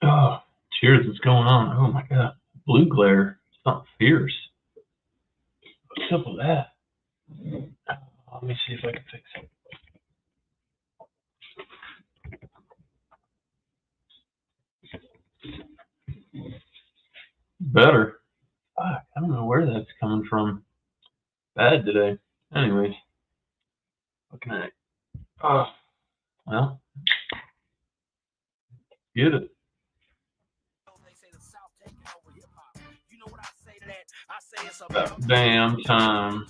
Oh, cheers, what's going on? Oh my god. Blue glare. It's not fierce. What's up with that? Let me see if I can fix it. Better. Fuck, I don't know where that's coming from. Bad today. Anyways. Okay. Well, get it. About damn time.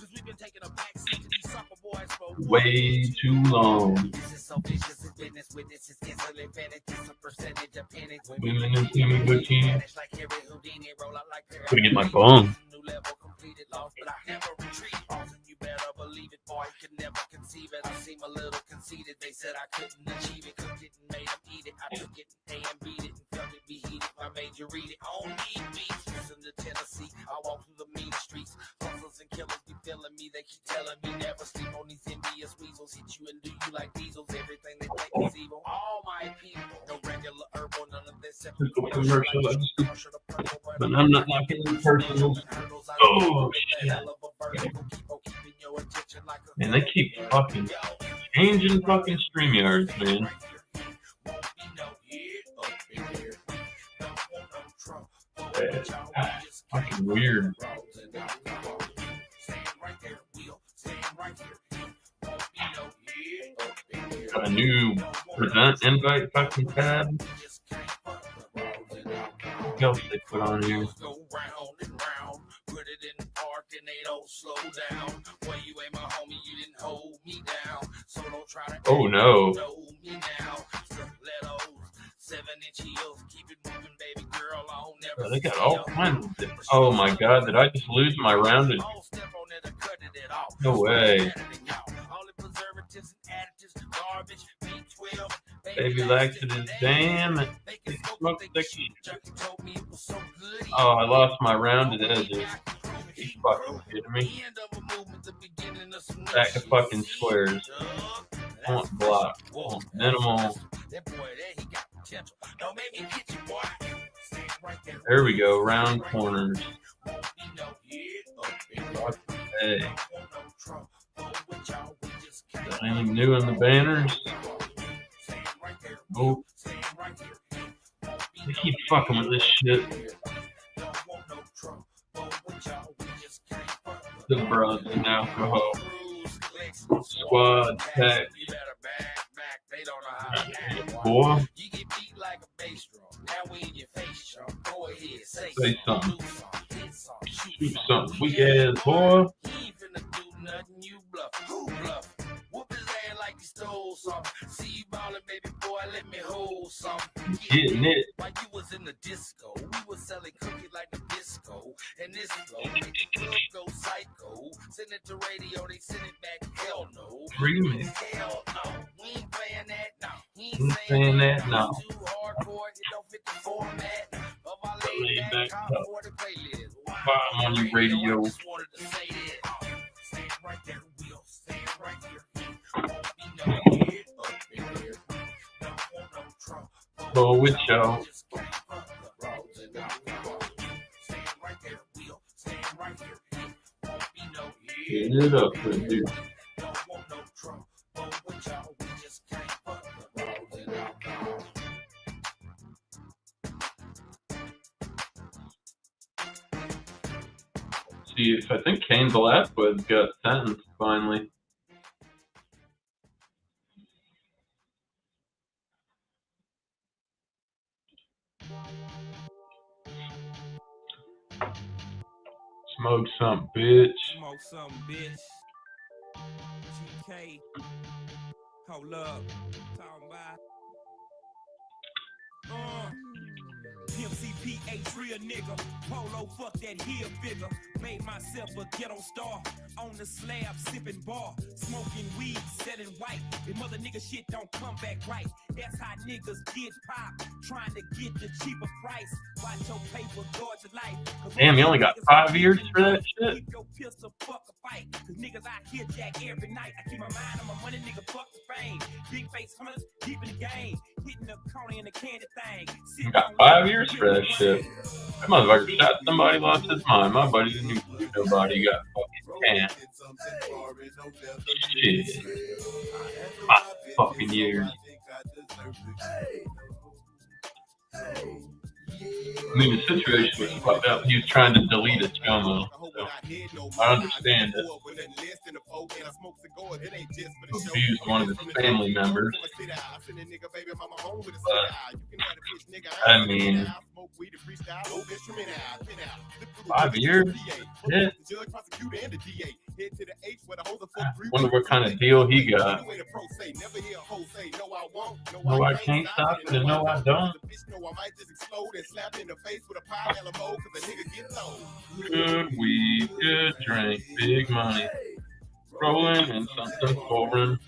Way too long. Women and Timmy Bikini. Gotta get my phone. Commercial, but I'm not knocking the personals. Oh shit! Man, they keep fucking changing fucking StreamYards, man. Fucking weird. Got a new present invite fucking tab. What else they put on here? Oh no. Oh, they got all kinds of different. Oh my god, did I just lose my rounded? No way. Baby laxatives, damn it. Oh, I lost my rounded edges. You fucking kidding me? Back to fucking squares. I want block. I want minimal. There we go, round corners. Hey. Anything new in the banners? Oh. They keep fucking with this shit. The bros and alcohol. Squad tech. Boy. Say something. Shoot something. Weak ass boy. Getting it. While you was in the disco, we was selling cookies like Nabisco. And this flow made the club go psycho. Send it to radio, they send it back. Hell no. Remix. Hell no. We ain't playing that. No. We ain't saying that. No. Too hardcore, it don't fit the format. But my laid back top up. for the playlist. While I'm on your radio. I just wanted to say that. Stand right there, Will. Stand right here. Won't be no hit up in here. Don't want no trouble. Well, with y'all. Get it up, dude. See, if I think Cain Velasquez got sentenced finally. Smoke some, bitch. Smoke some, bitch. GK. Hold up. Talking about. PMCPH real nigga. Polo, fuck that heel figure. Made myself a ghetto star. On the slab, sipping bar. Smoking weed, selling white. If mother nigga shit don't come back right. That's how niggas get popped. Trying to get the cheaper price. Watch your paper, guard your life. Damn, you only got 5 years for that shit? Keep your pistol, fuck a fight. Cause niggas out here jack every night. I keep my mind on my money, nigga, fuck the fame. Big face hunters, deep in the game. Hitting the corner in the candy thing. You got 5 years for that shit. That motherfucker shot somebody, lost his mind. My buddy didn't even shoot nobody, got fucking tan. Shit. 5 fucking years. I mean, the situation was fucked up. He was trying to delete a Jomo, so I understand it. Abused one of his family members. But, I mean, 5 years? Yeah. Wonder what kind of deal he got. No, I can't stop it, and no, I don't. Good weed, good drink, big money. Rolling in something foreign.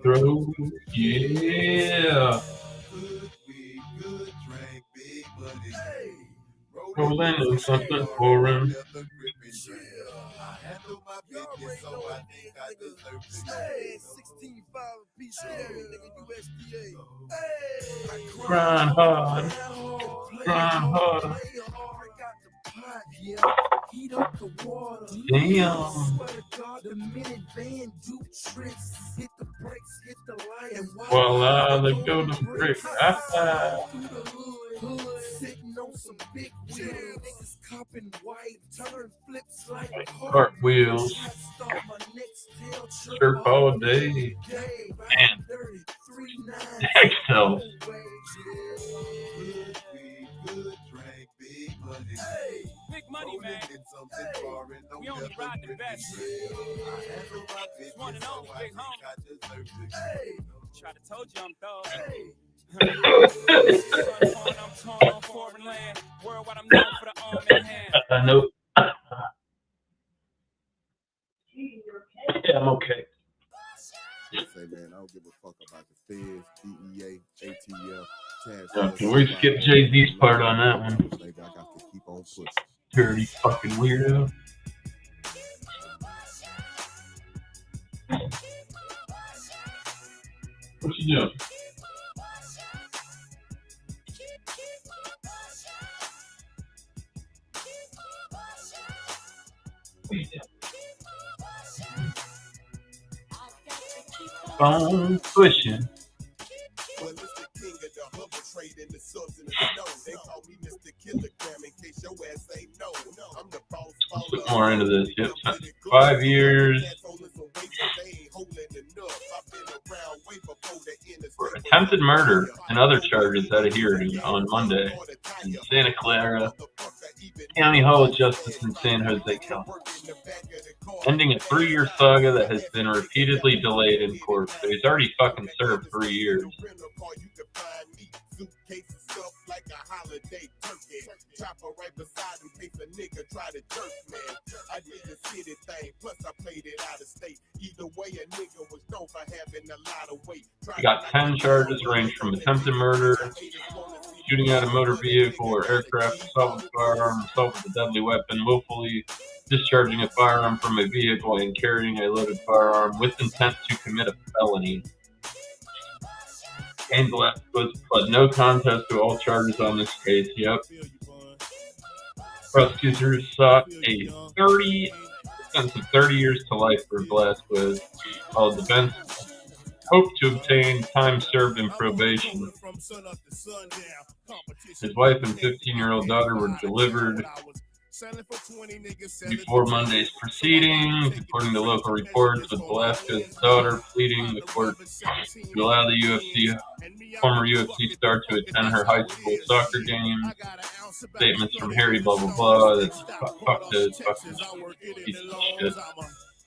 Throw, yeah. Rolling in something foreign. Grind hard. Grind hard. Damn. Voila, they go to brick. Cartwheels. Surf all day. Man. Excel. Big money, man. We only ride the best. One and only big homie. Try to told you I'm thug. I'm torn on foreign land. Worldwide, I'm known for the arm in hand. I know. Yeah, I'm okay. Say, man, I don't give a fuck about the feds, DEA, ATF, task. Okay, we skip Jay-Z's part on that one. I got to keep on pushing. Dirty fucking weirdo. What you doing? Phone pushing. Well, it's the king of the hover trade in the subs and the snow. They call me Mr. Kilogram in case your ass ain't know. I'm the boss. Let's look more into this. Yep. 5 years for attempted murder and other charges at a hearing on Monday in Santa Clara County Hall of Justice in San Jose, California, ending a 3-year saga that has been repeatedly delayed in court. So he's already fucking served 3 years. He got 10 charges, range from attempted murder, shooting at a motor vehicle or aircraft, assault with a firearm, assault with a deadly weapon, willfully discharging a firearm from a vehicle and carrying a loaded firearm with intent to commit a felony. Angela was pled no contest to all charges on this case. Yep. Prosecutors sought a sentence of 30 years to life for Velasquez, while the defense hoped to obtain time served in probation. His wife and 15-year-old daughter were delivered before Monday's proceedings, according to local reports, with Velasquez's daughter pleading the court to allow the former UFC star to attend her high school soccer game. Statements from Harry blah blah blah. That's fuck this fucking piece of shit.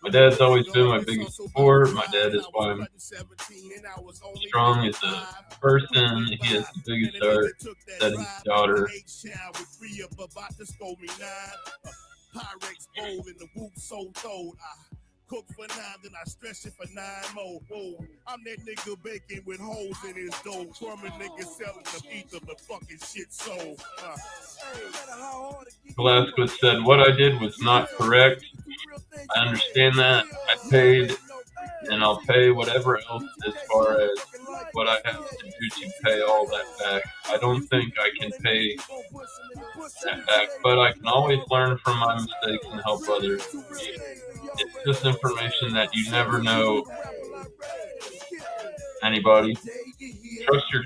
My dad's always been my biggest support. My dad is why I'm strong as a person. He has the biggest heart. That his daughter. Pyrex bowl in the whoop so throw. Cook for 9, then I stretch it for 9 more. Whoa, I'm that nigga baking with holes in his dough. Crumbing niggas selling them ether, but fucking shit sold. Velasquez said, "What I did was not correct. I understand that. I paid, and I'll pay whatever else as far as what I have to do to pay all that back. I don't think I can pay that back, but I can always learn from my mistakes and help others. It's just information that you never know anybody. Trust your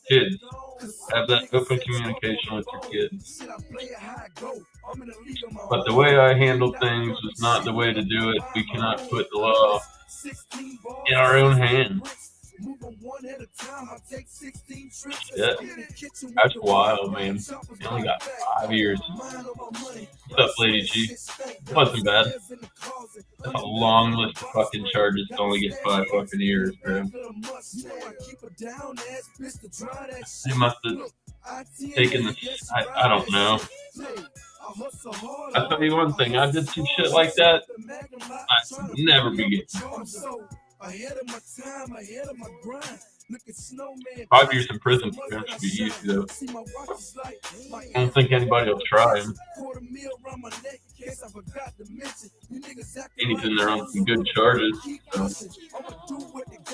kids. Have that open communication with your kids. But the way I handled things was not the way to do it. We cannot put the law in our own hands." Shit. That's wild, man. He only got 5 years. What's up, Lady G? It wasn't bad. That's a long list of fucking charges to only get 5 fucking years, bro. They must have taken the... I don't know. I'll tell you one thing. I did some shit like that. I'd never be getting 5 years in prison for him should be easy, though. I don't think anybody will try him. And he's in there on some good charges. So.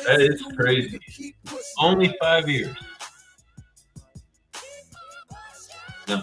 That is crazy. Only 5 years. No.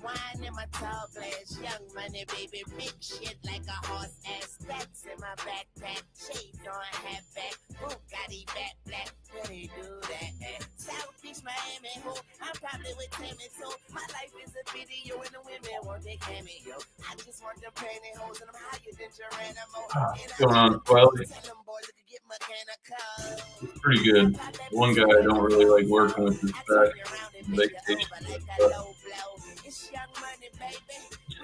Wine in my tall glass, young money, baby, big shit like a horse ass. Stats in my backpack, shades on, hat back, Bugatti back black. When he do that, South Beach, Miami, ho, I'm probably with Tammy, so my life is a video and the women want their cameo. I just want them pantyhose and I'm higher than Geronimo. What's going on, Twelve? It's pretty good. One guy I don't really like working with is back on vacation.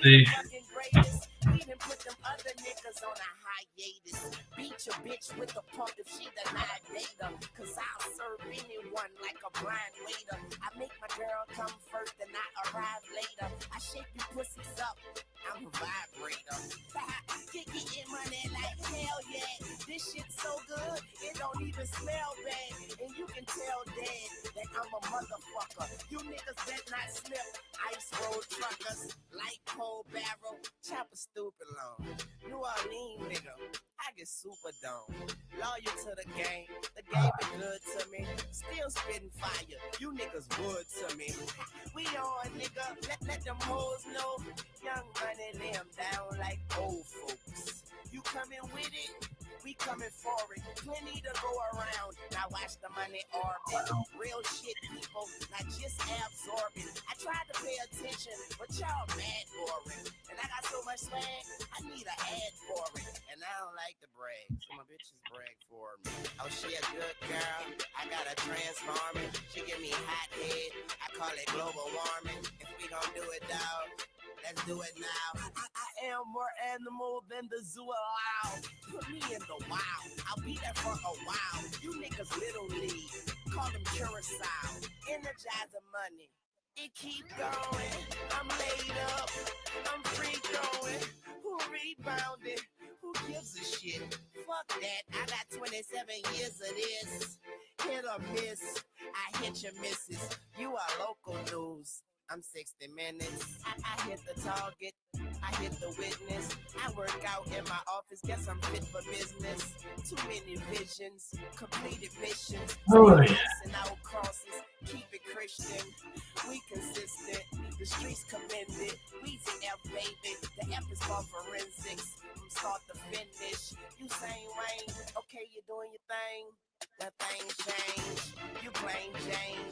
See. Beat your bitch with a pump if she denied data. Cause I'll serve anyone like a blind waiter. I make my girl come first and I arrive later. I shake you pussies up, I'm a vibrator. Getting money like hell yeah. This shit's so good, it don't even smell bad. And you can tell Dad that I'm a motherfucker. You niggas bet not slip. Ice road truckers, light cold barrel, chopper stupid long. New Orleans nigga, I get super dome. Loyal to the game been good to me. Still spitting fire, you niggas wood to me. We on nigga, let them hoes know. Young money lay them down like old folks. You coming with it? We coming for it. Plenty to go around. Now watch the money orbit. Real shit, people, not just absorbing. I tried to pay attention, but y'all mad boring. And I got so much swag, I need an ad for it. And I don't like to brag, so my bitches brag for me. Oh, she a good girl, I got her transforming. She give me hot head, I call it global warming. If we gon' do it, dog, Let's do it now. I am more animal than the zoo allowed. Put me in the wild. I'll be there for a while. You niggas little league. Call them Curacao. Energizing money. It keep going. I'm laid up. I'm free throwing. Who rebounded? Who gives a shit? Fuck that. I got 27 years of this. Hit or miss. I hit your misses. You are local news. I'm 60 minutes. I hit the target. I hit the witness. I work out in my office. Guess I'm fit for business. Too many visions. Completed missions. Oh, yeah. Missing out crosses. Keep it Christian. We consistent. The streets commended. Weezy F, baby. The F is for forensics. From start to finish. You same Wayne. Okay, you're doing your thing. That thing change. You plain Jane.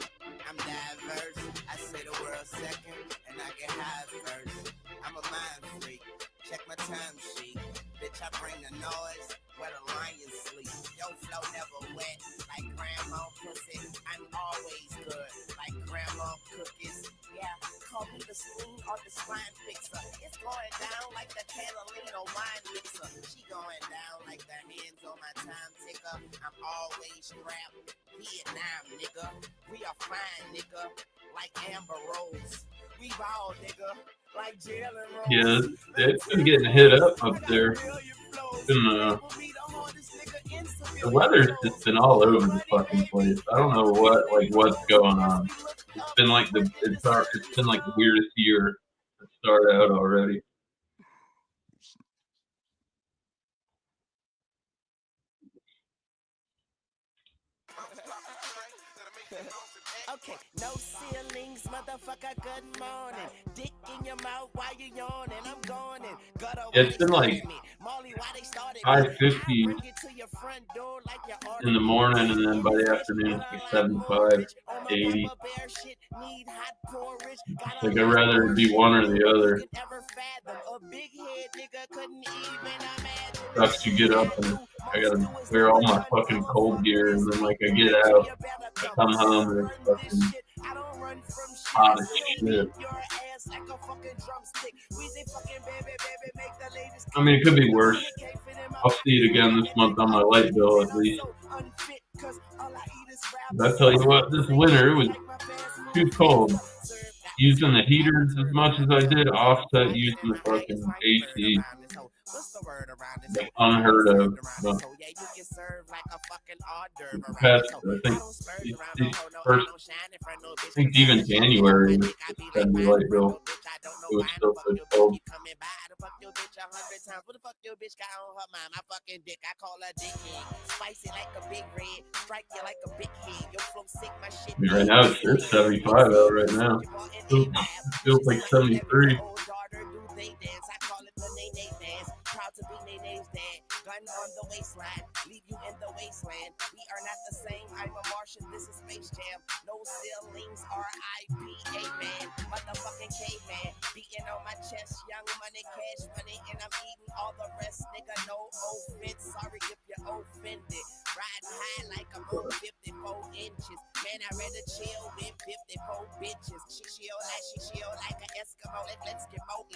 I'm diverse. I say the word second, and I get high first. I'm a mind freak. Check my time sheet. Bitch, I bring the noise where the lions sleep. Yo flow never wet like grandma pussy. I'm always good like grandma cookies. Yeah, call me the spoon or the spine fixer. It's going down like the Catalina wine mixer. She going down like the hands on my time ticker. I'm always strapped. Vietnam, nigga. We are fine, nigga. Like Amber Rose. We ball, nigga. Like Jalen Rose. Yeah, it's been getting hit up there. Been, the weather's just been all over the fucking place. I don't know what's going on. It's been like it's been like the weirdest year to start out already. Okay, no ceilings, motherfucker, good morning. Dick in your mouth while you yawning, I'm going in. It's been like 5:50 in the morning, and then by the afternoon it's like 75, 80. Like I'd rather be one or the other. Sucks you get up and I gotta wear all my fucking cold gear, and then like I get out, I come home and it's fucking hot as shit. I mean, it could be worse. I'll see it again this month on my light bill at least. But I tell you what, this winter it was too cold. Using the heaters as much as I did offset using the fucking AC. Like unheard of. But the past, I think even January was gonna be light bill. It was still so cold. I mean, right now it's 75 out right now. Feels like 73. Proud to be Nene's dad. Gun on the waistline, leave you in the wasteland. We are not the same. I'm a Martian. This is Space Jam. No ceilings. R.I.P. Amen. Motherfucking caveman. Beating on my chest. Young money, cash money, and I'm eating all the rest. Nigga, no offense. Sorry if you're offended. Riding high like I'm on 54 inches. Man, I rather chill with 54 bitches. She chill like an Eskimo. Let's get more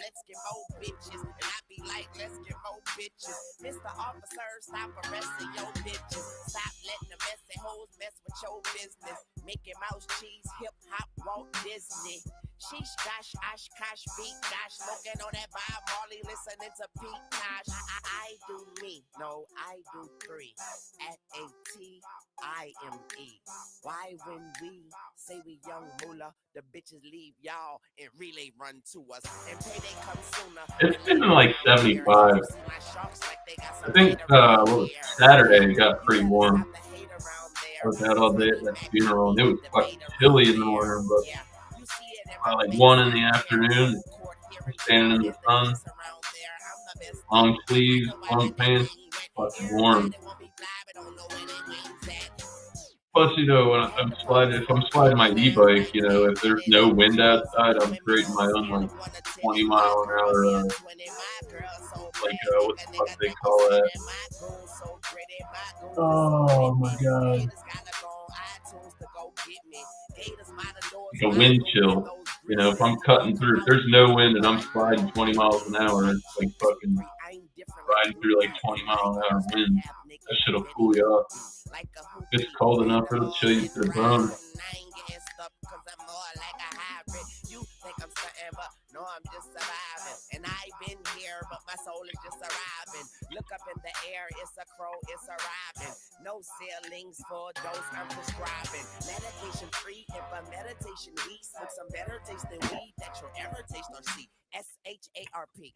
bitches. And I be like, let's get more bitches. Mr. Officer, stop arresting your bitches. Stop letting the messy hoes mess with your business. Mickey Mouse, cheese, hip hop, Walt Disney. Sheesh, gosh, Oshkosh, beat, gosh, smoking on that Bob Marley, listening to Pete Tosh. I do me, no, I do three. At ATIME. Why when we say we young moolah, the bitches leave y'all and relay run to us. And payday comes sooner. It's been like 75. I think Saturday it got pretty warm. I was out all day at that funeral, and it was fucking chilly in the morning, but by like 1 in the afternoon, standing in the sun, long sleeves, long pants, fucking warm. Plus, you know, when if I'm sliding my e-bike, you know, if there's no wind outside, I'm creating my own like 20-mile-an-hour, what the fuck they call that? Oh my god. Like a wind chill. You know, if I'm cutting through, if there's no wind and I'm sliding 20 miles an hour, it's like fucking riding through like 20 mile an hour wind. That shit'll cool you off. If it's cold enough, it'll chill you to the bone. No, I'm just surviving, and I've been here, but my soul is just arriving. Look up in the air, it's a crow, it's arriving. No ceilings for those I'm prescribing. Medication free, and for meditation weed, with some better taste than weed that you'll ever taste or see. SHARP.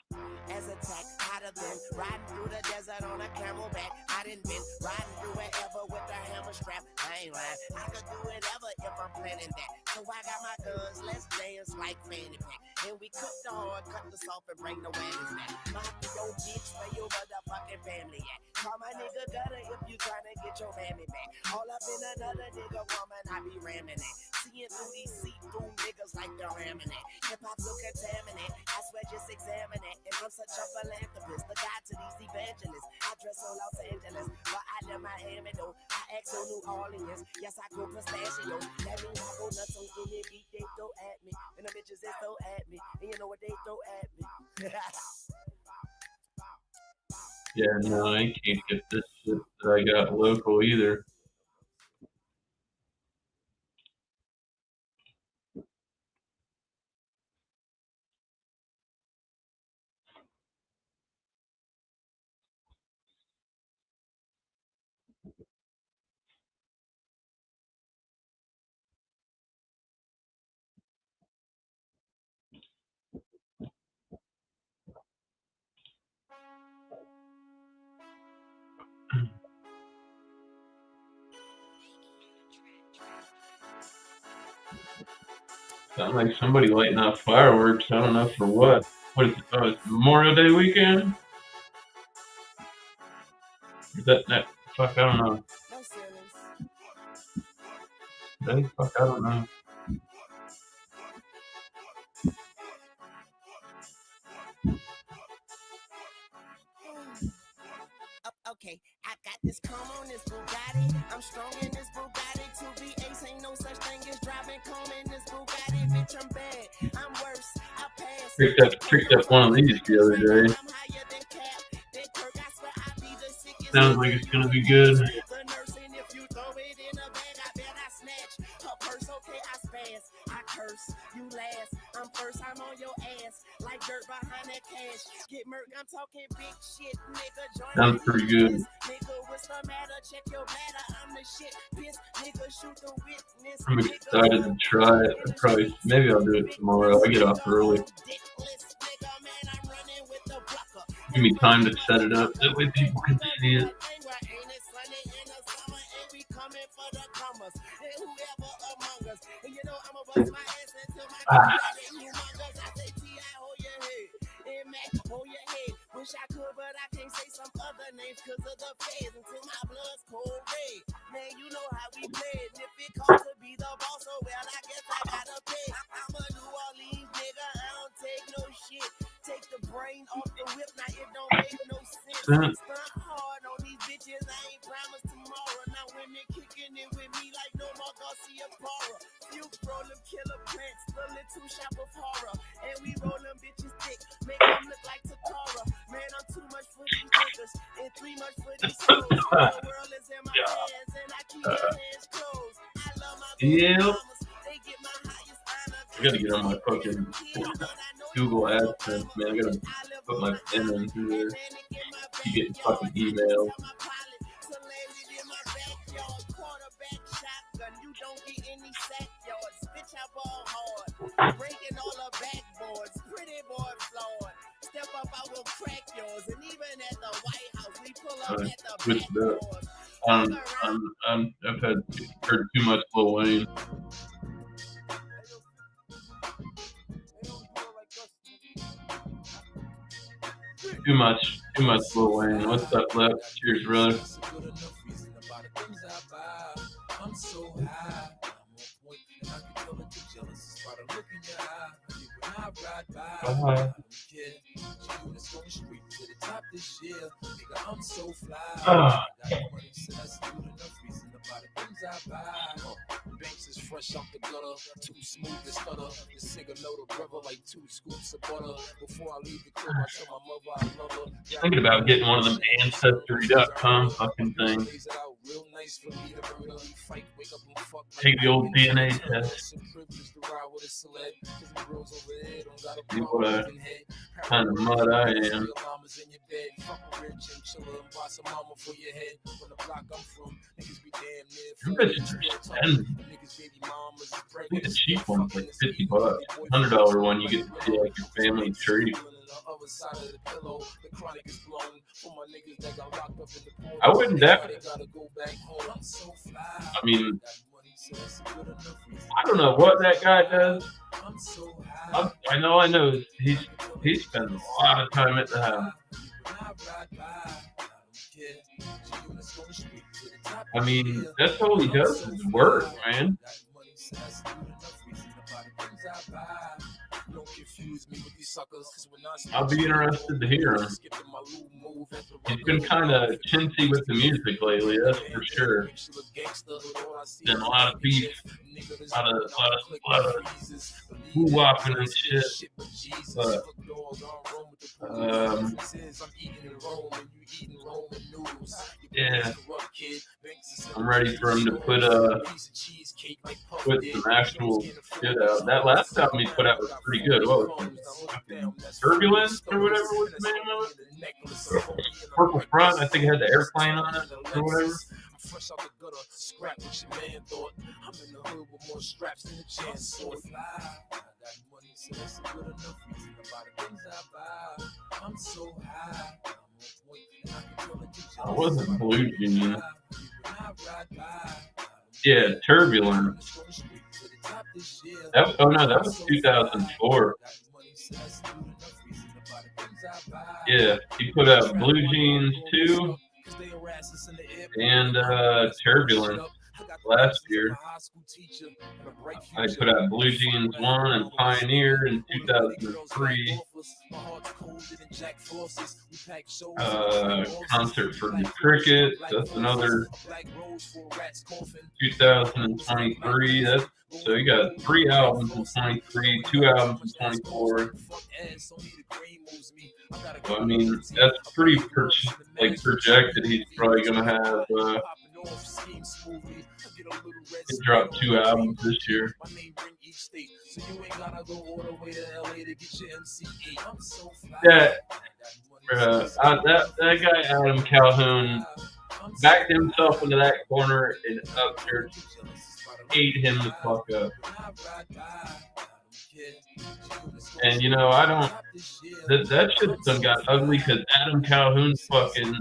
As attack, I'd have been riding through the desert on a camelback. I done been riding through wherever with a hammer strap. I ain't lying, I could do whatever if I'm planning that. So I got my guns, let's dance like Fanny Pack. And we cook the hard, cut the soft, and bring the wagons back. My yo bitch, where your motherfucking family at? Call my nigga gutter if you tryna get your mammy back. All up in another nigga woman, I be ramming it. Seeing through these see-through niggas like they're ramming it. Hip-hop so contaminant, I swear just examine it. And I'm such a philanthropist, the guide to these evangelists. I dress on Los Angeles, but I live Miami though. I act on New Orleans, yes I go pistachio. That means I go nuts on any beat they throw at me. And the bitches they throw at me, and you know what they throw at me. Yeah, no, I can't get this shit that I got local either. Sound like somebody lighting off fireworks. I don't know for what. What is it? Oh, it's Memorial Day weekend? Is that fuck, I don't know. Fuck, I don't know. Okay, I got this calm on this Bugatti. I'm strong in this Bugatti. 2V8 ain't no such thing as driving calm in this Bugatti. Bitch, I'm bad. I'm worse. I pass. Picked up one of these the other day. Sounds like it's gonna be good. You last, I'm first, I'm on your ass. Like dirt behind that cash. Get murk, I'm talking big shit, nigga. Sounds pretty good. Nigga, what's the matter? Check your bladder, I'm the shit. Piss, nigga, shoot the witness. I'm excited to try it. Maybe I'll do it tomorrow. I get off early. Give me time to set it up. That way people can see it. Wish I could, but I can't say some other names cause of the feds until my blood's cold red. Man, you know how we play it. If it costs to be the boss, oh well, I guess I gotta pay. I'm a New Orleans nigga, I don't take no shit. Take the brain off the whip, now it don't make no sense. Stunt hard on these bitches, I ain't promised tomorrow. Now women kicking it with me like no more Garcia Parra. You roll them killer plants, the little shop of horror. And we roll them bitches thick, make them look like Tatara. Man, I'm too much for these niggas and too much for these souls. The world is in my hands and I keep my hands closed. I love my mamas, they get my highest honor. I gotta get on my fucking Google AdSense, man. I gotta put my pin in through there. Keep getting fucking emails. You don't get any sack yards. Bitch, I ball hard. Breaking all the backboards. Pretty boy flawed. Step up, I will crack yours. And even at the White House, we pull up at the back doors. I've heard too much Lil Wayne. Too much Lil Wayne. What's up, Lev? Cheers, brother. I'm so high. I'm on point, and I can tell that you're jealous by the look in your eye. When I ride by, I don't care. Units going straight to the top this year. Nigga, I'm so fly. I got money, so that's good enough reason about the things I buy. Banks is fresh off the gutter, too smooth to stutter. The cigar know the brother like 2 scoops of butter. Before I leave the crib, I tell my mother I love her. Thinking about getting one of them Ancestry.com fucking things. Take the old DNA test. See what kind of mud I am. Them bitches are expensive. I think the cheap one's like $50. $100 one, you get to see like your family tree. I wouldn't doubt it. I mean, I don't know what that guy does. I know he spends a lot of time at the house. I mean, that's all he does is work, man. I'll be interested to hear him. He's been kind of chintzy with the music lately, that's for sure. Been a lot of beef, a lot of woo-wopping and shit. But, yeah, I'm ready for him to put some actual shit out. That last album he put out was pretty good. What was it? Turbulence or whatever was the name of it? Purple Front, I think it had the airplane on it or whatever. Fresh out the gutter, scrap what your man thought. I'm in the hood with more straps than a chance sword. I got money, so that's a good enough reason about the things I buy. I'm so high. I wasn't Blue Jean. Yeah, Turbulence. That was 2004. Yeah, he put out Blue Jeans 2 and Turbulence last year. I put out Blue Jeans 1 and Pioneer in 2003. Concert for the Crickets, that's another 2023. So you got 3 albums in 23, 2 albums in 24. So, I mean, that's pretty projected. He's probably gonna have he dropped 2 albums this year. That guy Adam Calhoun backed himself into that corner and Upchurch ate him the fuck up. And I don't. That shit done got ugly because Adam Calhoun's fucking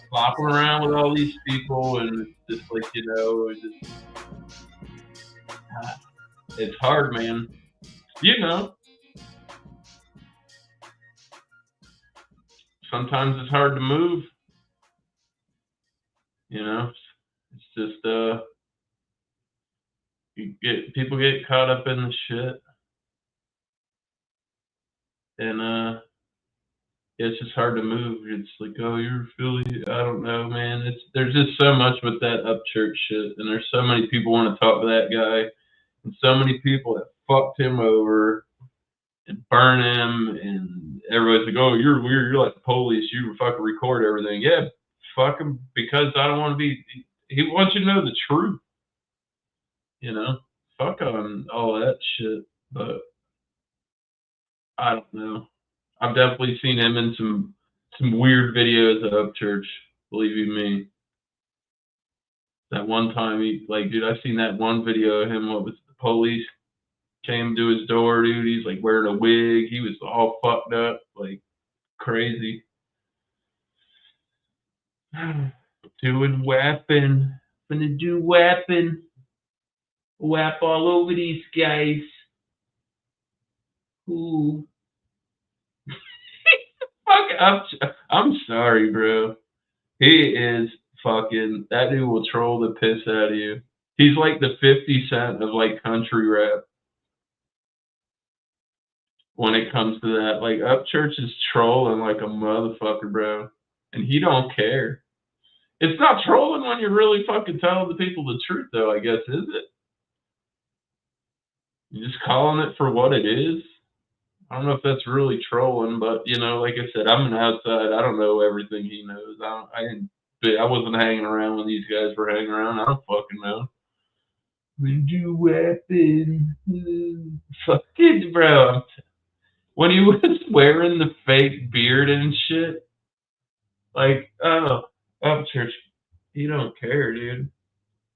flopping around with all these people, and it's just like it's hard, man. Sometimes it's hard to move. It's just people get caught up in the shit, and it's just hard to move. It's like, oh, you're Philly. I don't know, man. There's just so much with that Upchurch shit, and there's so many people want to talk to that guy, and so many people that fucked him over and burn him, and everybody's like, oh, you're weird. You're like the police. You fucking record everything. Yeah, fuck him, because I don't want to be. He wants you to know the truth. Fuck on all that shit, but I don't know. I've definitely seen him in some weird videos of Upchurch, believe you me. That one time dude, I've seen that one video of him, the police came to his door, dude, he's like wearing a wig, he was all fucked up, like crazy. Doing weapon. Gonna do weapon. Whap all over these guys. Ooh. I'm sorry, bro. He is fucking. That dude will troll the piss out of you. He's like the 50 Cent of country rap. When it comes to that, Upchurch is trolling like a motherfucker, bro, and he don't care. It's not trolling when you're really fucking telling the people the truth, though, I guess, is it? You're just calling it for what it is. I don't know if that's really trolling, but, you know, like I said, I'm an outside. I don't know everything he knows. I wasn't hanging around when these guys were hanging around. I don't fucking know. Would you weapon? Fucking bro. When he was wearing the fake beard and shit, like, oh, church, you don't care, dude.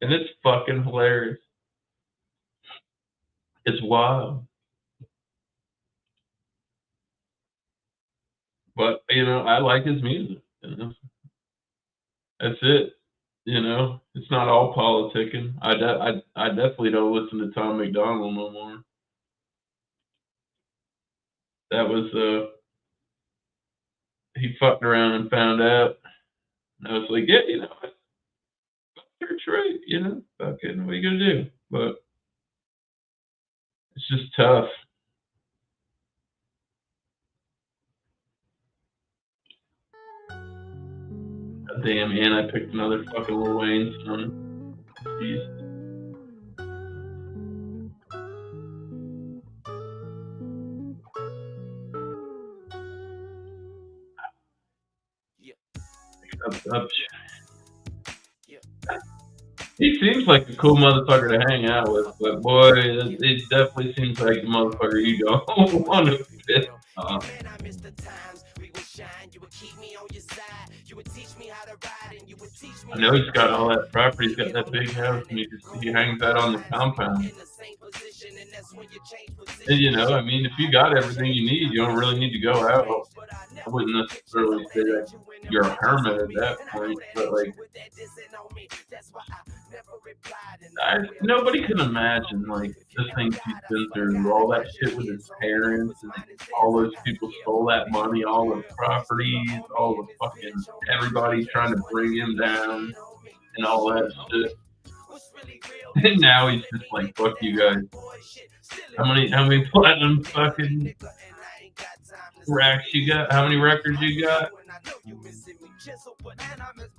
And it's fucking hilarious. It's wild. But, you know, I like his music. You know? That's it. You know, it's not all politicking. I definitely don't listen to Tom McDonald no more. That was, he fucked around and found out. And I was like, yeah, you know, church right, you know, fucking, what are you gonna do? But it's just tough. Damn, and I picked another fucking Lil Wayne song. Jeez. Up. He seems like a cool motherfucker to hang out with, but boy, it definitely seems like a motherfucker you don't want to piss off. I know he's got all that property. He's got that big house, and he hangs out on the compound. And you know, I mean, if you got everything you need, you don't really need to go out. I wouldn't necessarily say that you're a hermit at that point, but like, nobody can imagine like the things he's been through, all that shit with his parents, and all those people stole that money, all the properties, all the fucking everybody trying to bring him down, and all that shit. And now he's just like, fuck you guys. How many platinum fucking racks you got? How many records you got?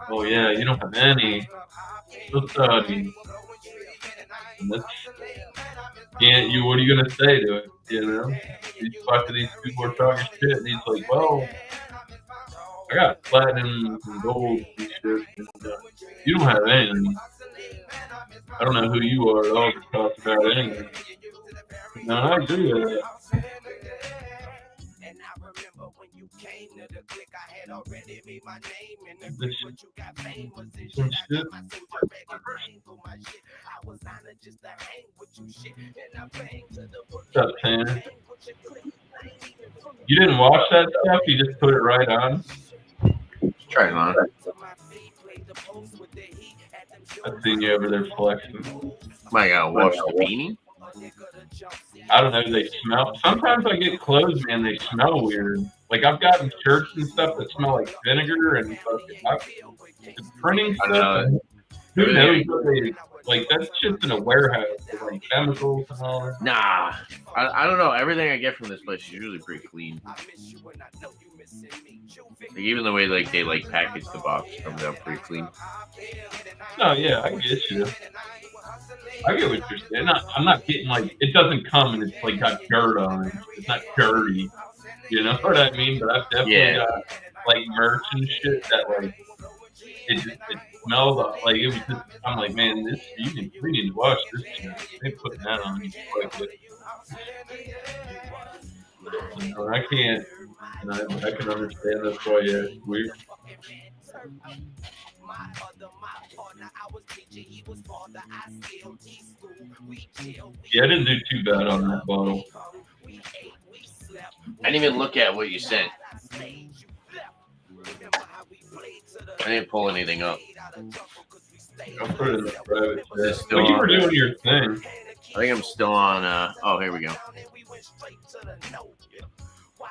Oh yeah, you don't have any. So sorry. Can't you? What are you gonna say to it? You know, these people are talking shit, and he's like, well, I got platinum and gold and shit. And, you don't have anything. I don't know who you are at all to talk about anything. No, I agree with that. What's up, Tanner? You didn't watch that stuff? You just put it right on? Try it on. I've seen you over there flexing. Am I gonna wash the beanie? I don't know. They smell. Sometimes I get clothes, man. They smell weird. Like I've gotten shirts and stuff that smell like vinegar and fucking printing stuff. Who knows what they like? That's just in a warehouse with like chemicals and all that. Nah, I don't know. Everything I get from this place is usually pretty clean. Like, even the way like they like package the box comes out pretty clean. Oh yeah, I get you. I get what you're saying. I'm not getting like it doesn't come and it's like got dirt on it. It's not dirty. You know what I mean? But I've definitely got like merch and shit that like it smells like it was just. I'm like, man, we need to wash this shit. They putting that on me quite good. You know, I can't. You know, I can understand that's why it's weird. Yeah, I didn't do too bad on that bottle. I didn't even look at what you sent. I didn't pull anything up. I'll put it in the private chat. Still But you were doing your thing. I think I'm still on. Oh, here we go.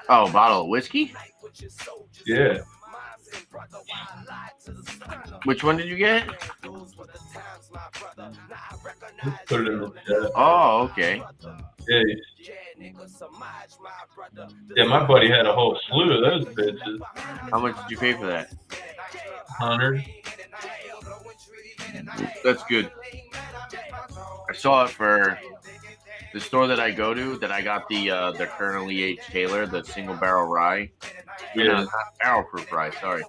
Oh, bottle of whiskey? Yeah. Which one did you get? Just put it in the chat. Oh, okay. Yeah. Yeah, my buddy had a whole slew of those bitches. How much did you pay for that? 100. That's good. I saw it for the store that I go to. That I got the Colonel E.H. Taylor, the single barrel rye. Yeah. No, not barrel proof rye. Sorry.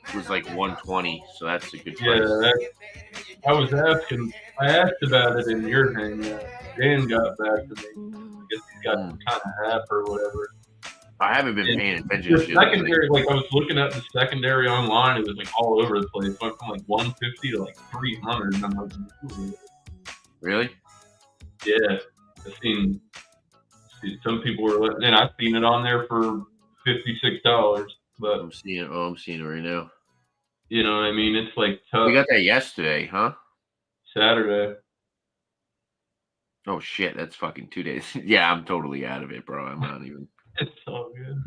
It was like 120, so that's a good price. Yeah, I asked about it in your thing. Dan got back to me. I guess he's got some kind of app or whatever. I haven't been paying attention The to shit. secondary, like I was looking at the secondary online, it was like all over the place. It went from like 150 to like 300, and I'm like, ooh. Really? Yeah. I've seen some people were, and I've seen it on there for $56, but I'm seeing it. Oh, I'm seeing it right now. you know what I mean? It's like tough. We got that yesterday, huh? Saturday. Oh shit, that's fucking 2 days. Yeah, I'm totally out of it, bro. I'm not even. It's all good.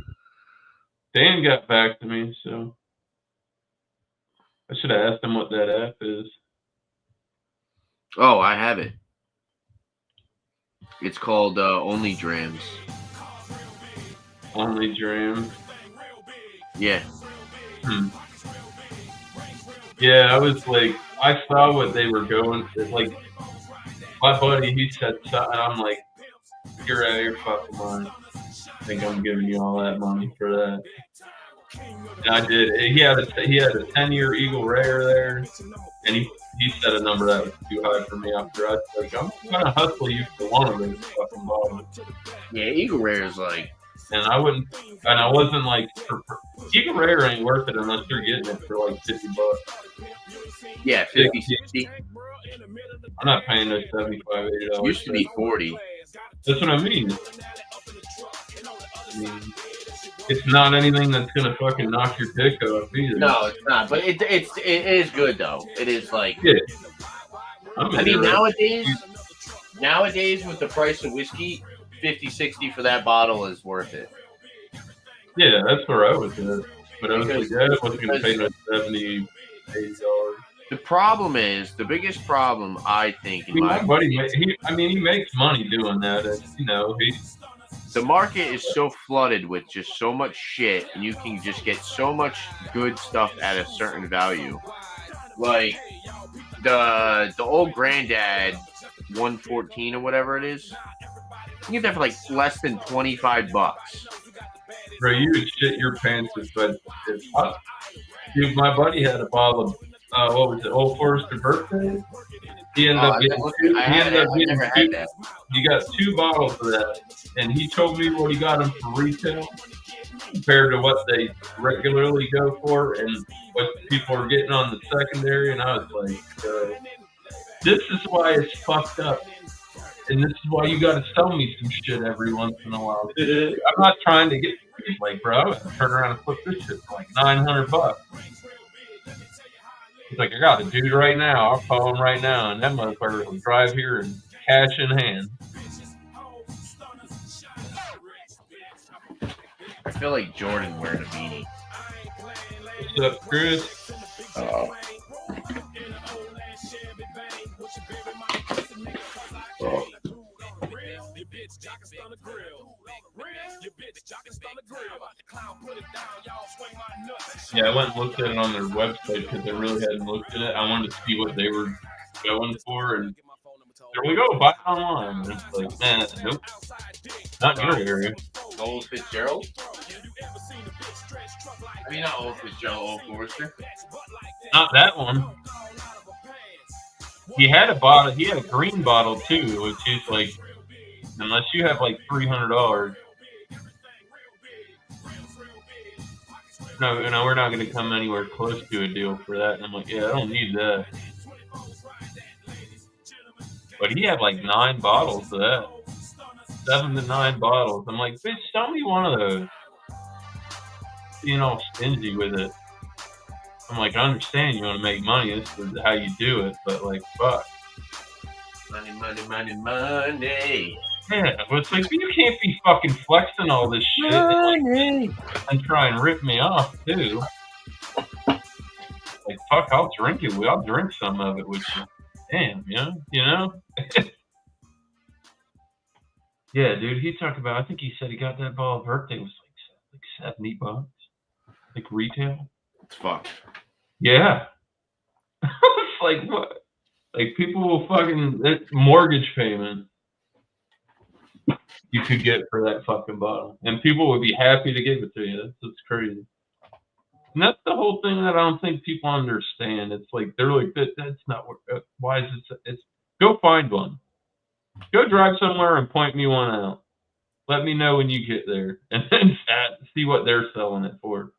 Dan got back to me, so I should have asked him what that app is. Oh, I have it. It's called Only Drams. Only Dream. Yeah. Yeah, I was like, I saw what they were going to. Like, my buddy, he said something, and I'm like, you're out of your fucking mind. I think I'm giving you all that money for that. And I did. He had a 10-year Eagle Rare there, and he set a number that was too high for me after I was like, I'm gonna hustle you for one of those fucking bottles. Yeah, Eagle Rare is like. And I wasn't like, Eagle Rare ain't worth it unless you're getting it for like $50. Yeah, 50, 60. I'm not paying those $75, $80. Used to be 40. That's what I mean. It's not anything that's gonna fucking knock your dick off either. No, it's not. But it is good though. It is like. Yeah. I mean, nowadays with the price of whiskey, 50, 60 for that bottle is worth it. Yeah, that's where I was at. But I was like, yeah, I wasn't gonna pay no $70, $80. The biggest problem I think in my buddy, he makes money doing that. And, you know, the market is so flooded with just so much shit, and you can just get so much good stuff at a certain value. Like the old Granddad 114 or whatever it is, you can get that for like less than $25. Bro, you would shit your pants if dude, my buddy had a bottle of what was it, Old Forester Birthday? He ended up getting two. He got 2 bottles of that, and he told me what he got them for retail compared to what they regularly go for, and what people are getting on the secondary. And I was like, this is why it's fucked up, and this is why you got to sell me some shit every once in a while. I'm not trying to get like, bro, I was gonna turn around and flip this shit for like $900. He's like, I got a dude right now. I'll call him right now, and that motherfucker will drive here and cash in hand. I feel like Jordan wearing a beanie. What's up, Chris? Oh. Yeah, I went and looked at it on their website because I really hadn't looked at it. I wanted to see what they were going for, and there we go, buy it online. And it's like, man, nope, not in your area. Old Fitzgerald? I mean, not Old Fitzgerald, Old Forester. Not that one. He had a bottle. He had a green bottle too, which is like, unless you have like $300. No, we're not going to come anywhere close to a deal for that. And I'm like, yeah, I don't need that. But he had like 9 bottles of that. 7 to 9 bottles. I'm like, bitch, sell me one of those. Being all stingy with it. I'm like, I understand you want to make money. This is how you do it. But like, fuck. Money, money, money, money. Yeah, but it's like, you can't be fucking flexing all this shit and try and rip me off, too. Like, fuck, I'll drink it. I'll drink some of it with you. Damn, you know? Yeah, dude, he talked about, I think he said he got that ball of birthday was like $70. Like retail. It's fucked. Yeah. It's like what? Like people will fucking mortgage payment you could get for that fucking bottle, and people would be happy to give it to you. That's crazy. And that's the whole thing that I don't think people understand. It's like they're like that's not what. Why is it? It's go find one. Go drive somewhere and point me one out. Let me know when you get there, and then see what they're selling it for.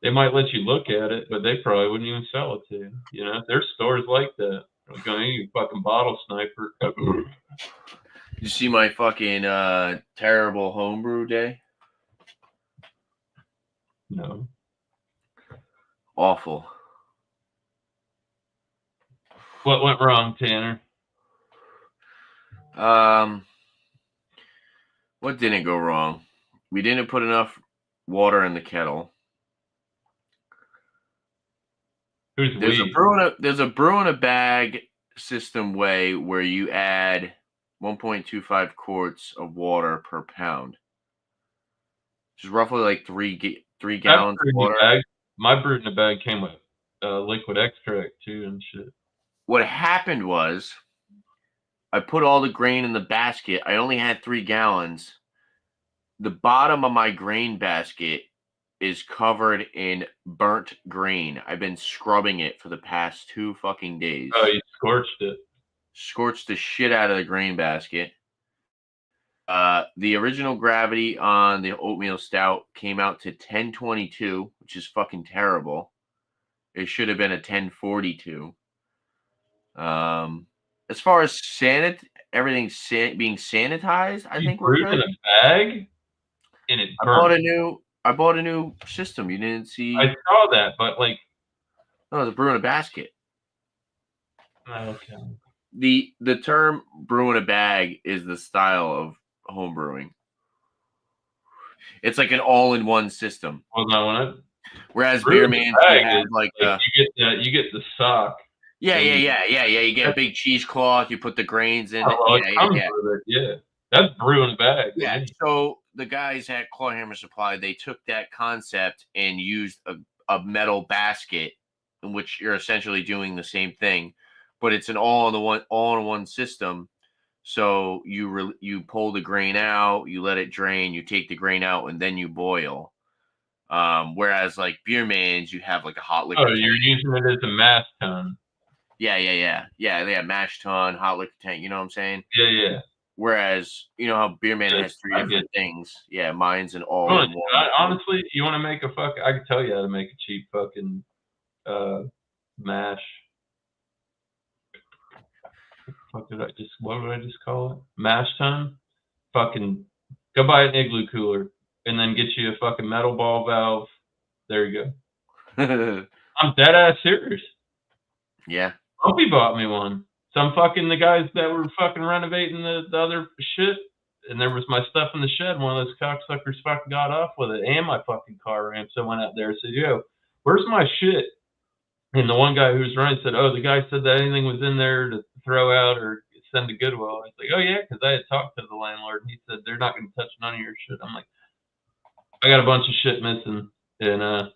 They might let you look at it, but they probably wouldn't even sell it to you. You know, there's stores like that. Like, you fucking bottle sniper. You see my fucking terrible homebrew day? No. Awful. What went wrong, Tanner? What didn't go wrong? We didn't put enough water in the kettle. There's a brew in a bag system way where you add 1.25 quarts of water per pound, which is roughly like 3 gallons of water. My brew in a bag came with liquid extract too and shit. What happened was I put all the grain in the basket. I only had 3 gallons. The bottom of my grain basket is covered in burnt grain. I've been scrubbing it for the past 2 fucking days. Oh, you scorched it. Scorched the shit out of the grain basket. The original gravity on the oatmeal stout came out to 1022, which is fucking terrible. It should have been a 1042. As far as everything being sanitized, I think we're good. In a bag, and it burnt. I bought a new system. You didn't see? I saw that, but like, no, the brew in a basket. Okay. The term brew in a bag is the style of home brewing. It's like an all-in-one system. Well, no, whereas beer man, you get the sock. Yeah. You get a big cheesecloth. You put the grains in it. Yeah. That's brew in a bag. Yeah. So the guys at Clawhammer Supply, they took that concept and used a metal basket in which you're essentially doing the same thing, but it's an all-in-one system. So you pull the grain out, you let it drain, you take the grain out, and then you boil. Whereas like beer mans, you have like a hot liquor. Oh, you're using it as a mash tun. Yeah. They have mash tun, hot liquor tank. You know what I'm saying? Yeah. Whereas you know how beer man has 3 different things. Yeah, mine's an all-in-one. Honestly, you want to make I can tell you how to make a cheap fucking mash. What did I just call it? Mash tun? Fucking go buy an Igloo cooler and then get you a fucking metal ball valve. There you go. I'm dead ass serious. Yeah. Bumpy bought me one. The guys that were fucking renovating the other shit, and there was my stuff in the shed. One of those cocksuckers fucking got off with it, and my fucking car ramp. So I went out there and said, "Yo, where's my shit?" And the one guy who was running said, "Oh, the guy said that anything was in there to throw out or send to Goodwill." I was like, "Oh yeah," because I had talked to the landlord, and he said they're not going to touch none of your shit. I'm like, I got a bunch of shit missing, and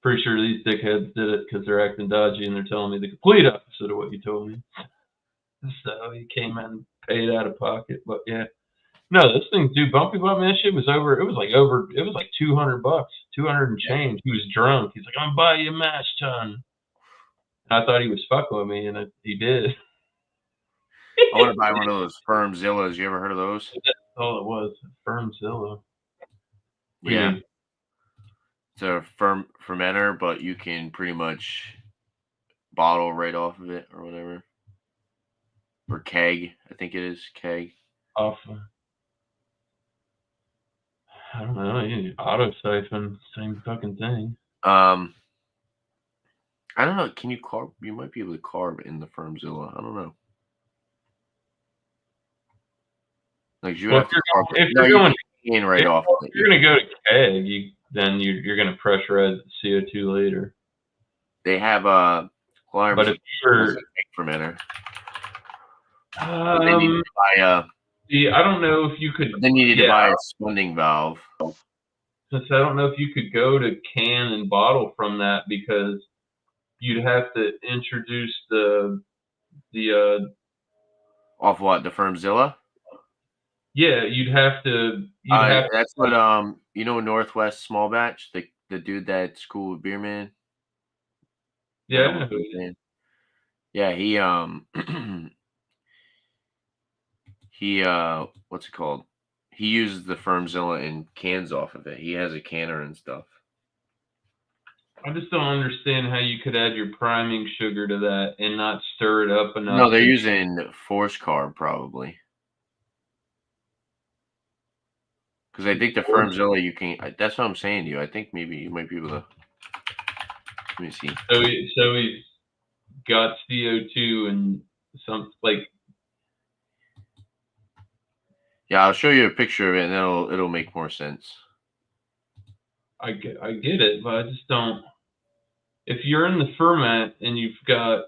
pretty sure these dickheads did it because they're acting dodgy and they're telling me the complete opposite of what you told me. So he came in and paid out of pocket, but yeah. No, this thing, dude, Bumpy bought me that shit was like $200, 200 and change. He was drunk. He's like, "I'm gonna buy you a mash tun." And I thought he was fucking with me, and he did. I want to buy one of those Firmzillas. You ever heard of those? That's all it was, Firmzilla. Yeah. It's a fermenter, but you can pretty much bottle right off of it or whatever. Or keg, I think it is keg. Off. I don't know. Auto siphon, same fucking thing. I don't know. Can you carb? You might be able to carb in the Firmzilla. I don't know. Like you have to carb. If you're going in right off. If you're gonna go to keg, then you're gonna pressurize the CO2 later. They have but if you're fermenter, they need to buy I don't know if you could. They needed to buy a spunding valve. Since I don't know if you could go to can and bottle from that because you'd have to introduce the Off what? The Firmzilla? yeah, you'd have to That's what you know, Northwest Small Batch, the dude that's cool with Beer Man. yeah. I know what you're saying. Yeah, he he what's it called? He uses the Firmzilla and cans off of it. He has a canner and stuff. I just don't understand how you could add your priming sugar to that and not stir it up enough. No, they're using Force Carb probably. Because I think the Firmzilla you can. That's what I'm saying to you. I think maybe you might be able to. Let me see. So he's got CO2 and some like. Yeah, I'll show you a picture of it, and it'll make more sense. I get it, but I just don't. If you're in the ferment and you've got,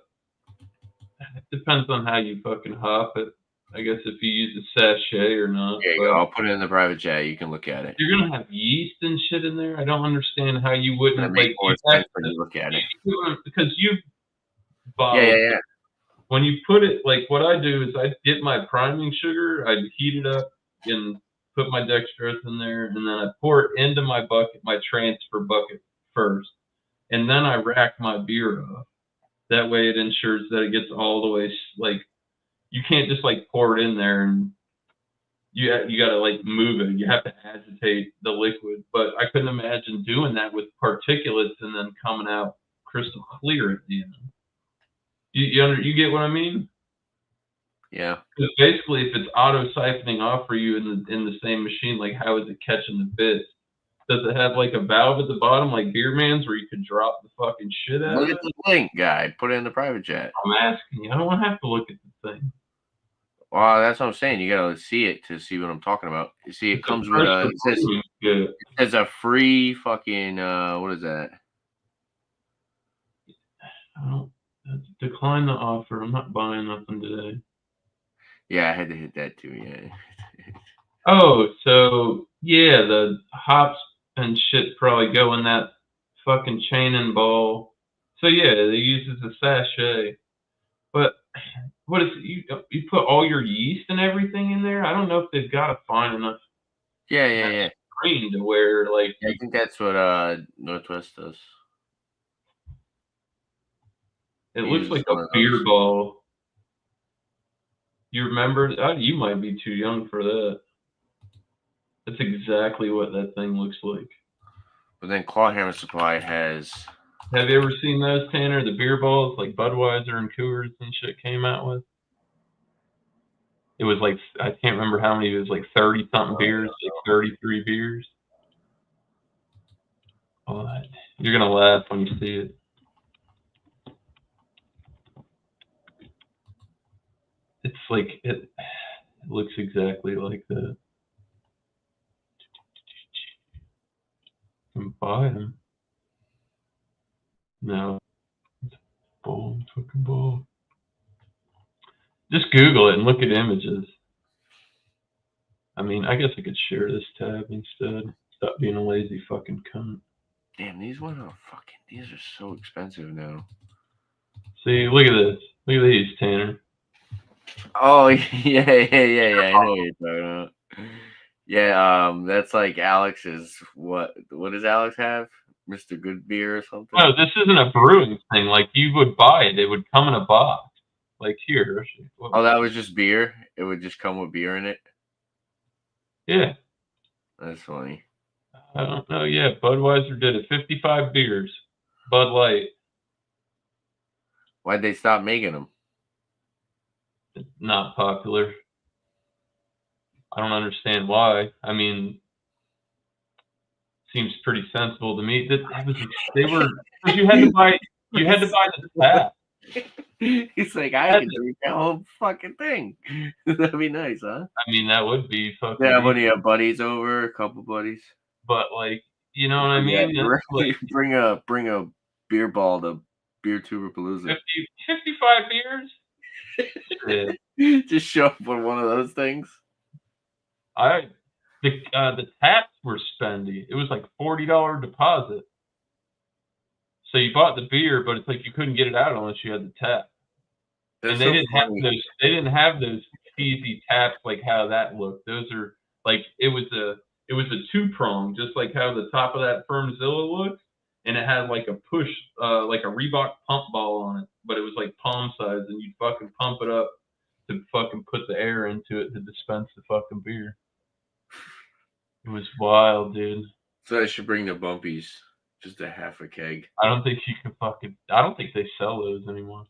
it depends on how you fucking hop it. I guess if you use a sachet or not. There you go. I'll put it in the private chat. You can look at it. You're gonna have yeast and shit in there. I don't understand how you wouldn't That makes more sense when you look at it. Because you bottle. Yeah. When you put it, like what I do is I get my priming sugar, I heat it up and put my dextrose in there, and then I pour it into my bucket, my transfer bucket first, and then I rack my beer off. That way it ensures that it gets all the way, like, you can't just like pour it in there and you got to like move it. You have to agitate the liquid. But I couldn't imagine doing that with particulates and then coming out crystal clear at the end. You get what I mean? Yeah. Because basically, if it's auto siphoning off for you in the same machine, like how is it catching the bits? Does it have like a valve at the bottom, like Beer Man's, where you could drop the fucking shit out Look of at it? the link, guy. Put it in the private chat. I'm asking you. I don't want to have to look at the thing. Well, that's what I'm saying. You gotta see it to see what I'm talking about. You see, it comes with a. It says a free fucking. What is that? Decline the offer. I'm not buying nothing today. Yeah, I had to hit that too. Yeah. Oh, so yeah, the hops and shit probably go in that fucking chain and ball. So yeah, they use it as a sachet. But what is you put all your yeast and everything in there? I don't know if they've got a fine enough Yeah. screen to where like. I think that's what Northwest does. It looks like a beer ball. You remember? You might be too young for that. That's exactly what that thing looks like. But then Clawhammer Supply has. Have you ever seen those, Tanner? The beer balls like Budweiser and Coors and shit came out with? It was like, I can't remember how many. It was like 30-something beers, like 33 beers. Oh, you're going to laugh when you see it. It's like, it looks exactly like that. You can buy them. No. Bull, fucking bull. Just Google it and look at images. I mean, I guess I could share this tab instead. Stop being a lazy fucking cunt. Damn, these ones are fucking. These are so expensive now. See, look at this. Look at these, Tanner. Oh yeah. I know what you're talking about. Yeah, that's like Alex's. What does Alex have? Mr. Good Beer or something? No, this isn't a brewing thing. Like you would buy it, it would come in a box. Like here. Oh, that was just beer. It would just come with beer in it. Yeah. That's funny. I don't know. Yeah, Budweiser did it. 55 beers. Bud Light. Why'd they stop making them? Not popular. I don't understand why. I mean, seems pretty sensible to me. You had to buy the tap. He's like, I can drink that whole fucking thing. That'd be nice, huh? I mean, that would be fucking. Yeah, when you have buddies over, a couple buddies. But like, you know what I mean? Yeah, bring a beer ball to Beer Tuberpalooza. 55 beers. Yeah. Just show up with one of those things. The taps were spendy. It was like $40 deposit. So you bought the beer, but it's like you couldn't get it out unless you had the tap. That's And they so didn't have funny. those. They didn't have those cheesy taps like how that looked. Those are like it was a 2-prong, just like how the top of that Firmzilla looks, and it had like a push, like a Reebok pump ball on it, but it was like palm size, and you'd fucking pump it up to fucking put the air into it to dispense the fucking beer. It was wild, dude. So I should bring the bumpies, just a half a keg. I don't think you can fucking. I don't think they sell those anymore.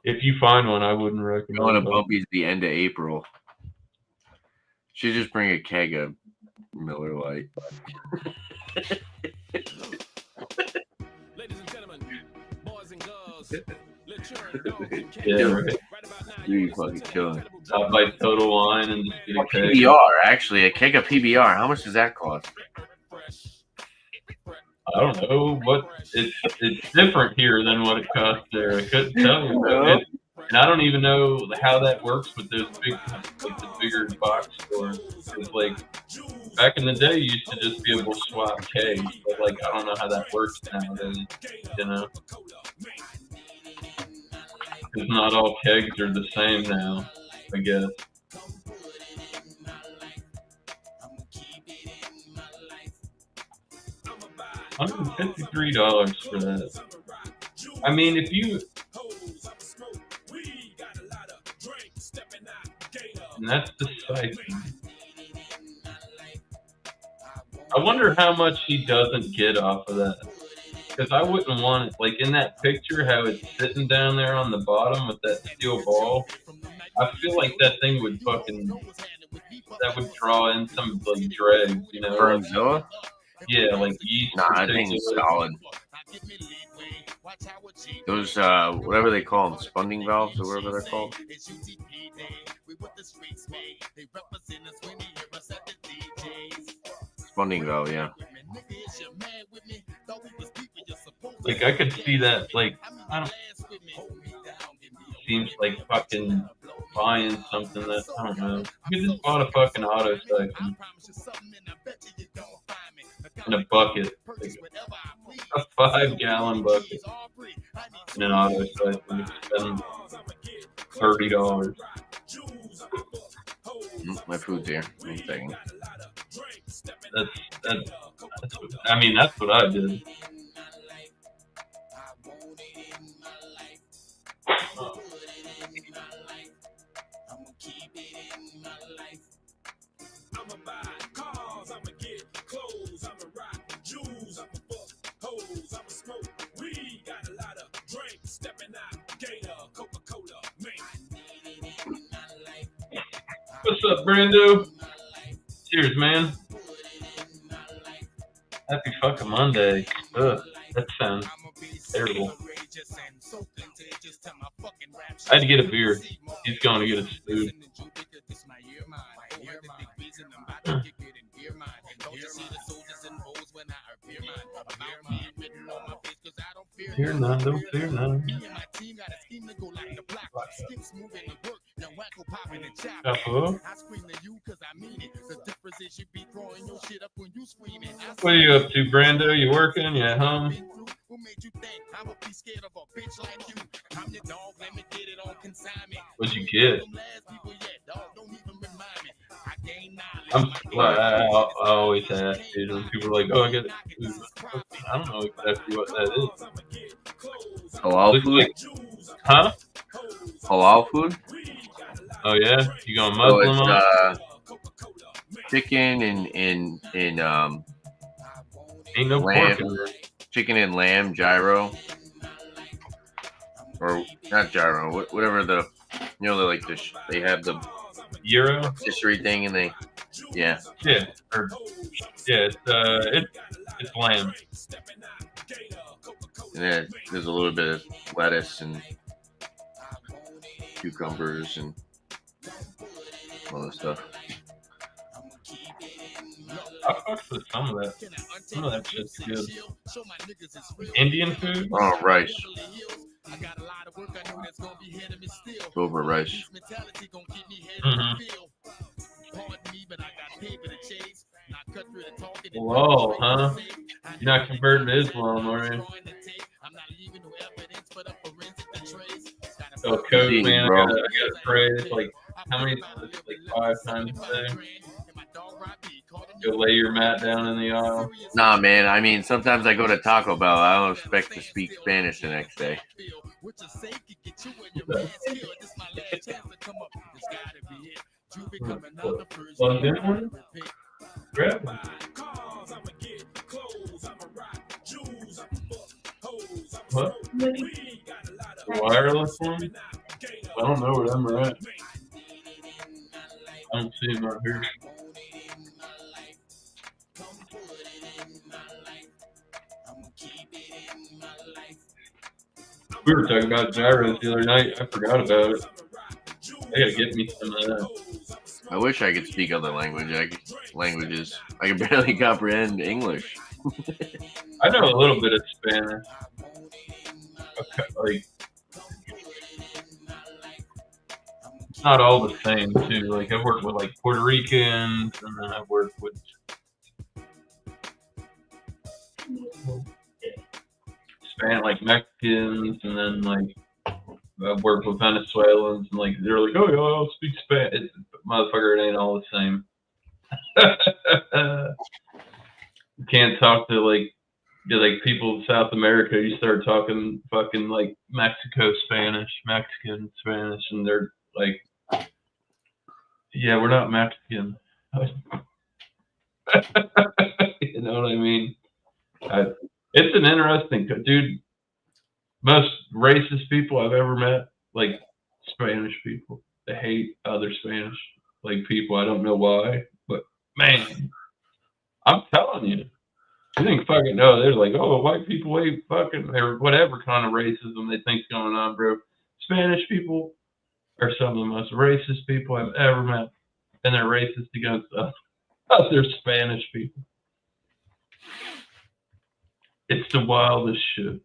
If you find one, I wouldn't recommend. Going to them. bumpies the end of April. Should just bring a keg of Miller Lite. Ladies and gentlemen, boys and girls, let's turn Yeah, right. You fucking killing it. I'll buy Total Wine and just get a keg. PBR, actually, a keg of PBR. How much does that cost? I don't know what it's different here than what it costs there. I couldn't tell you. And I don't even know how that works with those big, like the bigger box stores. It's like back in the day, you used to just be able to swap kegs, but like I don't know how that works nowadays. You know, because not all kegs are the same now. I guess. $153 for that. I mean, if you, and that's the siphon. I wonder how much he doesn't get off of that. Because I wouldn't want it, like in that picture, how it's sitting down there on the bottom with that steel ball. I feel like that thing would fucking, that would draw in some like dregs, you know? Firmzilla? Yeah, like yeast. Nah, I think it's solid. Those, whatever they call them, spunding valves or whatever they're called. Spunding valve, yeah. Like I could see that, like I don't. Seems like fucking buying something that I don't know. You just bought a fucking auto siphon in a bucket, like a 5-gallon bucket in an auto siphon. You spend $30. My food's here. One second. That's I mean, that's what I did. Oh. What's up, Brando? Cheers, man. Happy fucking Monday. Ugh, that sounds terrible. I had to get a beer. He's going to get a stew. Fear none, don't fear none. What are you up to, Brando? You working? You at home? What'd you get? I always ask, dude, when people are like, oh, I got food. I don't know exactly what that is. Halal food? Like, huh? Halal food? Oh, yeah? You going So Muslim on? it's chicken and Ain't no lamb. pork in there. Chicken and lamb gyro. Or not gyro, whatever the, you know, like they have the Euro? patisserie thing and they, yeah. Yeah. It's lamb. And then there's a little bit of lettuce and cucumbers and all that stuff. I fucked with some of that. Some of that shit's good. Indian food? Oh, rice. Over rice. Mm-hmm. Whoa, huh? You're not converting to Islam, are you? Oh, Coach, Indeed, man, I bro. gotta pray. It's like, how many? It's like 5 times a day. Go lay your mat down in the aisle. Nah, man. I mean, sometimes I go to Taco Bell. I don't expect to speak Spanish the next day. Plugged in one? Grab one. What? The wireless one? I don't know where them are at. I don't see them out here. We were talking about gyros the other night. I forgot about it. I gotta get me some of that. I wish I could speak other languages. I can barely comprehend English. I know a little bit of Spanish. Okay, like, it's not all the same too. Like, I've worked with like Puerto Ricans, and then I've worked with like Mexicans, and then like I've worked with Venezuelans, and like they're like, oh yeah, I'll speak Spanish. Motherfucker, it ain't all the same. You can't talk to like people in South America. You start talking fucking like Mexican Spanish, and they're like, yeah, we're not Mexican. You know what I mean? It's an interesting, dude. Most racist people I've ever met, like Spanish people, they hate other Spanish like people. I don't know why, but man, I'm telling you, you think fucking no? They're like, oh, white people hate fucking or whatever kind of racism they think's going on, bro. Spanish people are some of the most racist people I've ever met, and they're racist against other Spanish people. It's the wildest shit.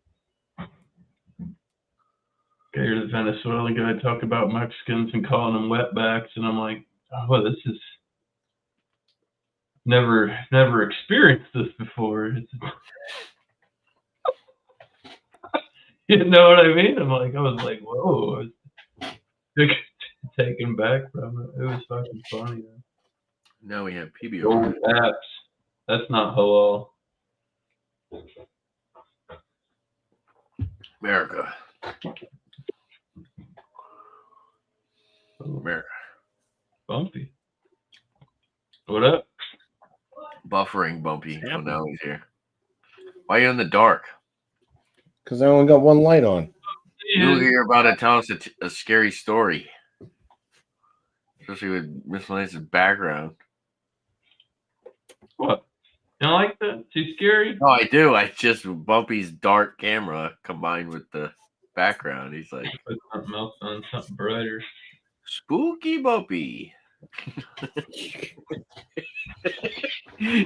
Okay, here's the Venezuelan guy talk about Mexicans and calling them wetbacks, and I'm like, oh, this is never experienced this before. You know what I mean? I was like, whoa, I was taken back from it. It was fucking funny. Now we have PBO. Gold apps. That's not halal. America. America. Bumpy. What up? Buffering Bumpy. Well, now he's here. Why are you in the dark? Because I only got one light on. You're about to tell us a scary story. Especially with Miss Lance's background. What? You don't like that? Too scary? No, I do. I just Bumpy's dark camera combined with the background. He's like, Put something else on, something brighter. spooky Bumpy.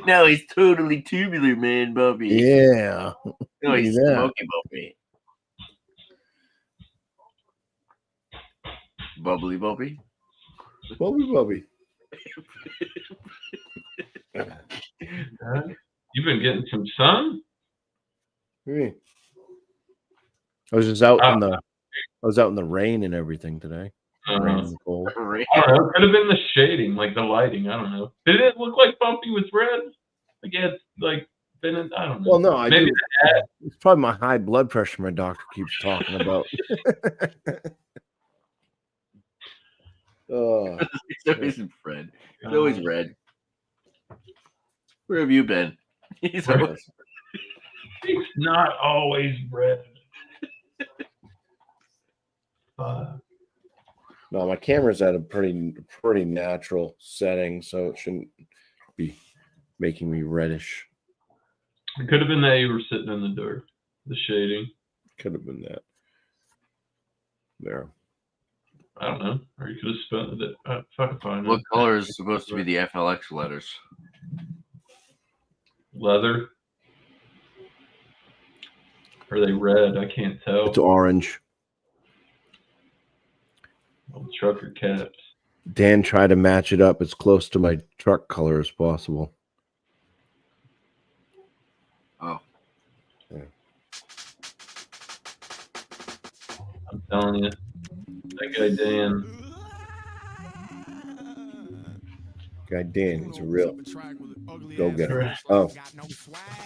No, he's totally tubular, man, Bumpy. Yeah. No, he's Yeah. smoky Bumpy. Bubbly Bumpy. Bubby. You've been getting some sun? I was just out in the rain and everything today. Rain and cold. I don't know. It could have been the shading, like the lighting. I don't know. Did it look like Bumpy was red? Like he had like been in, I don't know. Well, no, I Maybe do. It's probably my high blood pressure my doctor keeps talking about. It's always red. It's always red. Where have you been? He's always... It's not always red. No, my camera's at a pretty natural setting, so it shouldn't be making me reddish. It could have been that you were sitting in the dark. The shading. Could have been that. There. I don't know. Or you could have spent it. Fuck if I know. What color is supposed to be the FLX letters? Leather. Are they red? I can't tell. It's orange. Old trucker caps. Dan tried to match it up as close to my truck color as possible. Oh, telling you. That guy Dan. Guy Dan is a real go-getter. Oh,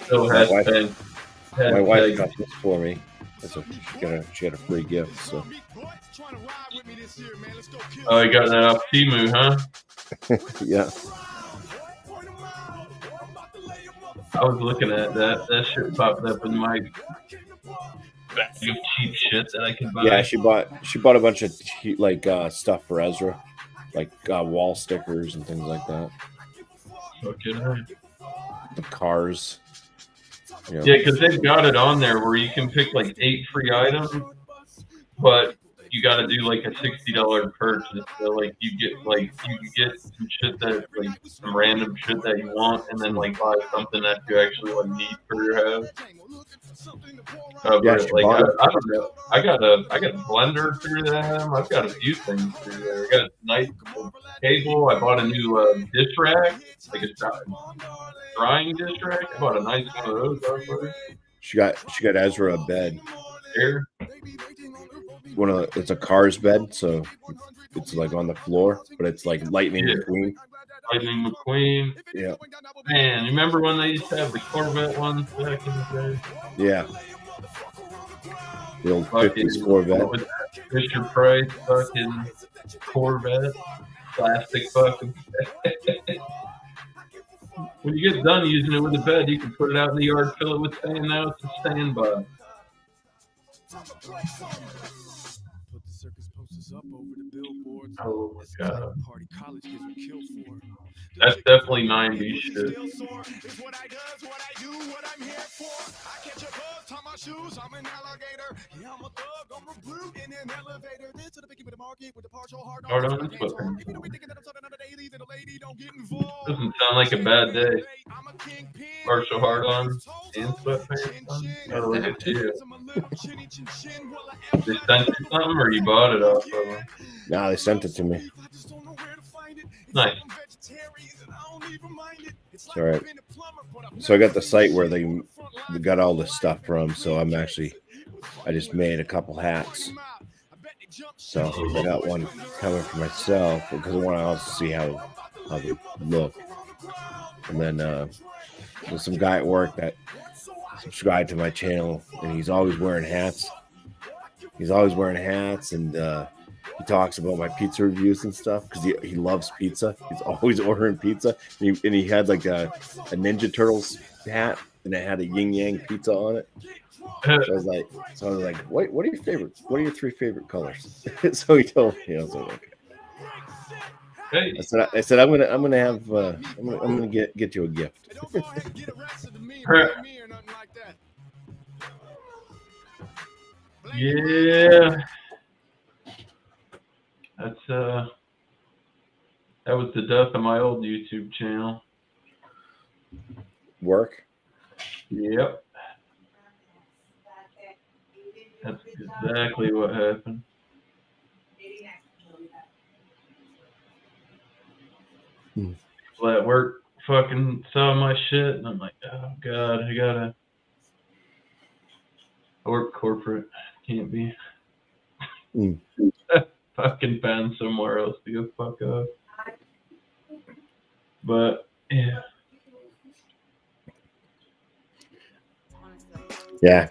So my wife, hashtag got this for me. She got a free gift. So oh, you got that off Temu, huh? yeah, I was looking at that. That shit popped up in my bag of cheap shit that I could buy. yeah. She bought a bunch of stuff for Ezra, like wall stickers and things like that. Okay. The cars. You know. Yeah, because they've got it on there where you can pick like 8 free items, but you got to do like a $60 purchase. So like you get some shit that like some random shit that you want, and then like buy something that you actually like need for your house. Yeah, like I don't know. I got a blender through them. I've got a few things through there. I got a nice table. I bought a new dish rack, like a drying dish rack. I bought a nice one of those. She got Ezra a bed. Here. It's a Cars bed, so it's like on the floor, but it's like Lightning McQueen. Lightning McQueen. Yeah. Man, you remember when they used to have the Corvette ones back in the day? Yeah. The old 50s Corvette. Fisher Price fucking Corvette. Plastic fucking. When you get done using it with the bed, you can put it out in the yard, fill it with sand. Now it's a standby. Oh my god. That's definitely 90s shit. Hard on this weapon. Doesn't sound like a bad day. Partial hard on and sweatpants. Gotta look at you. They sent you something or you bought it off of them? Nah, they sent it to me. Nice. It's all right. So I got the site where they got all this stuff from. So I just made a couple hats. So I got one coming for myself because I want to also see how they look. And then there's some guy at work that subscribed to my channel, and he's always wearing hats. And he talks about my pizza reviews and stuff because he loves pizza. He's always ordering pizza. And he had like a Ninja Turtles hat, and it had a yin yang pizza on it. So I was like, what are your favorite? What are your 3 favorite colors? So he told me. I was like, okay. Hey. I said I'm gonna get you a gift. Yeah. That's that was the death of my old YouTube channel. Work? Yep. That's exactly what happened. People at work fucking saw my shit, and I'm like, oh god, I work corporate. Can't be. Fucking found somewhere else to go fuck up. But yeah. Yeah.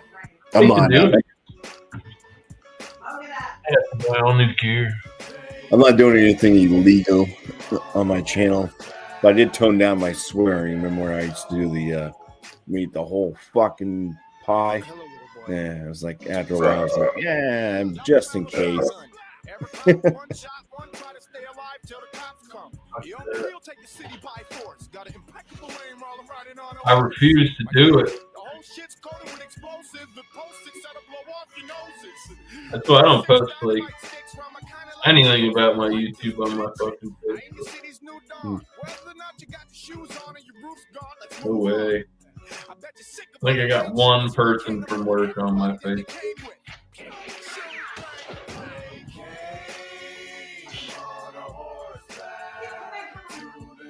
I'm not doing it. I got my own new gear. I'm not doing anything illegal on my channel, but I did tone down my swearing. Remember when I used to do the eat the whole fucking pie? Yeah, I was like, after a while, I was like, yeah, just in case. I refuse to do it. That's why I don't post like anything about my YouTube on my fucking Facebook. No way. I think I got one person from work on my Facebook.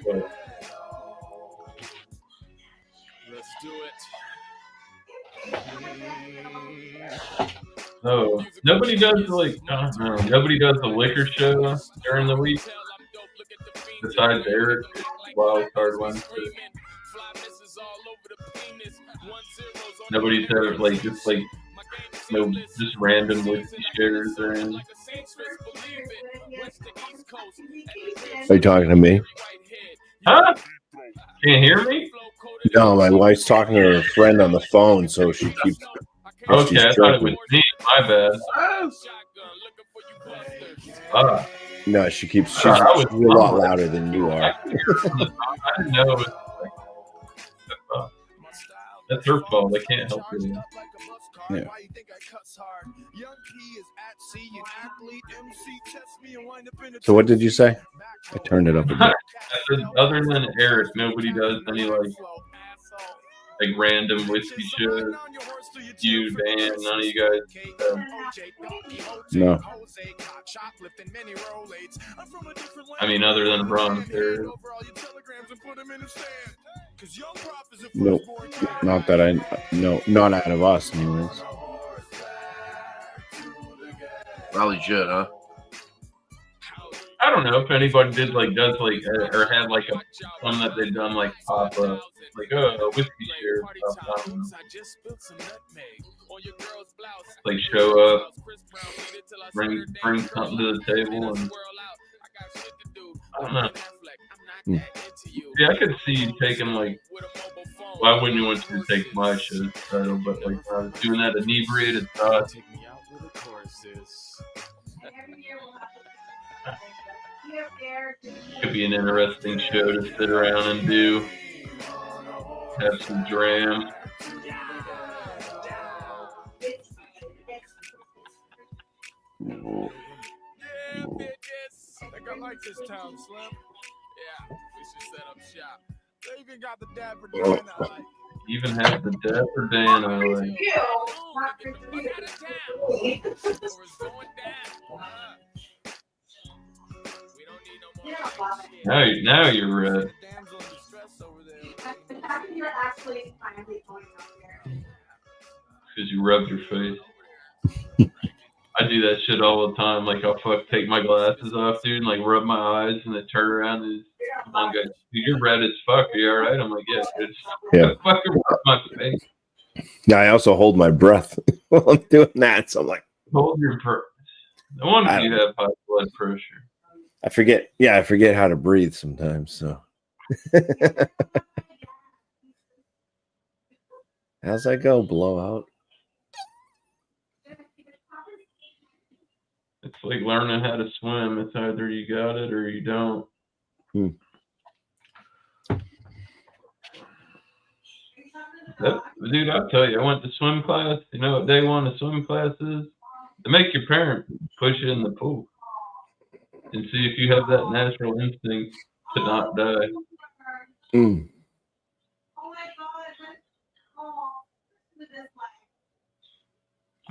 But let's do it. Oh, nobody does like I don't know. Nobody does the liquor show during the week besides Eric. Wild card Wednesday. Nobody said like just like no just random whiskey shares or anything. Are you talking to me? Huh? Can't hear me? No, my wife's talking to her friend on the phone, so she keeps. Okay, I thought it was me. My bad. No, she keeps. She's I was a lot louder than you are. I didn't know. It was that's her fault. I can't help her. Yeah. So what did you say? I turned it up a bit. I said, other than Eric, nobody does any like random whiskey shows. You, Dan, none of you guys. No. I mean, other than Ron Perry. Nope. Not that I no, not out of us, anyways. Probably should, huh? I don't know if anybody does like or had like one that they've done like pop up like a whiskey share stuff. I don't know. Like show up, bring something to the table, and I don't know. Yeah, I could see you taking like. Why wouldn't you want to take my show's title? But like I was doing that inebriated thought. Could be an interesting show to sit around and do. Have some dram. I like this town, Slim. Yeah, we should set up shop. They even got the Dapper Dan I like. Even have the Dapper Dan I like. Now you're red. Because you rubbed your face. I do that shit all the time. Like I'll take my glasses off, dude, and like rub my eyes, and then turn around and come on, guys, dude, you're red as fuck. Are you all right? I'm like, yeah, dude. Yeah. Fucking rub my face. Yeah, I also hold my breath while I'm doing that, so I'm like, hold your breath. No wonder you have high blood pressure. I forget. Yeah, I forget how to breathe sometimes. So, how's that go? Blowout. It's like learning how to swim. It's either you got it or you don't. Dude, I'll tell you, I went to swim class. You know what day one of swim class is? To make your parent push you in the pool and see if you have that natural instinct to not die.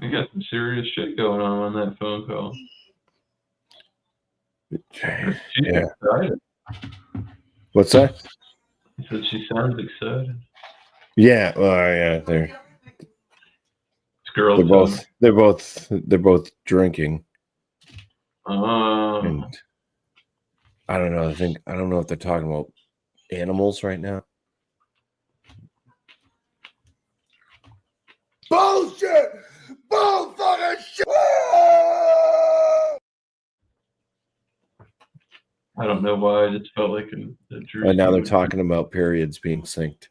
You got some serious shit going on that phone call. She's excited. What's that? He said she sounds excited. Yeah, well, yeah, they're girls. They're both drinking. And I don't know. I don't know if they're talking about animals right now. Bullshit! Bull fucking shit! I don't know why. I just felt like a Drew. Right now they're talking about periods being synced.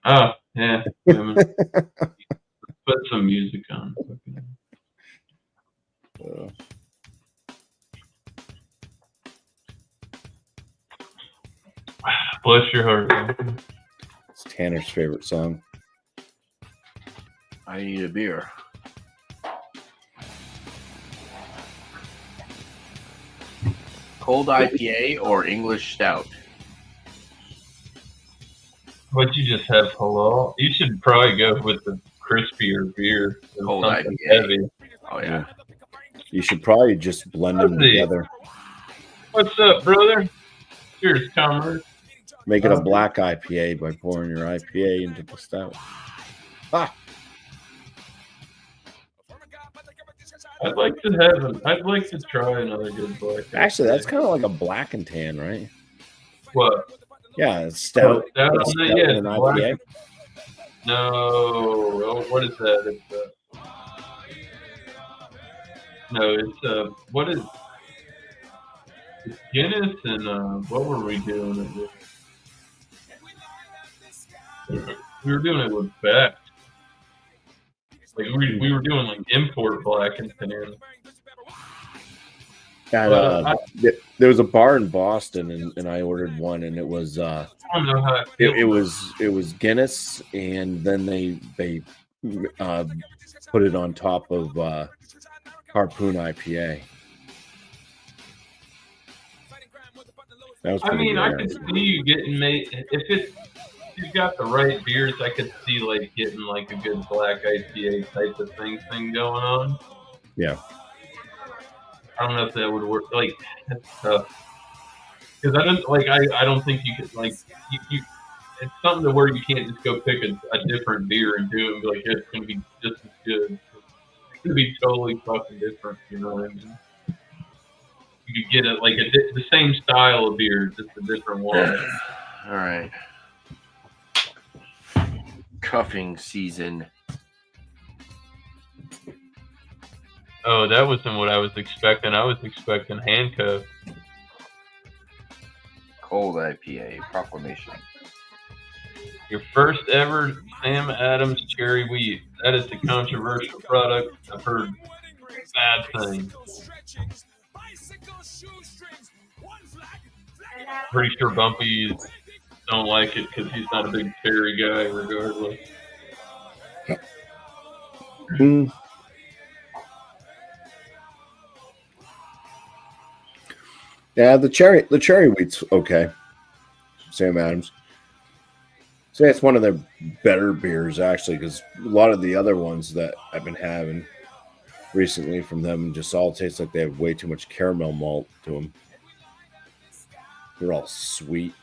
Oh, yeah. Put some music on. Bless your heart. It's Tanner's favorite song. I need a beer. Cold IPA or English stout? What you just have hello? You should probably go with the crispier beer. Cold IPA. Heavy. Oh yeah. You should probably just blend them together. What's up, brother? Cheers, comrade. Make it a black IPA by pouring your IPA into the stout. Ah. I'd like to try another good black. Actually, that's IPA. kind of like a black and tan, right? What? Yeah, it's stout. Stout, It's no, stout yeah, and an it's black. IPA. No, oh, what is that? It's no, it's what is it's Guinness and what were we doing it with? We were doing it with Beck. Like we were doing like import black and tan. At, there was a bar in Boston, and I ordered one, and it was I don't know how I feel. it was Guinness, and then they put it on top of Harpoon IPA. That was I pretty mean, good. I could see you getting made if you've got the right beers. I could see like getting like a good black IPA type of thing going on. Yeah. I don't know if that would work. Like that's tough because I don't think you could like you. It's something to where you can't just go pick a different beer and do it and be like, yeah, it's gonna be just as good. It's gonna be totally fucking different. You know what I mean? You could get it like the same style of beer, just a different one. All right. Cuffing season. Oh, that wasn't what I was expecting. I was expecting handcuff. Cold IPA proclamation. Your first ever Sam Adams cherry wheat. That is a controversial product. I've heard bad things. Pretty sure Bumpy don't like it because he's not a big cherry guy, regardless. Yeah, the cherry wheat's okay. Sam Adams. Say it's one of their better beers actually, because a lot of the other ones that I've been having recently from them just all taste like they have way too much caramel malt to them. They're all sweet.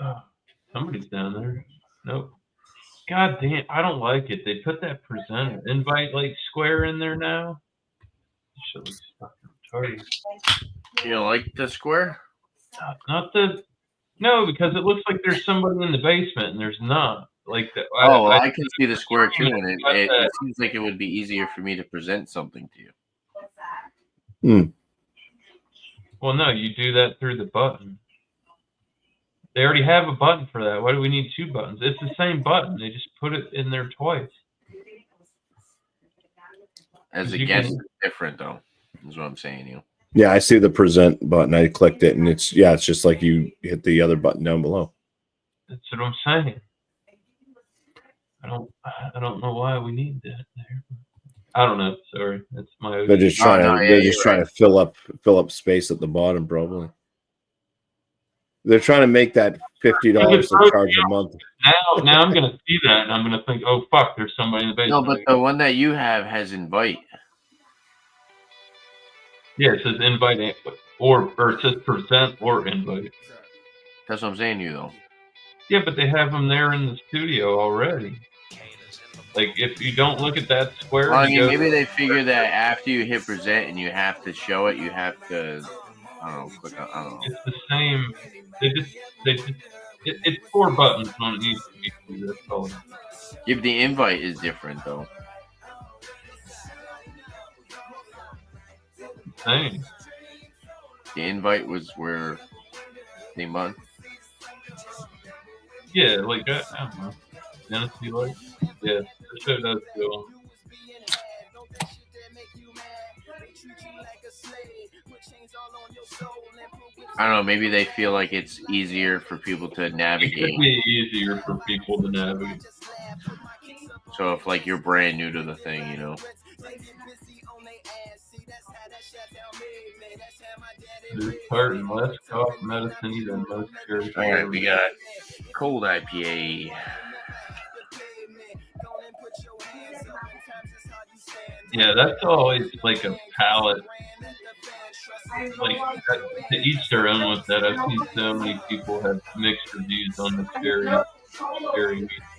Oh, somebody's down there. Nope. God damn, I don't like it. They put that presenter invite like square in there now. Shit looks fucking retarded. You don't like the square? Not the no, because it looks like there's somebody in the basement and there's not. Like the, I can see the square too, and it seems like it would be easier for me to present something to you. Well, no, you do that through the button. They already have a button for that. Why do we need two buttons? It's the same button. They just put it in there twice. As a guest, it's different though. Is what I'm saying to you. Yeah, I see the present button. I clicked it, and it's just like you hit the other button down below. That's what I'm saying. I don't know why we need that there. I don't know. Sorry, that's my. They're just trying to fill up space at the bottom, probably. They're trying to make that $50 to charge a month. Now I'm gonna see that and I'm gonna think, oh fuck, there's somebody in the basement. No, but the one that you have has invite. Yeah, it says invite or it says present or invite. That's what I'm saying to you though. Yeah, but they have them there in the studio already. Like if you don't look at that square, Well, I mean, maybe they figure that after you hit present and you have to show it, you have to. I don't know. Click on. I don't know. It's the same. It's 4 buttons on each. That's all. Yeah, but the invite is different though. Same. The invite was where the month. Yeah, like I don't know. Fantasy like. Yeah, the show does go. I don't know. Maybe they feel like it's easier for people to It navigate. could be easier for people to navigate. So So if like you're brand new to the thing, you know. This part and less cough medicine than most cures. All right, we got cold IPA. Yeah, that's always like a palate. Like to each their own with that. I've seen so many people have mixed reviews on the cherry.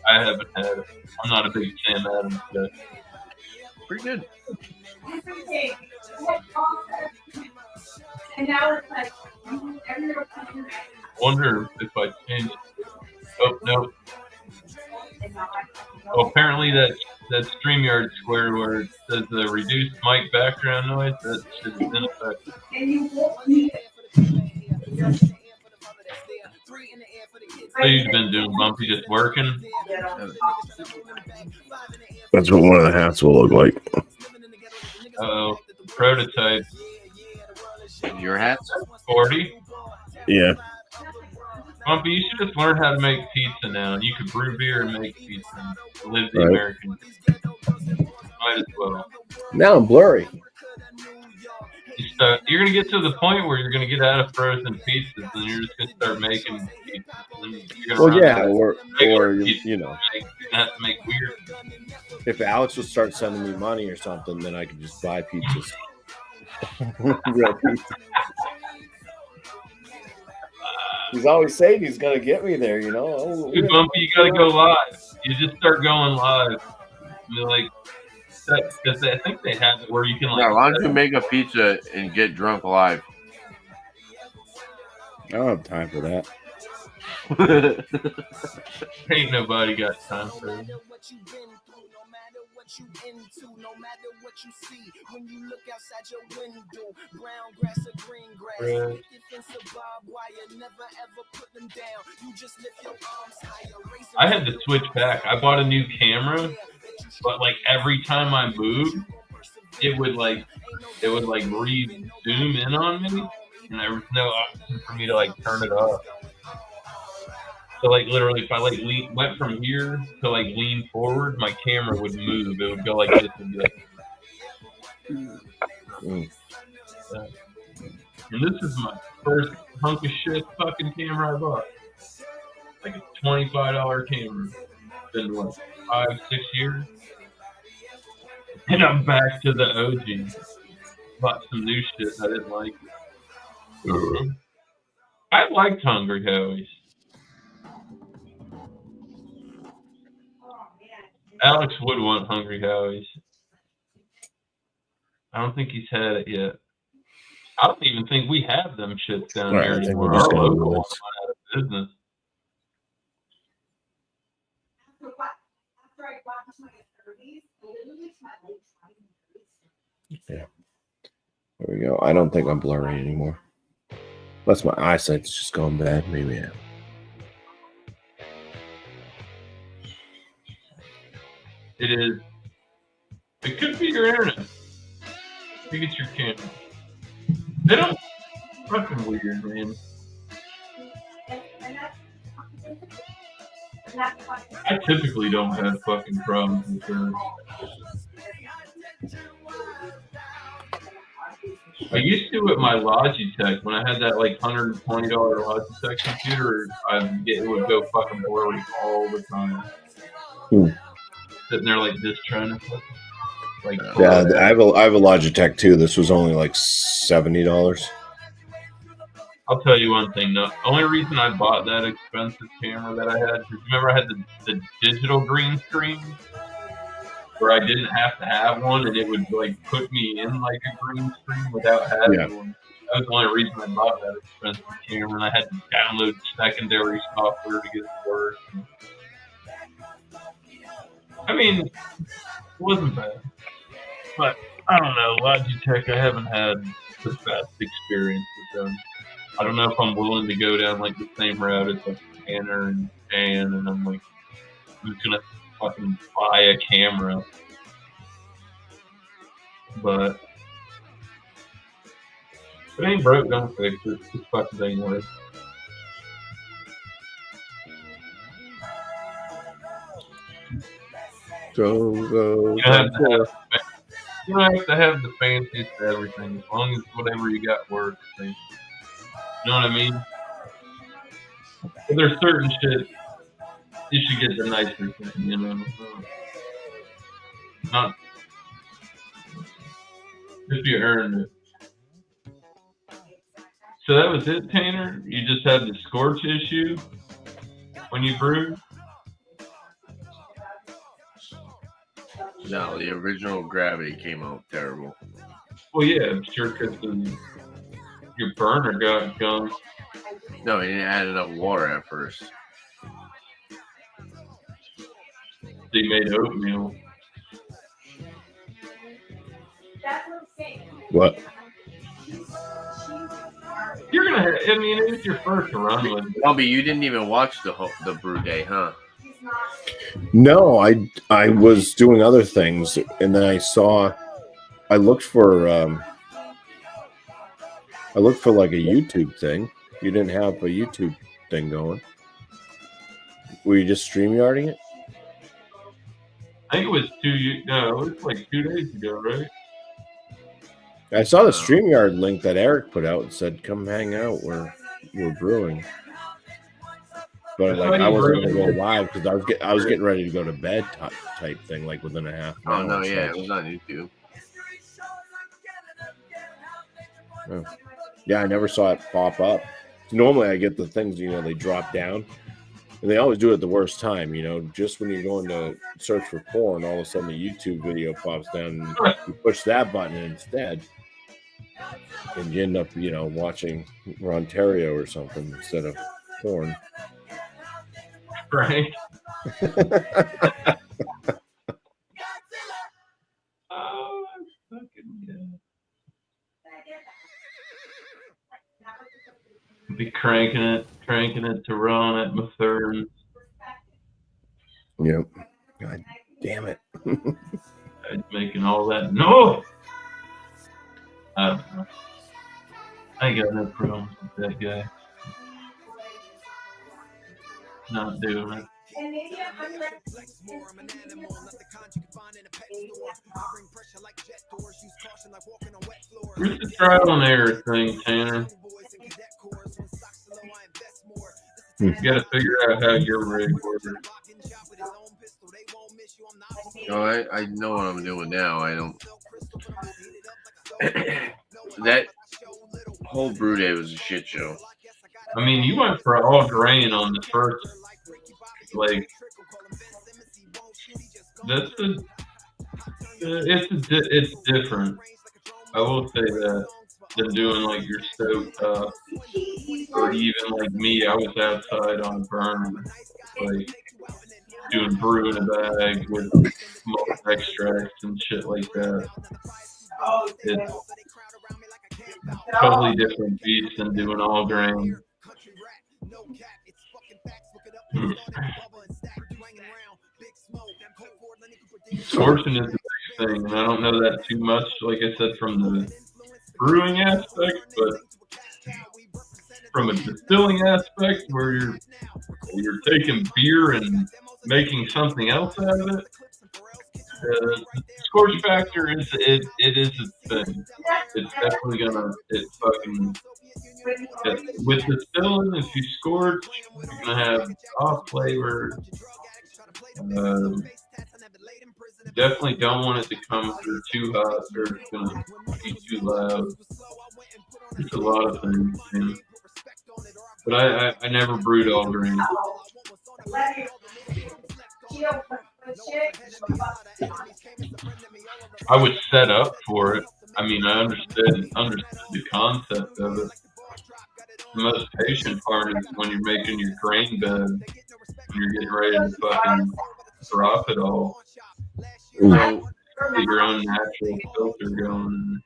I haven't had it. I'm not a big Sam Adams guy. Pretty good. Wonder if I change it. Oh no. Well, apparently that StreamYard square where it says the reduced mic background noise, that shit is in effect. So you've been doing, Bumpy, just working? That's what one of the hats will look like. Prototype. Your hats? 40? Yeah. Bumpy, you should just learn how to make pizza now. You could brew beer and make pizza. Live the Right. American. Might as well. Now I'm blurry. You're going to get to the point where you're going to get out of frozen pizzas and you're just going to start making pizzas. Well, yeah, or pizza. you know, You're going to have to make weird. if Alex will start sending me money or something, then I can just buy pizzas. Real pizza. He's always saying he's gonna get me there, you know. Oh, Dude, Bumpy, you got to go live. You just start going live. You're like, because I think they have it where you can like. Yeah, why don't you make a pizza and get drunk live? I don't have time for that. Ain't nobody got time for it. You into no matter what you see when you look outside your window, brown grass or green grass, Right. defensive barbed wire, never ever put them down. You just lift your arms higher. I had to switch back. I bought a new camera, but like every time I moved, it would like re-zoom in on me, and there was no option for me to like turn it off. So like literally, if I like went from here to like lean forward, my camera would move. It would go like this and be like. And this is my first hunk of shit fucking camera I bought. Like a $25 camera. Been what, 5-6 years? And I'm back to the OG. Bought some new shit I didn't like. I liked Hungry Howie's. Alex would want Hungry Howie's. I don't think he's had it yet. I don't even think we have them shits down Right, here I think anymore. we're just Our gonna local do ones this. went out of business. Yeah. There we go. I don't think I'm blurry anymore. Unless my eyesight's just going bad. Maybe yeah. It is. It could be your internet. I think it's your camera. They don't. Fucking weird, man. I typically don't have fucking problems with them. I used to with my Logitech when I had that like $120 Logitech computer. It would go fucking blurry all the time. Sitting there like this trying to like. Yeah, I have a Logitech too. This was only like $70. I'll tell you one thing. The only reason I bought that expensive camera that I had, because remember I had the digital green screen where I didn't have to have one, and it would like put me in like a green screen without having one. That was the only reason I bought that expensive camera, and I had to download secondary software to get it to work. I mean, it wasn't bad, but I don't know. Logitech, I haven't had the best experience with them. I don't know if I'm willing to go down like the same route as like Tanner and Dan, and I'm like, I'm just gonna fucking buy a camera. But if it ain't broke, don't fix it. This fucking thing works. Go. You don't have to have the fanciest everything, as long as whatever you got works. You know what I mean? But there's certain shit you should get the nicer thing, you know. Not if you earned it. So that was it, Tanner? You just had the scorch issue when you brewed? No, the original Gravity came out terrible. Well, yeah, I'm sure because your burner got gone. No, he didn't add enough water at first. So you made oatmeal. What? You're gonna have, I mean, it was your first run with it. Bobby, you didn't even watch the brew day, huh? No, I was doing other things, and then I looked for like a YouTube thing. You didn't have a YouTube thing going. Were you just StreamYarding it? I think it was it was like 2 days ago, right? I saw the StreamYard link that Eric put out and said, "Come hang out. We're brewing." But like, I wasn't gonna go live because I was getting ready to go to bed type thing, like within a half an hour. Oh no, yeah, it was on YouTube. Oh. Yeah, I never saw it pop up. Normally, I get the things, they drop down, and they always do it at the worst time. Just when you're going to search for porn, all of a sudden the YouTube video pops down, and you push that button instead, and you end up, watching Rontario or something instead of porn. Right. Oh, fucking yeah. Be cranking it to run at my third. Yep. God damn it. Making all that noise. I don't know. I ain't got no problems with that guy. Not doing it. Where's the trial and error thing, Tanner? You gotta figure out how your rig works. No, I know what I'm doing now. I don't. That whole brew day was a shit show. I mean, you went for all grain on the first, like, it's different. I will say that than doing like your stove top, or even like me. I was outside on a burn, like doing brew in a bag with malt extracts and shit like that. It's totally different beast than doing all grain. Scorching is the big thing, and I don't know that too much, like I said, from the brewing aspect, but from a distilling aspect, where you're taking beer and making something else out of it. Scorch factor is a thing. It's definitely with distilling. If you scorch, you're gonna have off flavor. Definitely don't want it to come through too hot, or it's gonna be too loud. There's a lot of things, man. But I never brewed all grain. I was set up for it. I mean, I understood the concept of it. The most patient part is when you're making your grain bed, and you're getting ready to fucking drop it all. So get your own natural filter going.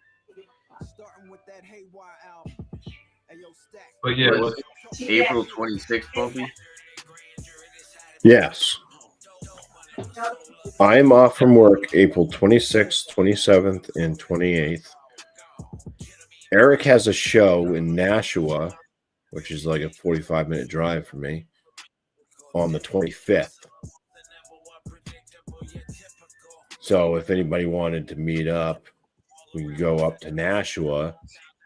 But yeah, April 26th, Bumpy? Yes. I'm off from work April 26th, 27th, and 28th. Eric has a show in Nashua, which is like a 45-minute drive for me, on the 25th. So if anybody wanted to meet up, we could go up to Nashua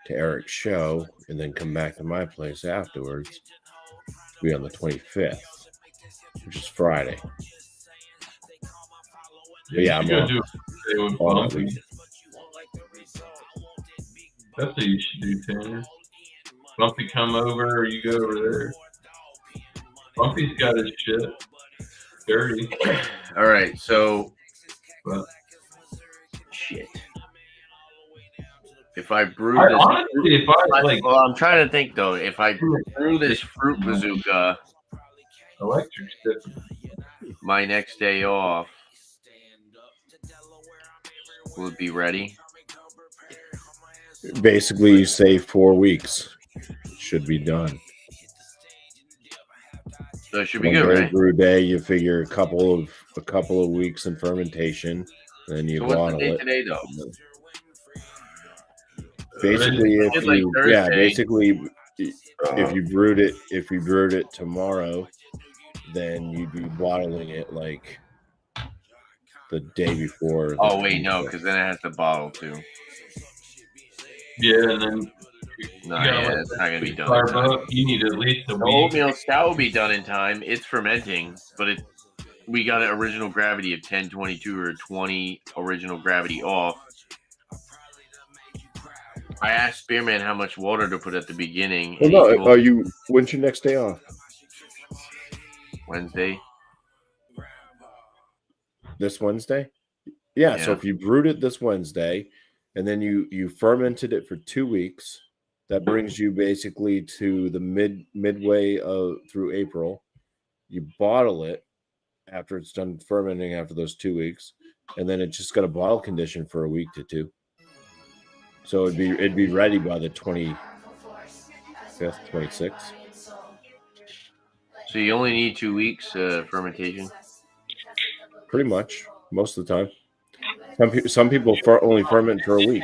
to Eric's show and then come back to my place afterwards. Be on the 25th, which is Friday. But yeah, I'm gonna on. do it with on Bumpy. that That's what you should do, Tanner. Bumpy come over, or you go over there. Bumpy's got his shit dirty. All right, so But shit. If I brew I, this, honestly, if I like well, I'm trying to think though. If I brew this fruit bazooka, electric's different. my next day off, will it be ready? Basically, you say 4 weeks. It should be done. So it should be One good, day right? brew day, you figure a couple of weeks in fermentation, then you So what's the bottle date it. today though? Basically, if It's like you Thursday. basically if you brewed it tomorrow, then you'd be bottling it like the day before. Oh wait, no, because then it has to bottle too. Yeah, and then No, you gotta yeah, let it's that not gonna be done. carb up. You need at least a The week. oatmeal stout will be done in time. It's fermenting, but we got an original gravity of 10, 22, or 20 original gravity off. I asked Spearman how much water to put at the beginning. Well, and no, he told me when's your next day off? Wednesday. This Wednesday? Yeah, so Yeah. if you brewed it this Wednesday and then you fermented it for 2 weeks, that brings you basically to the midway through April. You bottle it after it's done fermenting after those 2 weeks, and then it's just got a bottle condition for a week to two. So it'd be ready by the 25th, 26th. So you only need 2 weeks fermentation. Pretty much most of the time. Some people only ferment for a week.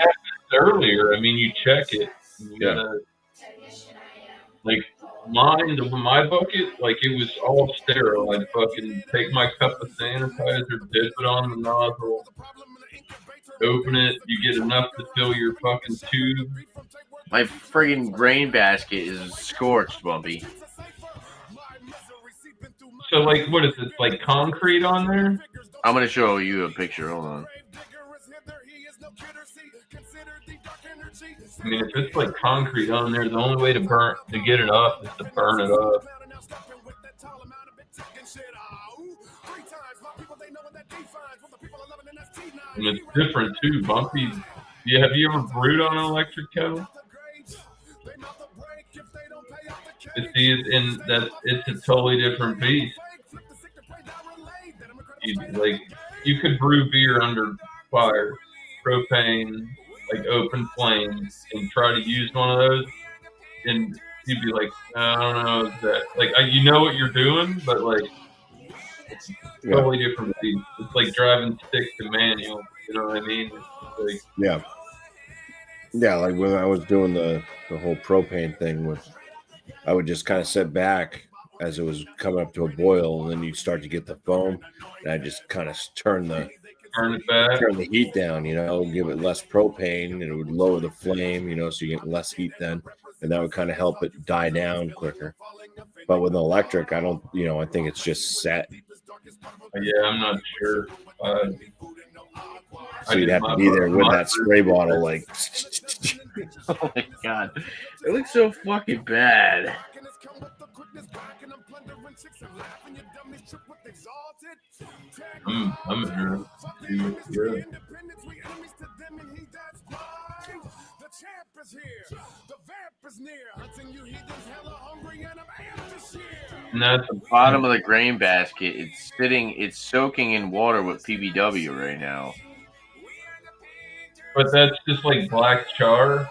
Earlier, I mean, you check it. You gotta, like my bucket, like it was all sterile. I'd fucking take my cup of sanitizer, dip it on the nozzle, open it. You get enough to fill your fucking tube. My friggin' grain basket is scorched, Bumpy. So, like, what is it? Like concrete on there? I'm gonna show you a picture. Hold on. I mean, if it's like concrete on there, the only way to get it up is to burn it up. And it's different too, Bumpy. Yeah, have you ever brewed on an electric kettle? It's a totally different beast. You could brew beer under fire, propane, like open flame, and try to use one of those, and you'd be like, I don't know, is that like you know what you're doing, but like it's totally different beast. It's like driving stick to manual. You know what I mean? Like, yeah, like when I was doing the whole propane thing, I would just kind of sit back as it was coming up to a boil, and then you start to get the foam, and I just kind of turn the heat down, give it less propane, and it would lower the flame, so you get less heat then, and that would kind of help it die down quicker. But with an electric, I don't, I think it's just set. Yeah, I'm not sure. So you'd have to be there with that spray bottle, like. Oh my god, it looks so fucking bad. I'm interested. And that's The bottom of the grain basket. It's soaking in water with PBW right now. But that's just like black char,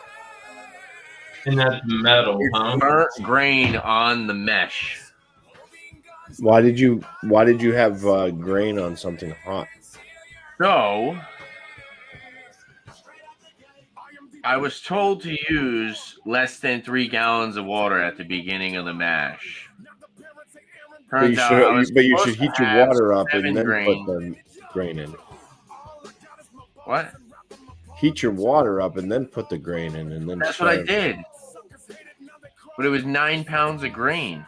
and that's metal, huh? Burnt grain on the mesh. Why did you have grain on something hot? So, I was told to use less than 3 gallons of water at the beginning of the mash. But you should heat your water up and then put the grain in. What? Heat your water up and then put the grain in, and then That's what I start- did. But it was 9 pounds of grain.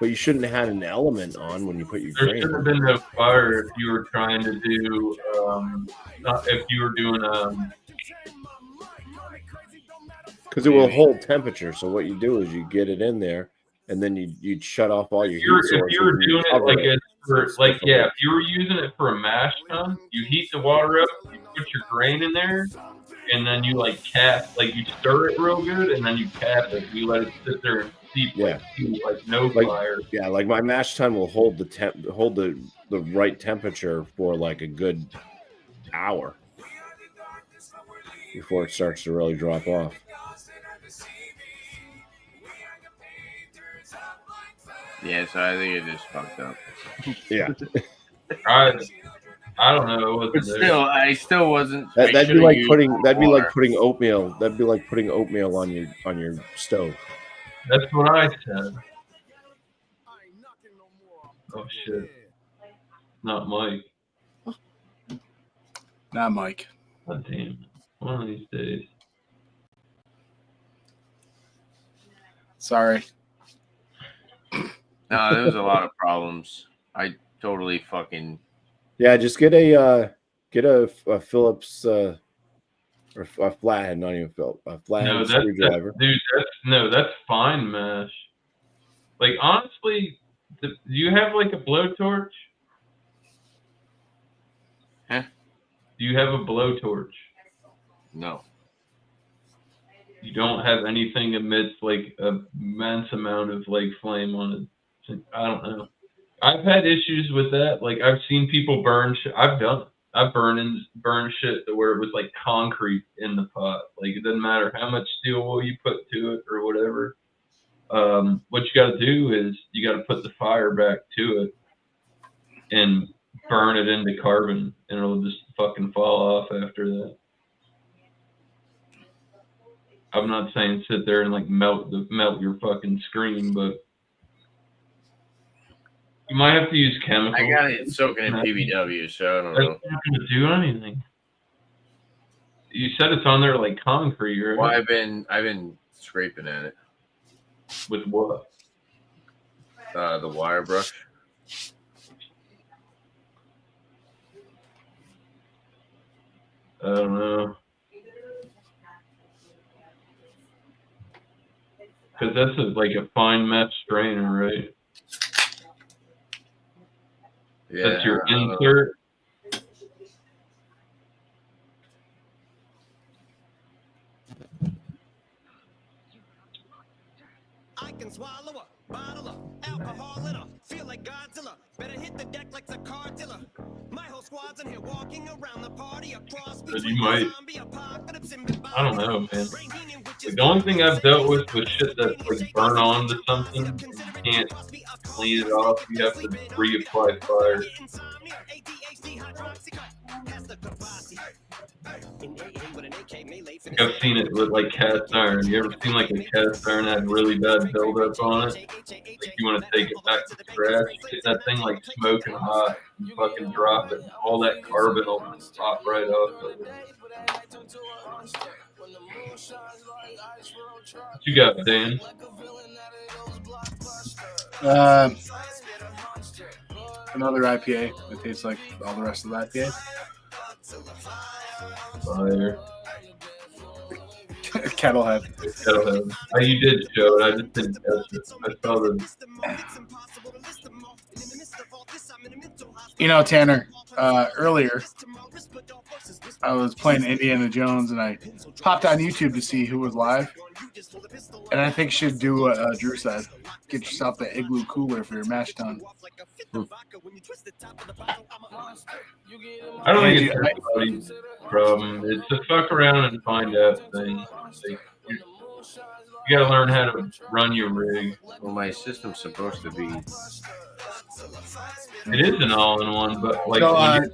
But you shouldn't have had an element on when you put your There grain should have in. been no fire if you were trying to do, if you were doing, Because it will hold temperature. So what you do is you get it in there, and then you'd shut off all your heat if sources. you were and doing it cover if you were using it for a mash tun, you heat the water up, you put your grain in there, and then you you stir it real good, and then you cap it. You let it sit there and steep, no fire. Yeah, like my mash tun will hold the right temperature for like a good hour before it starts to really drop off. Yeah, so I think it just fucked up. Yeah. I don't know. It But wasn't still, I still wasn't. That'd be like putting oatmeal. That'd be like putting oatmeal on your stove. That's what I said. Oh shit! Not Mike. Not Mike. God damn it! One of these days. Sorry. No, there was a lot of problems. I totally fucking. Yeah, just get a Phillips or a flathead, not even Phillips, a flathead screwdriver. That's fine mesh. Like honestly, do you have like a blowtorch? Huh? Do you have a blowtorch? No. You don't have anything amidst like a immense amount of like flame on it. I don't know. I've had issues with that. Like I've seen people burn shit. I've done it. I've burned shit to where it was like concrete in the pot. Like it doesn't matter how much steel wool you put to it or whatever. What you got to do is you got to put the fire back to it and burn it into carbon, and it'll just fucking fall off after that. I'm not saying sit there and like melt your fucking screen, but you might have to use chemicals. I got it soaking in PBW, so I don't know. That's not going to do anything. You said it's on there like concrete, right? Well, I've been scraping at it. With what? The wire brush. I don't know. Because that's like a fine mesh strainer, right? Yeah, That's your insert. I can swallow a bottle of alcohol in a feel like Godzilla. Better hit the deck like the car dealer. My whole squad's in here walking around the party across. But you might. I don't know, man. Like, the only thing I've dealt with shit that's like burn on to something, you can't clean it off. You have to reapply fire. Like I've seen it with like cast iron. You ever seen like a cast iron that had really bad buildup on it? Like you want to take it back to scratch, get that thing like smoking hot, and fucking drop it. All that carbon will pop right off of it. What you got, Dan? Another IPA. It tastes like all the rest of the IPA. Fire. Kettlehead. Kettlehead. Oh, you did show it. I just didn't catch it. I saw the. You know, Tanner, earlier I was playing Indiana Jones and I popped on YouTube to see who was live. And I think you should do what Drew said. Get yourself the igloo cooler for your mash tun. I don't think it's everybody's problem. It's a fuck around and find out thing. Like, you gotta learn how to run your rig. Well, my system's supposed to be. It is an all-in-one, but like So, when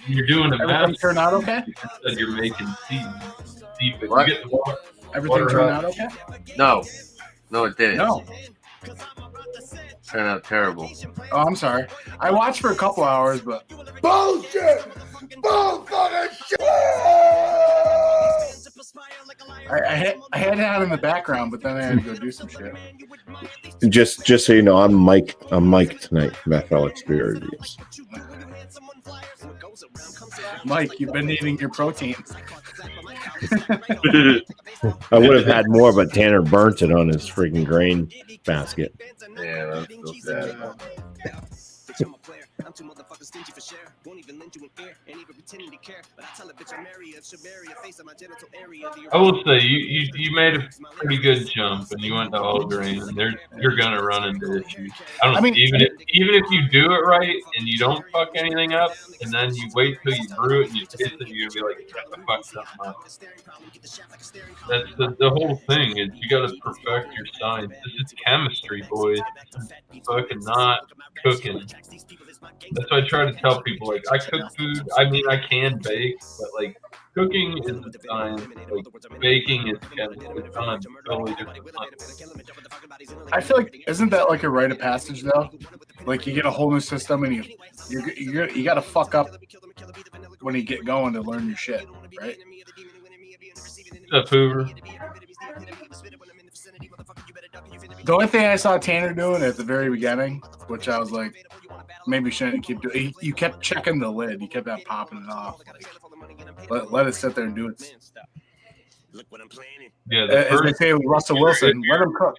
you're doing a everything mash, turn out okay? you said you're making seeds. If What? you get the water, Everything water turned hot. out okay? No, it didn't. No. Turned out terrible. Oh, I'm sorry. I watched for a couple hours, but Bullshit! Bullfucking shit! I had it on in the background, but then I had to go do some shit. Just so you know, I'm Mike tonight from FL Experience. Mike, you've been eating your protein. I would have had more, but Tanner burnt it on his freaking grain basket. Yeah, that's so sad. I'm too motherfucking stingy for share. Won't even lend you an ear, ain't even pretending to care. But I tell a bitch I'm married, it should bury a face on my genital area. I will say you made a pretty good jump, and you went to all grain. And you're gonna run into issues. I mean, even if you do it right and you don't fuck anything up, and then you wait till you brew it and you taste it, you're gonna be like, I fucked something up. That's the whole thing is you gotta perfect your science. This is chemistry, boys. Fucking not cooking. That's why I try to tell people, like, I cook food. I mean, I can bake, but, like, cooking is a science. Like, baking is chemistry. It's on a totally different level. I feel like, isn't that like a rite of passage, though? Like, you get a whole new system, and you got to fuck up when you get going to learn your shit, right? What's up, Hoover? The only thing I saw Tanner doing at the very beginning, which I was like, maybe you shouldn't keep doing. You kept checking the lid. You kept on popping it off. Let it sit there and do it. Yeah, as they say with Russell Wilson, let him cook.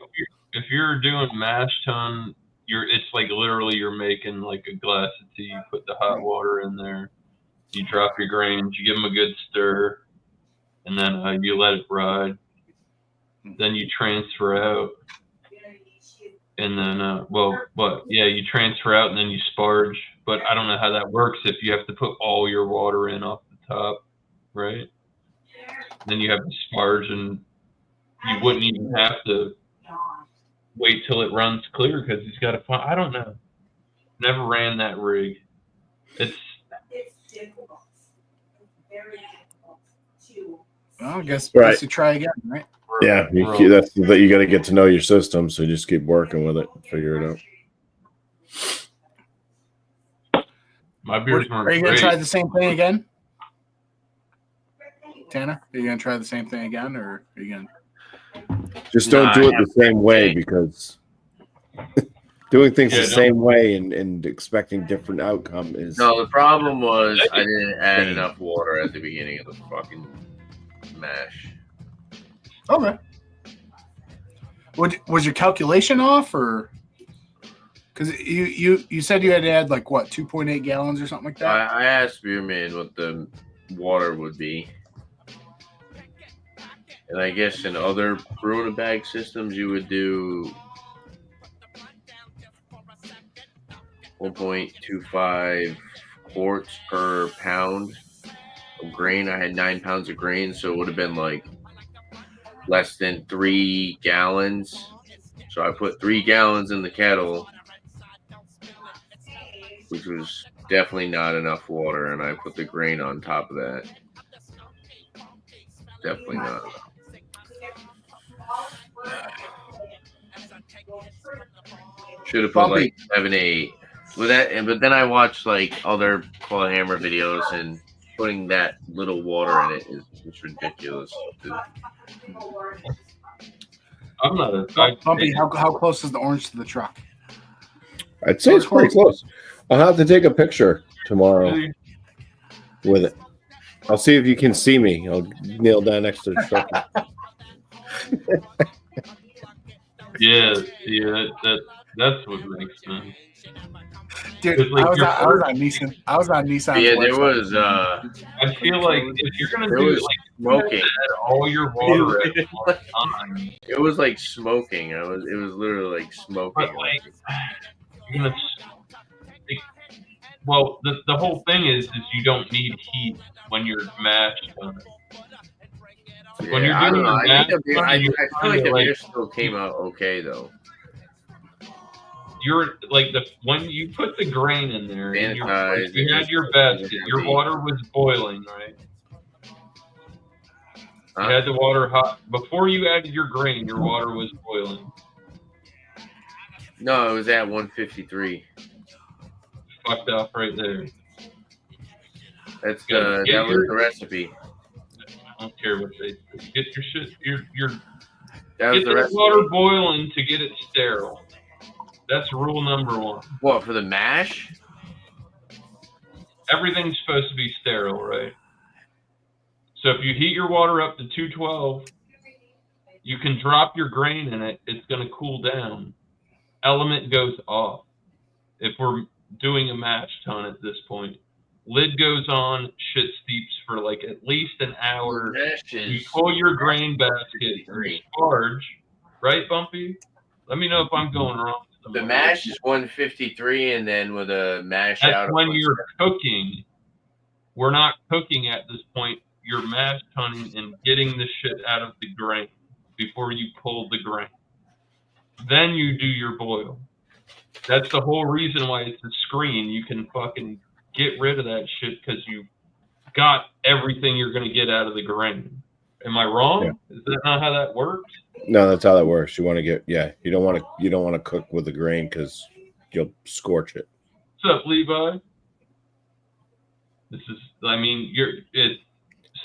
If you're doing mash tun, it's like literally you're making like a glass of tea. You put the hot water in there, you drop your grains, you give them a good stir, and then you let it ride. Then you transfer out. And then, you transfer out and then you sparge. But I don't know how that works if you have to put all your water in off the top, right? Then you have to sparge, and you wouldn't even have to wait till it runs clear because he's got to find. I don't know. Never ran that rig. It's difficult. It's very difficult to. Well, I guess Right. you try again, right? Yeah, you got to get to know your system, so you just keep working with it, figure it out. My beers weren't Are you going great. to try the same thing again? Tanner, are you going to try the same thing again, or are you going to? Just don't do it the same way, because doing things the same way and expecting different outcome is. No, the problem was I didn't add enough water at the beginning of the fucking mash. Okay. Was your calculation off, or because you said you had to add like what 2.8 gallons or something like that? I asked Spearman what the water would be, and I guess in other brew in a bag systems you would do 1.25 quarts per pound of grain. I had 9 pounds of grain, so it would have been like less than 3 gallons. So I put 3 gallons in the kettle, which was definitely not enough water, and I put the grain on top of that. Definitely not enough. Should have put like 7, 8. With that, but then I watched like other Claw Hammer videos, and putting that little water in it is ridiculous. I'm not a Bumpy, how close is the orange to the truck? I'd say it's pretty close. I'll have to take a picture tomorrow with it. I'll see if you can see me. I'll kneel down next to the truck. That's what makes sense. Dude, like I was on Nissan. I was on Nissan. Yeah, there was. I feel like if you're gonna there do was it, like smoking. add all your water at one time. It was like smoking. It was literally like smoking. But like, you're gonna. Well, the whole thing is you don't need heat when you're mashed. When you're I don't doing know. your I think mashed, I feel like the like beer still came out okay though. you're like when you put the grain in there, and you had your basket, your water was boiling, right? You had the water hot before you added your grain. Your water was boiling. No, it was at 153. Fucked off right there. That's Yeah, that was the recipe. I don't care what they say. Get your shit. Your That was get the the recipe. water boiling to get it sterile. That's rule number one. What, for the mash? Everything's supposed to be sterile, right? So if you heat your water up to 212, you can drop your grain in it. It's going to cool down. Element goes off. If we're doing a mash tun at this point, lid goes on, shit steeps for like at least an hour. You pull your grain basket, sparge, right, Bumpy? Let me know if I'm going wrong. The mash is 153, and then with a mash That's out. when you're cooking. We're not cooking at this point. You're mash tunning and getting the shit out of the grain before you pull the grain. Then you do your boil. That's the whole reason why it's a screen. You can fucking get rid of that shit because you got everything you're going to get out of the grain. Am I wrong? Yeah. Is that not how that works? No, that's how that works. You want to get you don't want to cook with the grain because you'll scorch it. What's up, Levi? This is, I mean,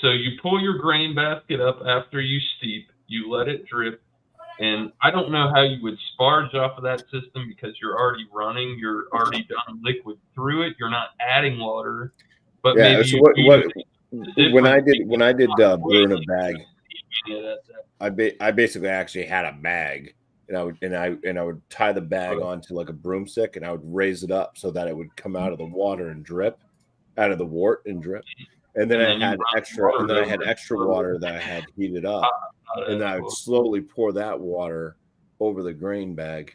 so you pull your grain basket up after you steep, you let it drip, and I don't know how you would sparge off of that system because you're already running, you're already done liquid through it, you're not adding water. But yeah, maybe so when I did brew in a bag, I basically actually had a bag, and I would tie the bag onto like a broomstick, and I would raise it up so that it would come out of the water and drip, out of the wort and drip. And then I had extra water that I had heated up, and then I would slowly pour that water over the grain bag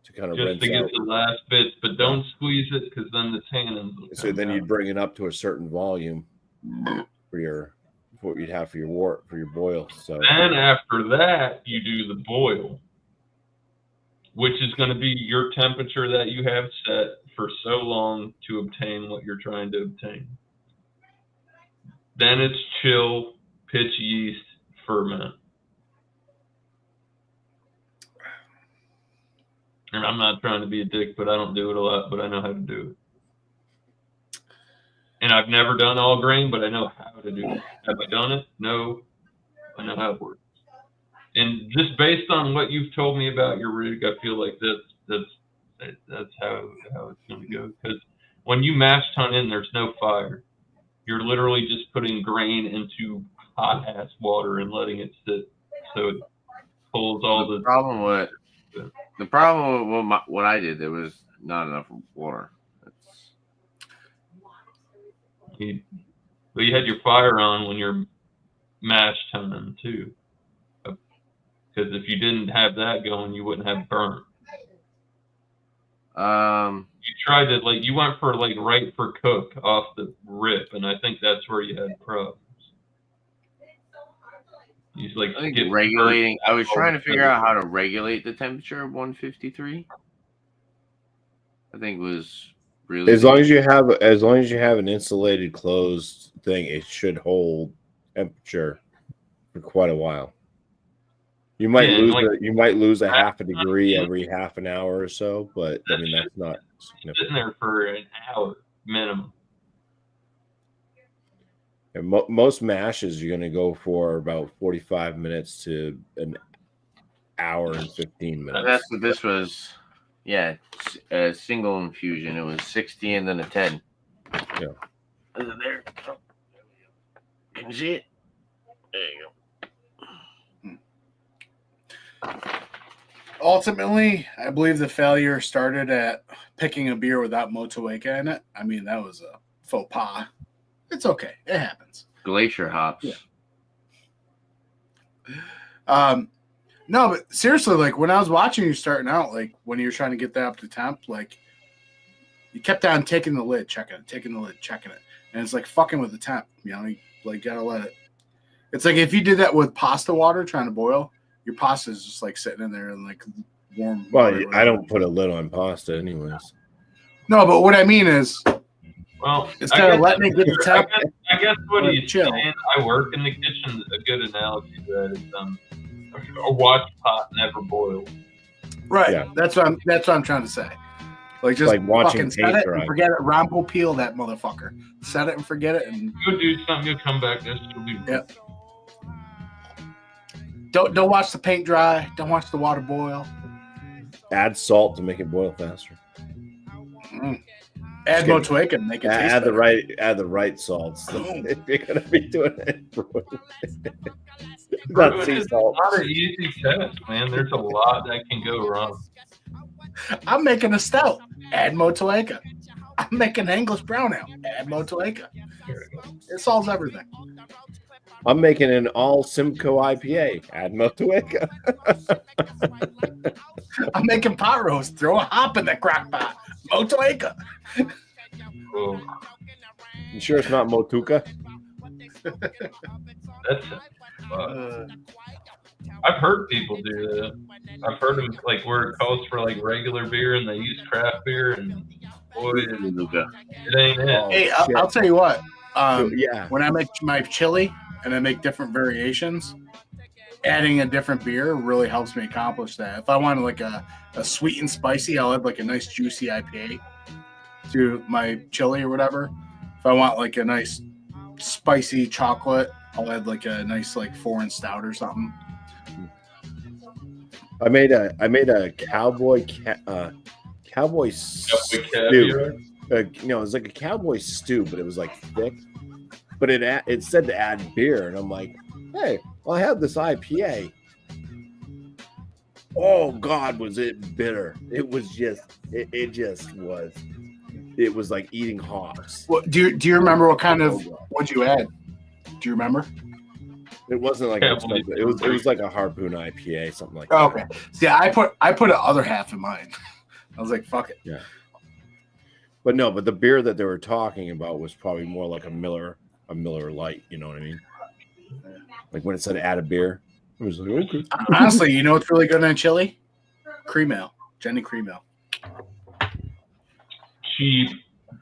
to kind of just rinse to get out the last bits, but don't squeeze it because then the tannins will so then you'd bring it up to a certain volume for what you'd have for your wort, for your boil. So then after that, you do the boil, which is going to be your temperature that you have set for so long to obtain what you're trying to obtain. Then it's chill, pitch yeast, ferment. And I'm not trying to be a dick, but I don't do it a lot, but I know how to do it. And I've never done all grain, but I know how to do it. Have I done it? No. I know how it works. And just based on what you've told me about your rig, I feel like that's how it's going to go. Because when you mash tun in, there's no fire. You're literally just putting grain into hot ass water and letting it sit, so it pulls all the problem with the problem with what I did. There was not enough water. But you had your fire on when you're mash tunning too, because if you didn't have that going, you wouldn't have burnt. You tried to you went for right for cook off the rip, and I think that's where you had problems. You I think regulating. I was trying to figure out how to regulate the temperature of 153. I think was really as long as you have an insulated closed thing, it should hold temperature for quite a while. You might lose a half a degree every half an hour or so, but I mean that's not significant. Sitting there for an hour minimum. And most mashes you're going to go for about 45 minutes to an hour and 15 minutes. That's what this was. Yeah, a single infusion. It was 60 and then a 10. Yeah. Is it there? Oh. Can you see it? There you go. Ultimately, I believe the failure started at picking a beer without Motueka in it. I mean, that was a faux pas. It's okay. It happens. Glacier hops. Yeah. No, but seriously, when I was watching you starting out, when you were trying to get that up to temp, you kept on taking the lid, checking it, taking the lid, checking it. And it's fucking with the temp. You gotta let it. It's if you did that with pasta water trying to boil, your pasta is just sitting in there and warm. Well, I don't put a lid on pasta anyways. No, but what I mean is, well, instead of letting it get the temp, I guess what he's saying, I work in the kitchen. A good analogy to that is a watch pot never boils. Right. Yeah. That's what I'm trying to say. Like just Like watching fucking set paint it dry. and forget it. Ron Popeil that motherfucker. Set it and forget it, and Go do something. You'll come back. This will be. yeah. Don't watch the paint dry. Don't watch the water boil. Add salt to make it boil faster. Add Motueka and make it taste Add better. add the right salts. If you're gonna be doing it, Bro, not sea it's salt. not an easy test, man. There's a lot that can go wrong. I'm making a stout. Add Motueka. I'm making an English brown ale. Add Motueka. It solves everything. I'm making an all Simcoe IPA. Add Motueka. I'm making pot roast. Throw a hop in the crock pot. Motueka. Well, You sure it's not Motueka? that's I've heard people do that. I've heard them like where it calls for like regular beer and they use craft beer and boy, it ain't it. Oh, Hey, shit. I'll tell you what. Yeah. When I make my chili and I make different variations, adding a different beer really helps me accomplish that. If I want like a sweet and spicy, I'll add like a nice juicy IPA to my chili or whatever. If I want like a nice spicy chocolate, I'll add like a nice like foreign stout or something. I made a cowboy stew. Caviar. No, it was like a cowboy stew, but it was like thick. But it said to add beer, and I'm like, hey, well, I have this IPA. Oh God, was it bitter? It was just, it just was. It was like eating hops. What do you remember what kind of what'd you add? Do you remember? It wasn't like expensive. It was like a Harpoon IPA, something like that. Oh, okay. See, I put the other half in mine. I was like, fuck it. Yeah. But no, but the beer that they were talking about was probably more like a Miller Lite. You know what I mean? Like when it said add a beer, I was like, okay. Honestly, you know what's really good in chili? Cream ale. Jenny cream ale. Cheap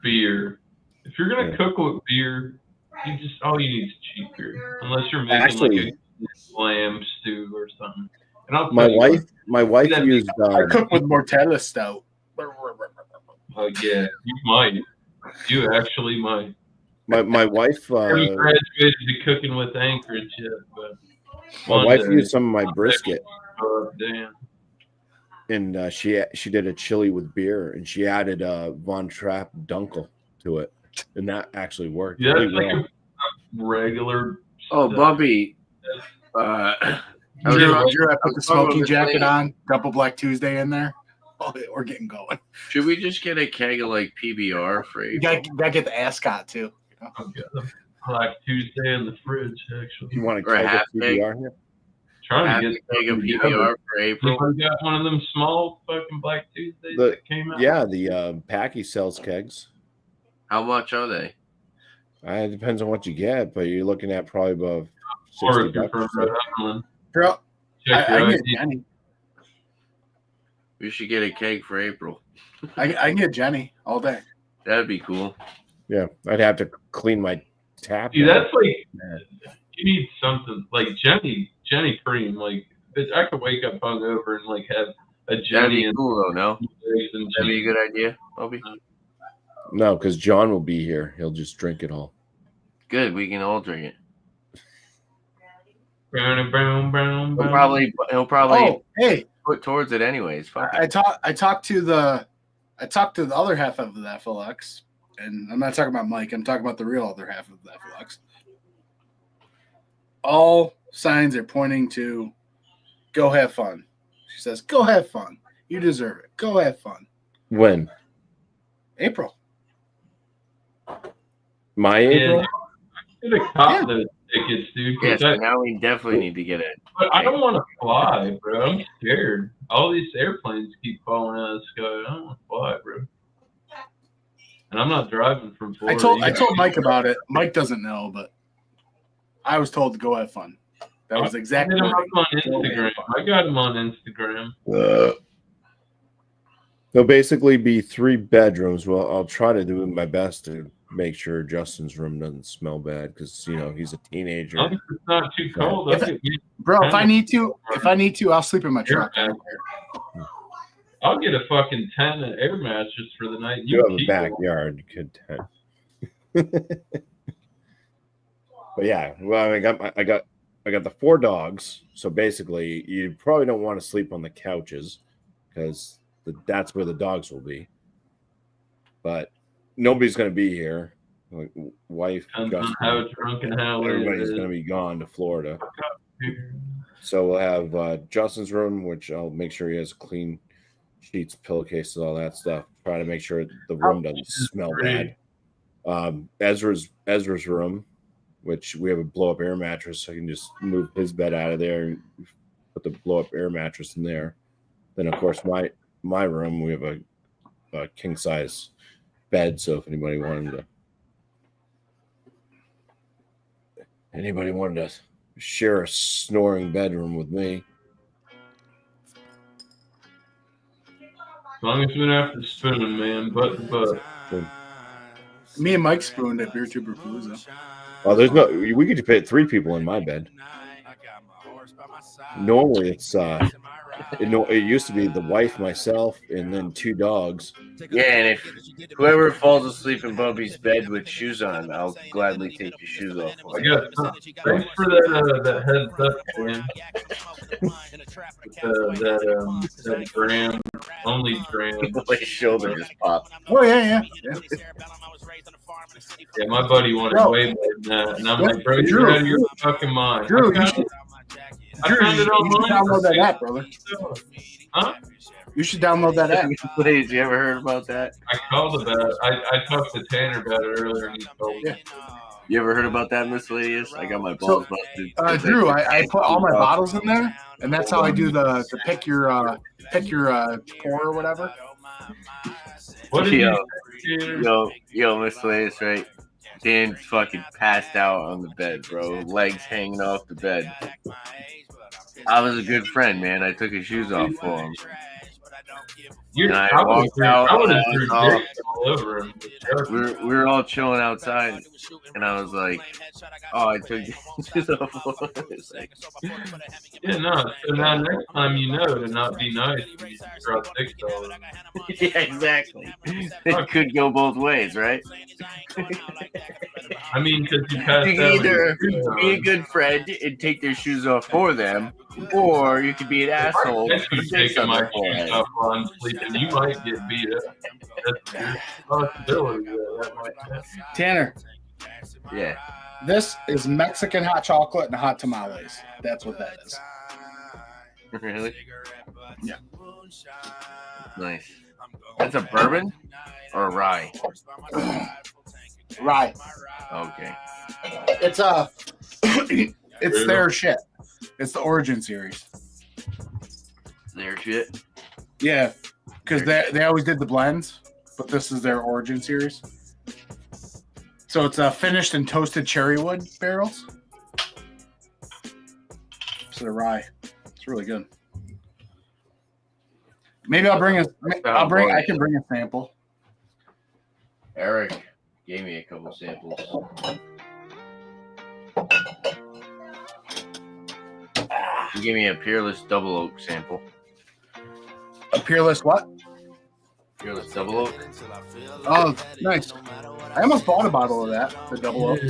beer. If you're gonna Yeah. cook with beer, you just all you need is cheap beer. Unless you're making Actually- like a lamb stew or something. And I'll My tell you wife what, used. I cook with Mortella stout. Oh yeah, you might. You actually might. My wife. I haven't graduated to cooking with Anchorage yet, but My one wife day. used some of my brisket, Oh damn. and she did a chili with beer, and she added Von Trapp Dunkel to it, and that actually worked. Yeah, really it's like well. a regular. Oh, stuff. Bubby. Drew, I put the talking about smoking this jacket lady. on. Double Black Tuesday in there. Oh, we're getting going. Should we just get a keg of like PBR for You April? gotta get the ascot too. I've got a Black Tuesday in the fridge actually. You want to Or a keg half of keg? PBR here? Trying Half to a get keg of something PBR together. for April. You got one of them small fucking Black Tuesdays The- that came out. Yeah, the Packy sells kegs. How much are they? It depends on what you get, but you're looking at probably above Or 60 if you're bucks. from Rhode Island, Girl, check I your can get ID. Jenny. We should get a keg for April. I can get Jenny all day. That'd be cool. Yeah, I'd have to clean my tap. See, now. that's like you need something like Jenny Cream. Like I could wake up hungover and like have a That'd Jenny be and cool though, no? eggs and That'd be a cheese. good idea, Bubby. No, because John will be here. He'll just drink it all. Good, we can all drink it. Brown, brown. He'll probably Oh, hey, put towards it anyways. Fuck it. I talked to the other half of the FLX, and I'm not talking about Mike. I'm talking about the real other half of the FLX. All signs are pointing to go have fun. She says, "Go have fun. You deserve it. Go have fun." When? April. My April? Should have caught those tickets, dude. 'cause Yeah, so I- now we definitely need to get it. But I don't want to fly, bro. I'm scared. All these airplanes keep falling out of the sky. I don't want to fly, bro. And I'm not driving from I Florida. told Mike about it. Mike doesn't know, but I was told to go have fun. That was exactly I hit him what up on Instagram. I got him on Instagram. There'll basically be 3 bedrooms. Well, I'll try to do my best to make sure Justin's room doesn't smell bad because he's a teenager. As long as it's not too cold. If I'll get you Bro, if I need to, I'll sleep in my truck. Yeah. I'll get a fucking 10 air mattress for the night. You have a keep it. backyard, you could tent. But yeah, well, I got the 4 dogs. So basically, you probably don't want to sleep on the couches because that's where the dogs will be. But nobody's going to be here. Like, wife, Depends on how drunk and how late everybody's it is. going to be gone to Florida. So we'll have Justin's room, which I'll make sure he has clean sheets, pillowcases, all that stuff. Try to make sure the room doesn't smell bad. Ezra's room, which we have a blow-up air mattress, so I can just move his bed out of there and put the blow-up air mattress in there. Then, of course, my room, we have a king-size bed, so if anybody wanted to share a snoring bedroom with me. As long as we don't have to spoon, man, butt to butt. Me and Mike spooned at Beer Tuber Palooza. Oh, we could fit 3 people in my bed. Normally it's it used to be the wife, myself, and then 2 dogs. Yeah, and if whoever falls asleep in Bubby's bed with shoes on, I'll gladly take your shoes off. Thanks for that heads up, man. That gram, only gram. My shoulder just popped. Oh yeah. Yeah, my buddy wanted way more than that, and I'm like, bro, you're out of your fucking mind. Drew, I found it you should online. download that app, brother. Huh? You should download that app. Please, you ever heard about that? I called about it. I talked to Tanner about it earlier, and he told me. You ever heard about that, Miscellaneous? I got my balls busted. Drew, I put all my bottles in there, and that's how I do the pick your pour or whatever. What did Yo, Miscellaneous, right? Dan's fucking passed out on the bed, bro. Legs hanging off the bed. I was a good friend, man. I took his shoes off for him. And I walked out. We were all chilling outside, and I was like, "Oh, I took his shoes off." Yeah, no. So now next time you know to not be nice, you drop $6. Yeah, exactly. It could go both ways, right? I mean, because you passed You can either be a good friend and take their shoes off for them, or you could be an asshole. If you take my shoes off while I'm sleeping, you might get beat up. That's a possibility. That might happen. Tanner. Yeah. This is Mexican hot chocolate and hot tamales. That's what that is. Really? Yeah. Nice. That's a bourbon or a rye? Rye. Okay. It's it's their shit. It's the Origin series. Their shit? Yeah, because they always did the blends, but this is their Origin series. So it's finished in toasted cherry wood barrels. So the rye, it's really good. Maybe I can bring a sample. Eric gave me a couple samples. He gave me a Peerless Double Oak sample. A Peerless what? Peerless Double Oak. Oh, nice. I almost bought a bottle of that, the Double Oak.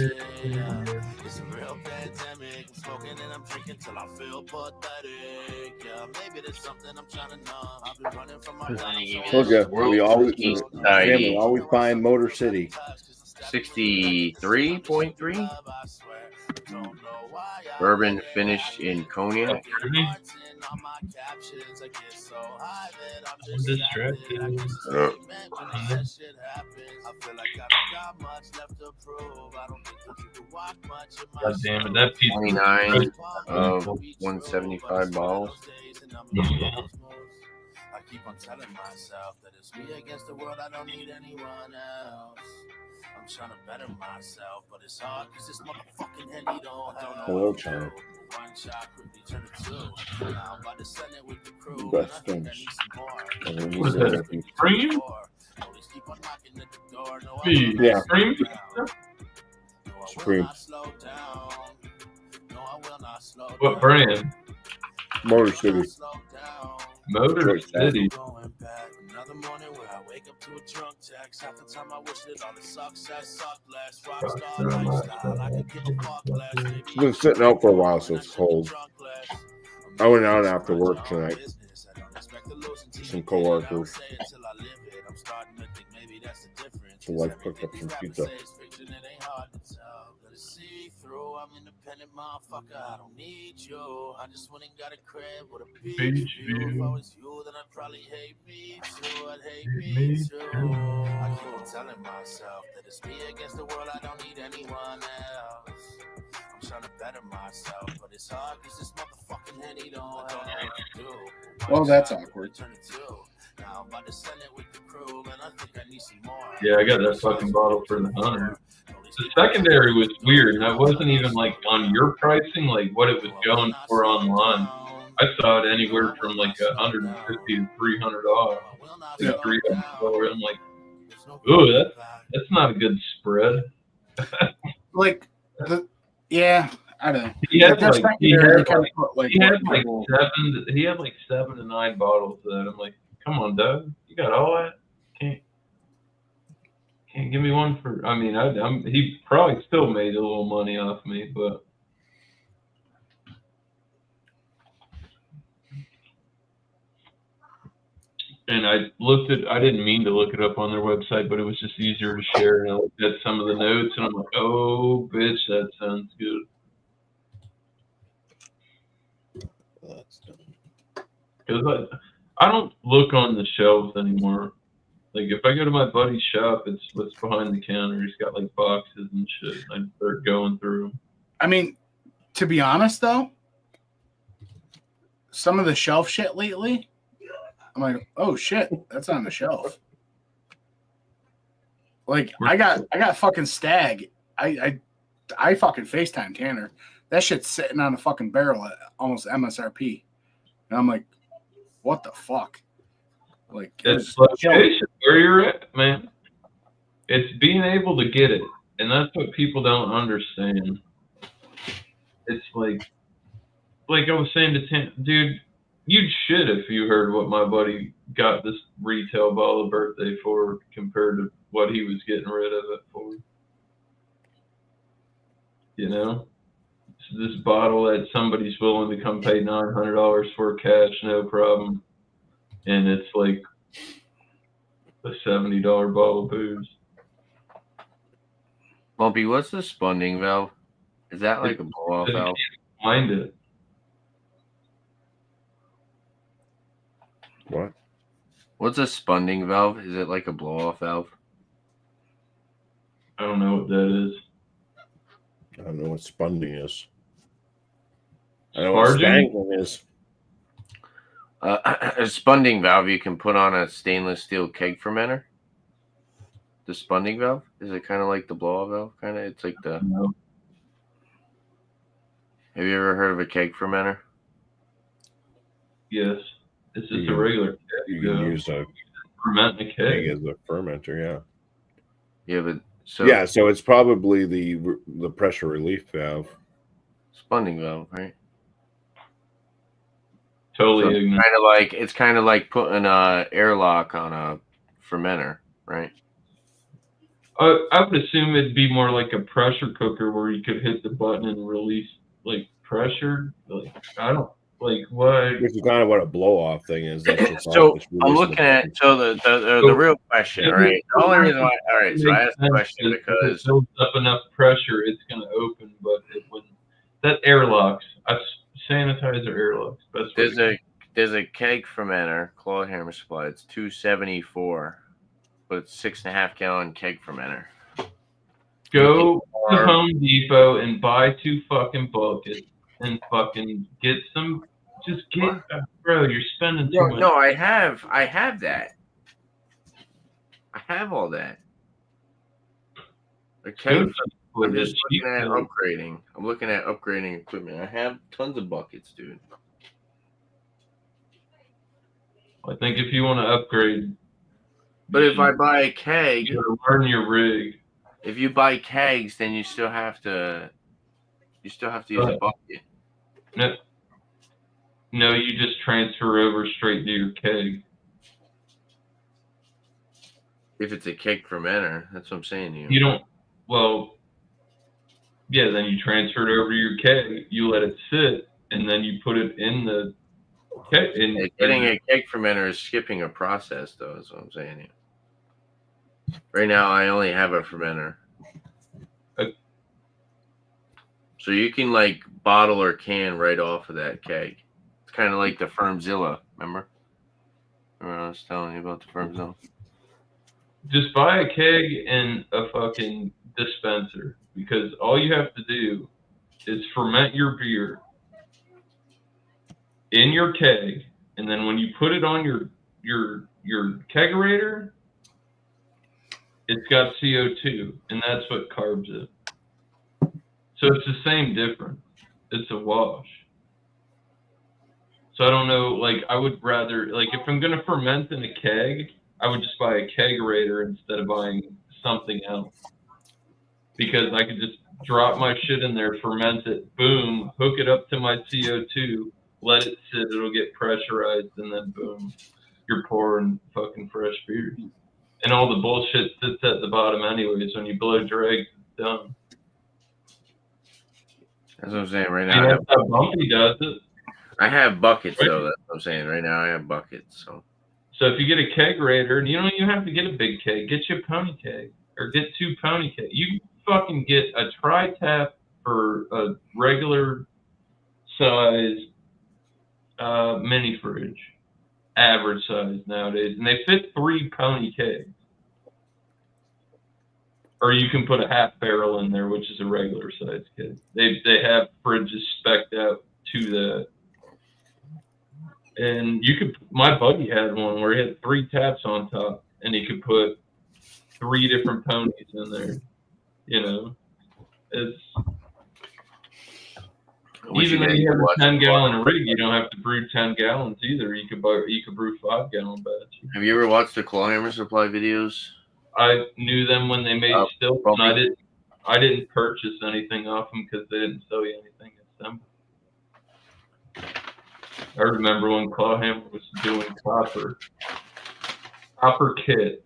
Told you, we always find Motor City. 63.3. Bourbon finished in cognac. I'm distracted. God damn it, that piece 29 of 175 bottles. Yeah. I keep on telling myself that it's me against the world. I don't need anyone else. I'm trying to better myself, but it's hard because this motherfucking Henny don't have Hello, China. one shot quickly turn it two. Now I'm about to send it with the crew. Best and I think I things. need some more. What is that? Cream? Always keep on knocking at the door. No, I Hey, Yeah. Cream? No, I will Supreme. not slow down. No, I will not slow What down. brand? Motor City. Slow down. Motor Choice that. City. Going back. drunk text. Half the time I wish that all the success sucked less. Rockstar lifestyle, I could give a fuck less. It's been sitting out for a while, so it's cold. I went out after work tonight. Some coworkers. The wife cooked up some pizza. I'm independent motherfucker, I don't need you. I just went and got a crib with a beach view. If I was you, then I'd probably hate me too. I'd hate me too. I keep on telling myself that it's me against the world, I don't need anyone else. I'm trying to better myself, but it's hard because this motherfucking Henny don't do. Well, that's awkward. Now I'm about to send it with the crew, and I think I need some more. Yeah, I got that fucking bottle for the 100. The secondary was weird, and that wasn't even like on your pricing, like what it was going for online. I saw it anywhere from like 150 to $300 off. Yeah. I'm like, ooh, that's not a good spread. Like, yeah, I don't know. He had But like, he had like 7 to 9 bottles of that. I'm like, come on, Doug, you got all that? Can't give me one for. I mean, he probably still made a little money off me, but. And I didn't mean to look it up on their website, but it was just easier to share. And I looked at some of the notes, and I'm like, oh, bitch, that sounds good. Because I don't look on the shelves anymore. Like, if I go to my buddy's shop, it's what's behind the counter. He's got, like, boxes and shit. I start going through them. I mean, to be honest, though, some of the shelf shit lately, I'm like, oh, shit, that's on the shelf. Like, I got fucking Stag. I fucking FaceTime Tanner. That shit's sitting on a fucking barrel at almost MSRP. And I'm like, what the fuck? Like, it's location where you're at, man. It's being able to get it, and that's what people don't understand. It's like I was saying to Tim, dude, you'd shit if you heard what my buddy got this retail bottle of birthday for compared to what he was getting rid of it for. You know, it's this bottle that somebody's willing to come pay $900 for cash, no problem. And it's like a $70 bottle of booze. Bumpy, what's the spunding valve? Is that like a blow-off valve? Find it. What? What's a spunding valve? Is it like a blow-off valve? I don't know what that is. I don't know what spunding is. I know what Sparging? stangling is. A spunding valve you can put on a stainless steel keg fermenter. The spunding valve, is it kind of like the blow-off valve? Kind of, it's like the. No. Have you ever heard of a keg fermenter? Yes, it's just a regular keg. You can use a ferment in a keg as a fermenter, yeah. Yeah, but so it's probably the pressure relief valve. Spunding valve, right? Totally so ignorant. It's kind of like putting a airlock on a fermenter, right? I would assume it'd be more like a pressure cooker where you could hit the button and release like pressure. Like I don't like what. Which is kind of what a blow off thing is. That's just So I'm looking at the real question, right? The only reason why, all right. So I asked the question because it builds up enough pressure, it's going to open, but it wouldn't. That airlocks. Sanitizer airlocks. There's a keg fermenter, Claude Hammer Supply. It's $274, but it's 6.5 gallon keg fermenter. Go to Home Depot and buy 2 fucking buckets and fucking get some. Just get, bro. You're spending too much. No, I have that. I have all that. The keg. I'm just looking at upgrading. I'm looking at upgrading equipment. I have tons of buckets, dude. I think if you want to upgrade, but if I buy a keg, you gotta learn your rig. If you buy kegs, then you still have to use a bucket. No, you just transfer over straight to your keg. If it's a keg fermenter, that's what I'm saying to you. You don't. Well, yeah. Then you transfer it over to your keg. You let it sit, and then you put it in the keg. Getting a keg fermenter is skipping a process, though. Is what I'm saying to you. Right now, I only have a fermenter. So you can like bottle or can right off of that keg. It's kind of like the Firmzilla, remember? Remember I was telling you about the Firmzilla? Just buy a keg and a fucking dispenser, because all you have to do is ferment your beer in your keg, and then when you put it on your kegerator, it's got CO2, and that's what carbs it. So it's the same difference. It's a wash. So I don't know, like, I would rather, like, if I'm going to ferment in a keg, I would just buy a kegerator instead of buying something else. Because I could just drop my shit in there, ferment it, boom, hook it up to my CO2, let it sit, it'll get pressurized, and then boom, you're pouring fucking fresh beer. And all the bullshit sits at the bottom anyways. When you blow dregs, it's done. That's what I'm saying right now. Yeah, that's how Bumpy does it. I have buckets, though. That's what I'm saying. Right now, I have buckets. So if you get a kegerator, and you don't even have to get a big keg, get you a pony keg, or get 2 pony kegs. You fucking get a tri-tap for a regular size mini fridge, average size nowadays, and they fit 3 pony kegs. Or you can put a half barrel in there, which is a regular size keg. They have fridges spec'd out to that. And you could, my buddy had one where he had 3 taps on top, and he could put 3 different ponies in there. You know, it's even though you have a 10-gallon rig, you don't have to brew 10 gallons either. You could brew 5-gallon batches. Have you ever watched the Clawhammer Supply videos? I knew them when they made stilts, and I didn't purchase anything off them because they didn't sell you anything assembled. I remember when Clawhammer was doing copper kits.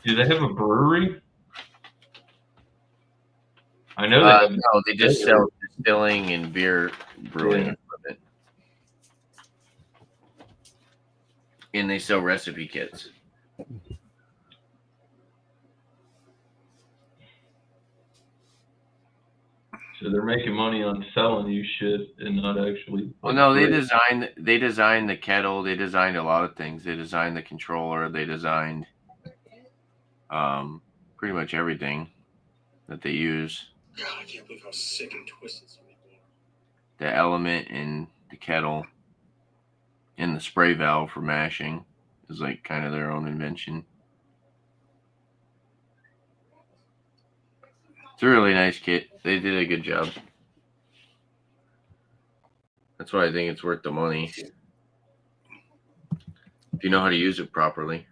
Do they have a brewery? I know they no, they just sell distilling and beer brewing equipment. And they sell recipe kits. So they're making money on selling you shit and not actually. Well, no, they designed the kettle. They designed a lot of things. They designed the controller. They designed pretty much everything that they use. God, I can't believe how sick and twisted some people are. The element in the kettle and the spray valve for mashing is like kind of their own invention. It's a really nice kit. They did a good job. That's why I think it's worth the money. If you know how to use it properly.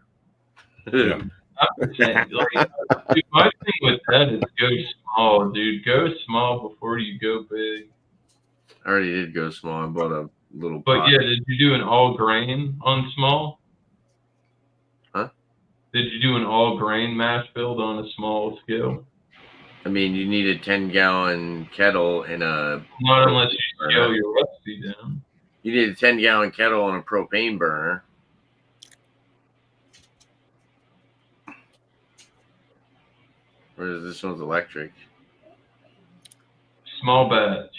Yeah. I'm saying, like, dude, my thing with that is go small, dude. Go small before you go big. I already did go small. I bought a little But pot. yeah, did you do an all grain on small? Huh? Did you do an all grain mash build on a small scale? I mean, you need a 10-gallon kettle and a... Not unless you scale your recipe down. You need a 10-gallon kettle and a propane burner. Whereas this one's electric. Small batch.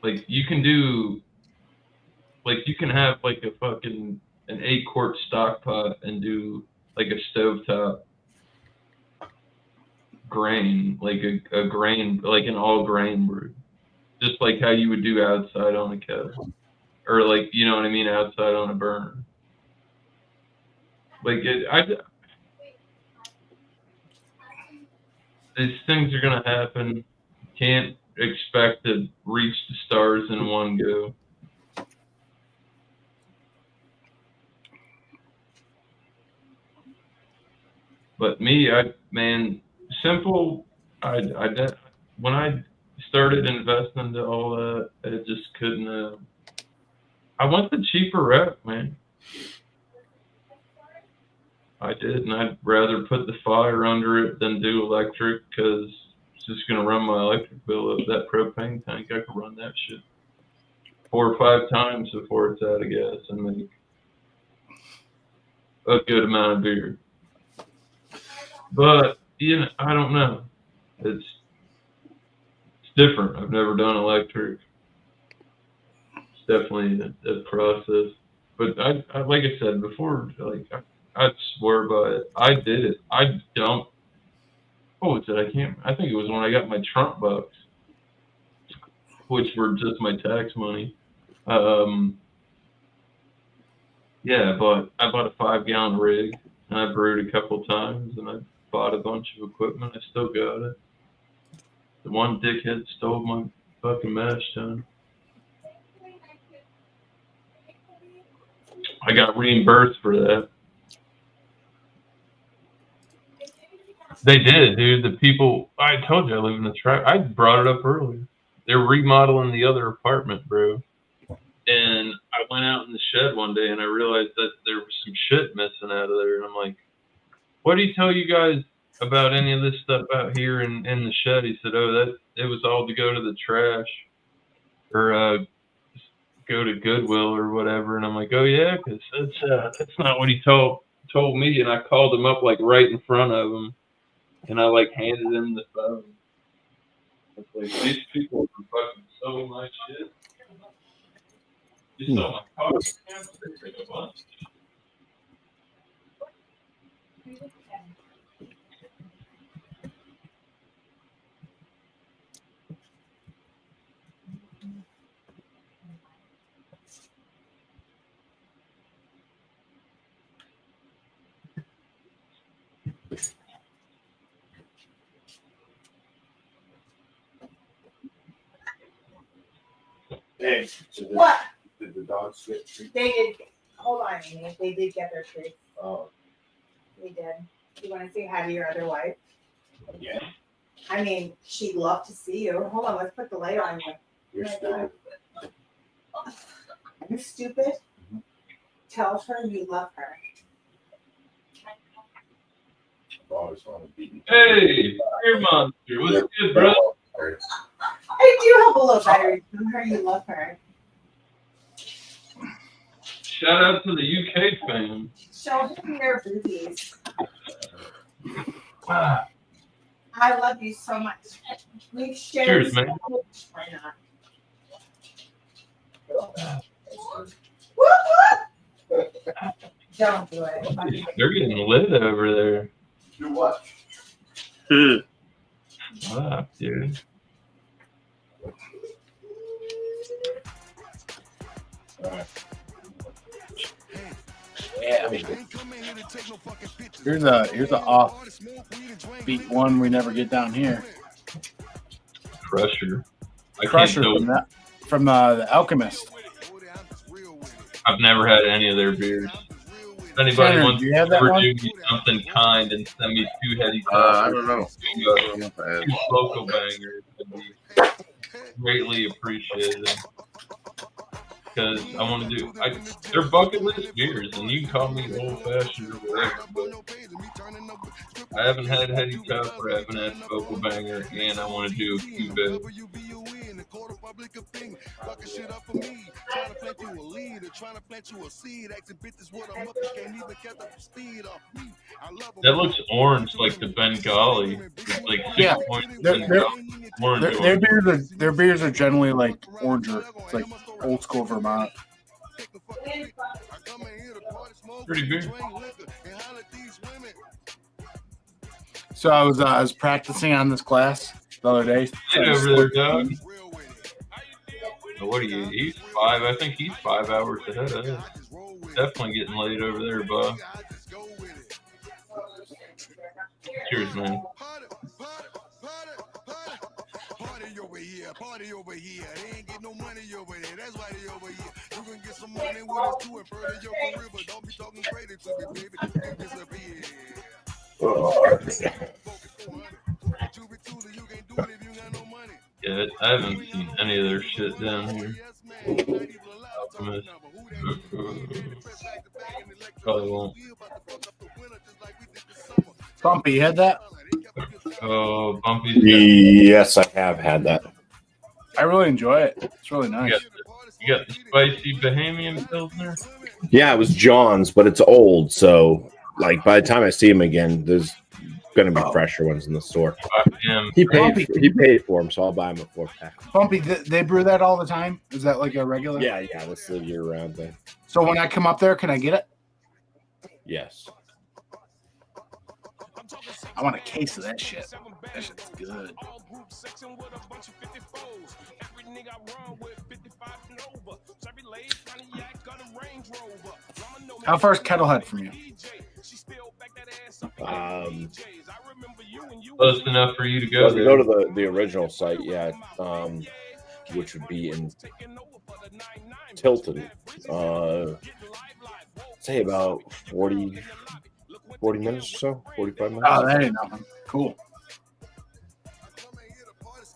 Like, you can do... Like, you can have, like, a fucking... an 8-quart stock pot and do, like, a stovetop grain, like a grain, like an all grain brew, just like how you would do outside on a kettle, or like, you know what I mean, outside on a burner. Like these things are gonna happen. Can't expect to reach the stars in one go. But me, simple. When I started investing into all that, it just couldn't. I went the cheaper route, man. I did, and I'd rather put the fire under it than do electric because it's just going to run my electric bill up. That propane tank, I could run that shit 4 or 5 times before it's out of gas and make a good amount of beer. But, you know, I don't know. It's different. I've never done electric. It's definitely a process. But I like I said before, like I'd swear by it. I did it. I dumped. What was it? I think it was when I got my Trump bucks, which were just my tax money. Yeah, but I bought a 5-gallon rig, and I brewed a couple times, and I bought a bunch of equipment. I still got it. The one dickhead stole my fucking mash tun. I got reimbursed for that. They did, dude. The people, I told you I live in the track. I brought it up earlier. They're remodeling the other apartment, bro. And I went out in the shed one day and I realized that there was some shit missing out of there. And I'm like, what do you tell you guys about any of this stuff out here in the shed? He said, oh, that it was all to go to the trash or go to Goodwill or whatever. And I'm like, oh yeah, because that's not what he told me. And I called him up like right in front of him, and I like handed him the phone. It's like, these people are fucking so my shit. You saw my car. They take a bunch. Hey, so What? Did the dogs get treated? They did. Hold on, Amy. They did get their treats. Oh, They did. You want to say hi to your other wife? yeah. I mean, she'd love to see you. Hold on, let's put the light on you. You're stupid. You're stupid. Tell her you love her. I've always wanted to beat you. Hey, Beer Monster, what's good, bro? I do have a little battery. Tell her you love her. Shout out to the UK fam. Show them their boobies. Wow. I love you so much. We share. Cheers, man. Why not? Don't do it. They're getting lit over there. Do what? Wow, dude. Yeah. Here's a off beat one we never get down here. Crusher. Crusher from the Alchemist. I've never had any of their beers. If anybody Tanner, wants do you to have that ever one? do me something kind and send me 2 heady I don't know. 2 local bangers would be greatly appreciated. Because I want to do, they're bucket list beers, and you can call me old fashioned or whatever, but I haven't had Heady Tough or I haven't had Vocal Banger, and I want to do a few bits. That looks orange like the Bengali. It's like 6 points orange. Their beers are generally like oranger. It's like old school Vermont. Pretty beer. So I was practicing on this class the other day. Get over there, dog. What are you? He's 5. I think he's 5 hours ahead of us. Definitely getting late over there, bud. Cheers, man. Party over here, party over here. They ain't get no money over there. That's why they over here. You can get some money with us too and further your career, but don't be talking crazy to me, baby. You disappear. Yeah, I haven't seen any of their shit down here. Alchemist. Probably won't. Bumpy, you had that? Oh, Bumpy. Yes, I have had that. I really enjoy it. It's really nice. You got the spicy Bahamian Pilsner? Yeah, it was John's, but it's old. So, like, by the time I see him again, there's going to be fresher ones in the store. He paid for them, so I'll buy him a 4-pack. Bumpy, they brew that all the time? Is that like a regular? Yeah, that's the year-round thing. So when I come up there, can I get it? Yes. I want a case of that shit. That shit's good. How far is Kettlehead from you? Close enough for you to go Well, there. to go to the original site, yeah, which would be in Tilton. Say about 40 minutes or so, 45 minutes. Oh, that ain't nothing. Cool.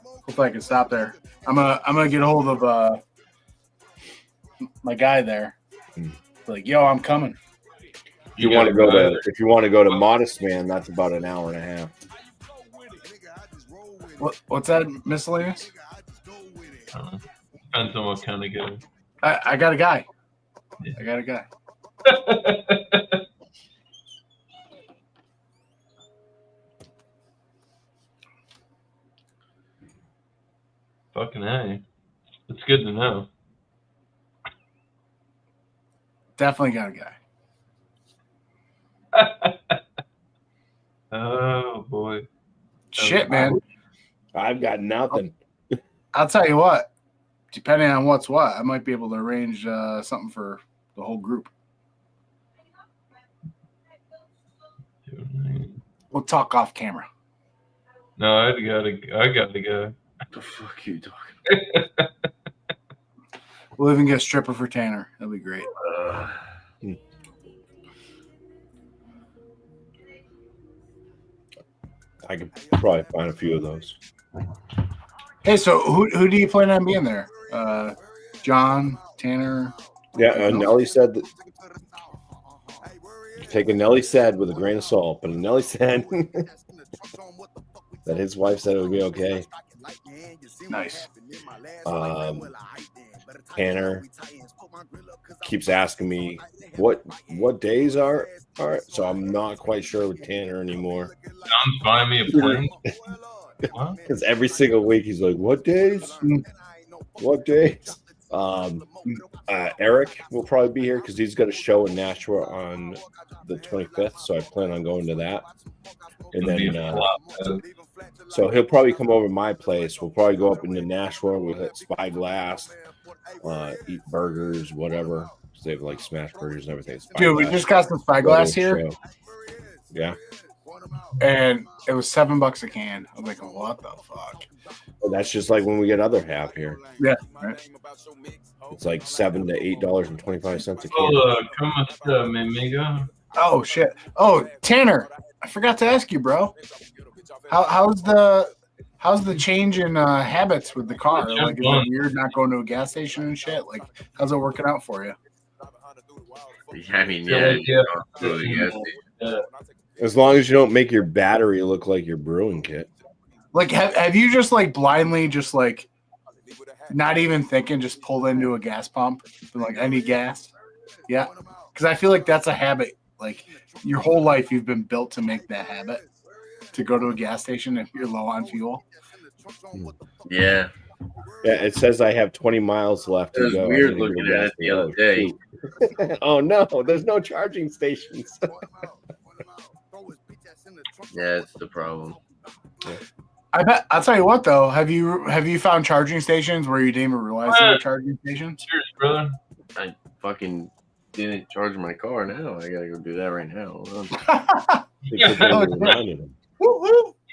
Hopefully I can stop there. I'm gonna get a hold of my guy there. Like, yo, I'm coming. If you want to go to Modest Man, that's about an hour and a half. What's that, miscellaneous? Depends on what kind of guy. I got a guy. I got a guy. Fucking A. It's good to know. Definitely got a guy. Oh boy. Shit, man. I've got nothing. I'll tell you what. Depending on what's what, I might be able to arrange something for the whole group. We'll talk off camera. No, I got to go. What the fuck are you talking? We'll even get a stripper for Tanner. That'll be great. I could probably find a few of those. Hey, so who do you plan on being there? John, Tanner? Yeah, Nelly said that. Take a Nelly said with a grain of salt, but Nelly said that his wife said it would be okay. Nice. Tanner keeps asking me what days are. All right, so I'm not quite sure with Tanner anymore. John's buying me a plane. Because every single week he's like, "What days? What days?" Eric will probably be here because he's got a show in Nashua on the 25th, so I plan on going to that. And then, so he'll probably come over to my place. We'll probably go up into Nashua. We'll hit Spyglass, eat burgers, whatever. They have like smash burgers and everything. Dude, we just got some Spyglass here. Yeah. And it was $7 a can. I was like, what the fuck? Well, that's just like when we get other half here. Yeah. Right. It's like $7 to $8.25 a can. ¿Cómo está, mi amigo? Oh shit. Oh, Tanner, I forgot to ask you, bro. How's the change in habits with the car? Like, is it weird not going to a gas station and shit? Like, how's it working out for you? I mean, yeah. As long as you don't make your battery look like your brewing kit. Like, have you just like blindly just like not even thinking, just pulled into a gas pump and like, I need gas? Yeah. Because I feel like that's a habit. Like, your whole life you've been built to make that habit, to go to a gas station if you're low on fuel. Yeah. Yeah, it says I have 20 miles left to go. It was weird looking at it the other day. Oh no, there's no charging stations. Yeah, it's the problem. Yeah. I bet. I'll tell you what though. Have you found charging stations where you didn't even realize there were charging stations? Cheers, brother. I fucking didn't charge my car now. I gotta go do that right now.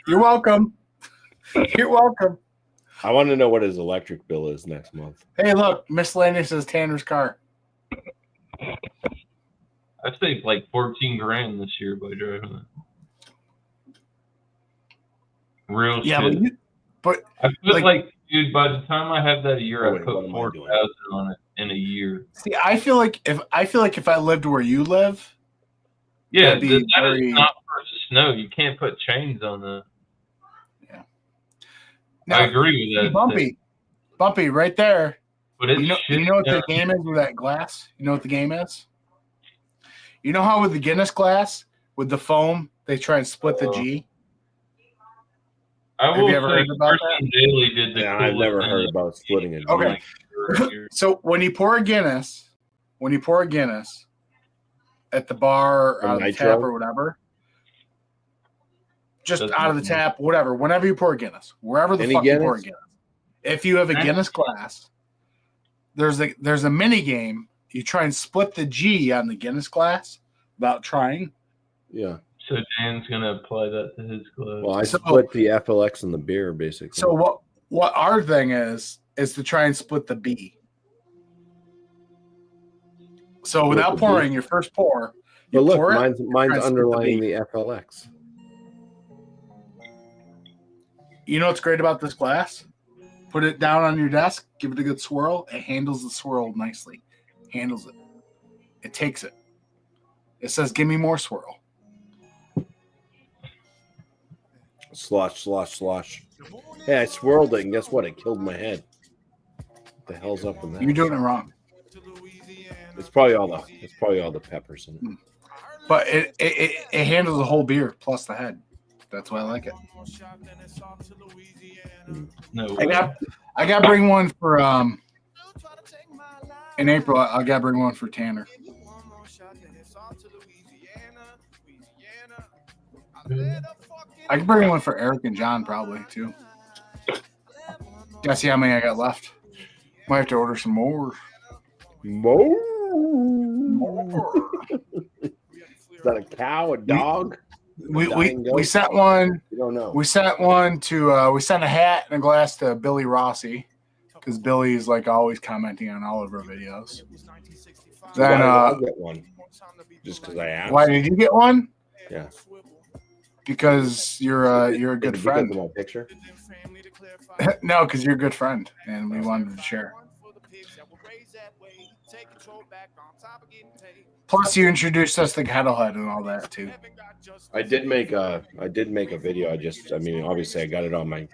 You're welcome. You're welcome. I want to know what his electric bill is next month. Hey, look, miscellaneous is Tanner's car. I saved like 14 grand this year by driving it. Real shit. But I feel like, dude, by the time I have that a year, I put 4,000 on it. in a year. See, I feel like if I lived where you live, Yeah, that'd be that very- is not for the snow. You can't put chains on that. Yeah. I agree with that. Bumpy, right there. But it's you know what the game is with that glass? You know what the game is? You know how with the Guinness glass, with the foam, they try and split the G? I will Have you ever say heard about Carson Daly did the Yeah, I've coolest never thing. heard about splitting it. Okay. Like, So when you pour a Guinness at the bar or A out of the nitro? tap or whatever, just Doesn't out of the matter. tap, whatever, whenever you pour a Guinness, wherever the Any fuck you pour a Guinness? Guinness. If you have a Guinness glass, there's a mini game. You try and split the G on the Guinness glass without trying. Yeah. So Dan's gonna apply that to his gloves. Well, I So- split the FLX and the beer, basically. So what our thing is to try and split the B. So Split without the pouring B? your first pour, But you look, pour it, mine's try and split the underlining B. the FLX. You know what's great about this glass? Put it down on your desk, give it a good swirl. It handles the swirl nicely. Handles it. It takes it. It says, "Give me more swirl." Slosh, slosh, slosh. Hey, I swirled it, and guess what? It killed my head. What the hell's up with that? You're doing it wrong. It's probably all the peppers in it. But it handles the whole beer plus the head. That's why I like it. No, I got to bring one for in April. I got to bring one for Tanner. I can bring one for Eric and John probably too. Gotta see how many I got left. Might have to order some more. More? Is that a cow, a dog? We sent one. You don't know. We sent one to. We sent a hat and a glass to Billy Rossi because Billy's like always commenting on all of our videos. Then I'll get one. Just because I asked. why did you get one? Yeah. Because you're a good Because friend. of my picture. No, because you're a good friend, and we wanted to share. Plus, you introduced us to Kettlehead and all that too. I did make a video. Obviously I got it on my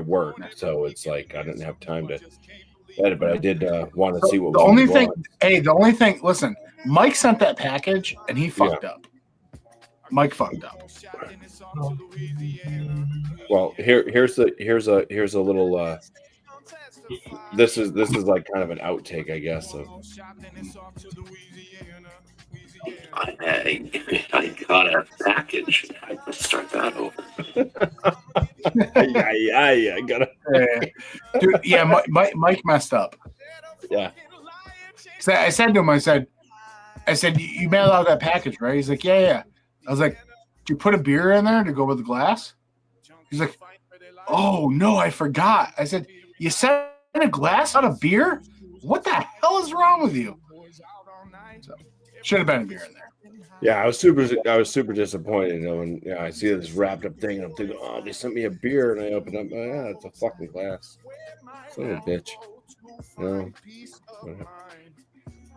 work, so it's like I didn't have time to edit, but I did want to see what The was only on the thing, blog. the only thing. Listen, Mike sent that package, and he fucked up. Mike fucked up. Well, here's a little. This is like kind of an outtake, I guess. I got a package. I can start that over. I got it. Dude, yeah, Mike messed up. Yeah. So I said to him, I said, you mailed out that package, right? He's like, yeah. I was like, did you put a beer in there to go with the glass? He's like, oh no, I forgot. I said, you sent a glass out of beer? What the hell is wrong with you? So, should have been a beer in there. Yeah, I was super disappointed. When I see this wrapped up thing, and I'm thinking, oh, they sent me a beer, and I open up, it's a fucking glass. Son of a bitch.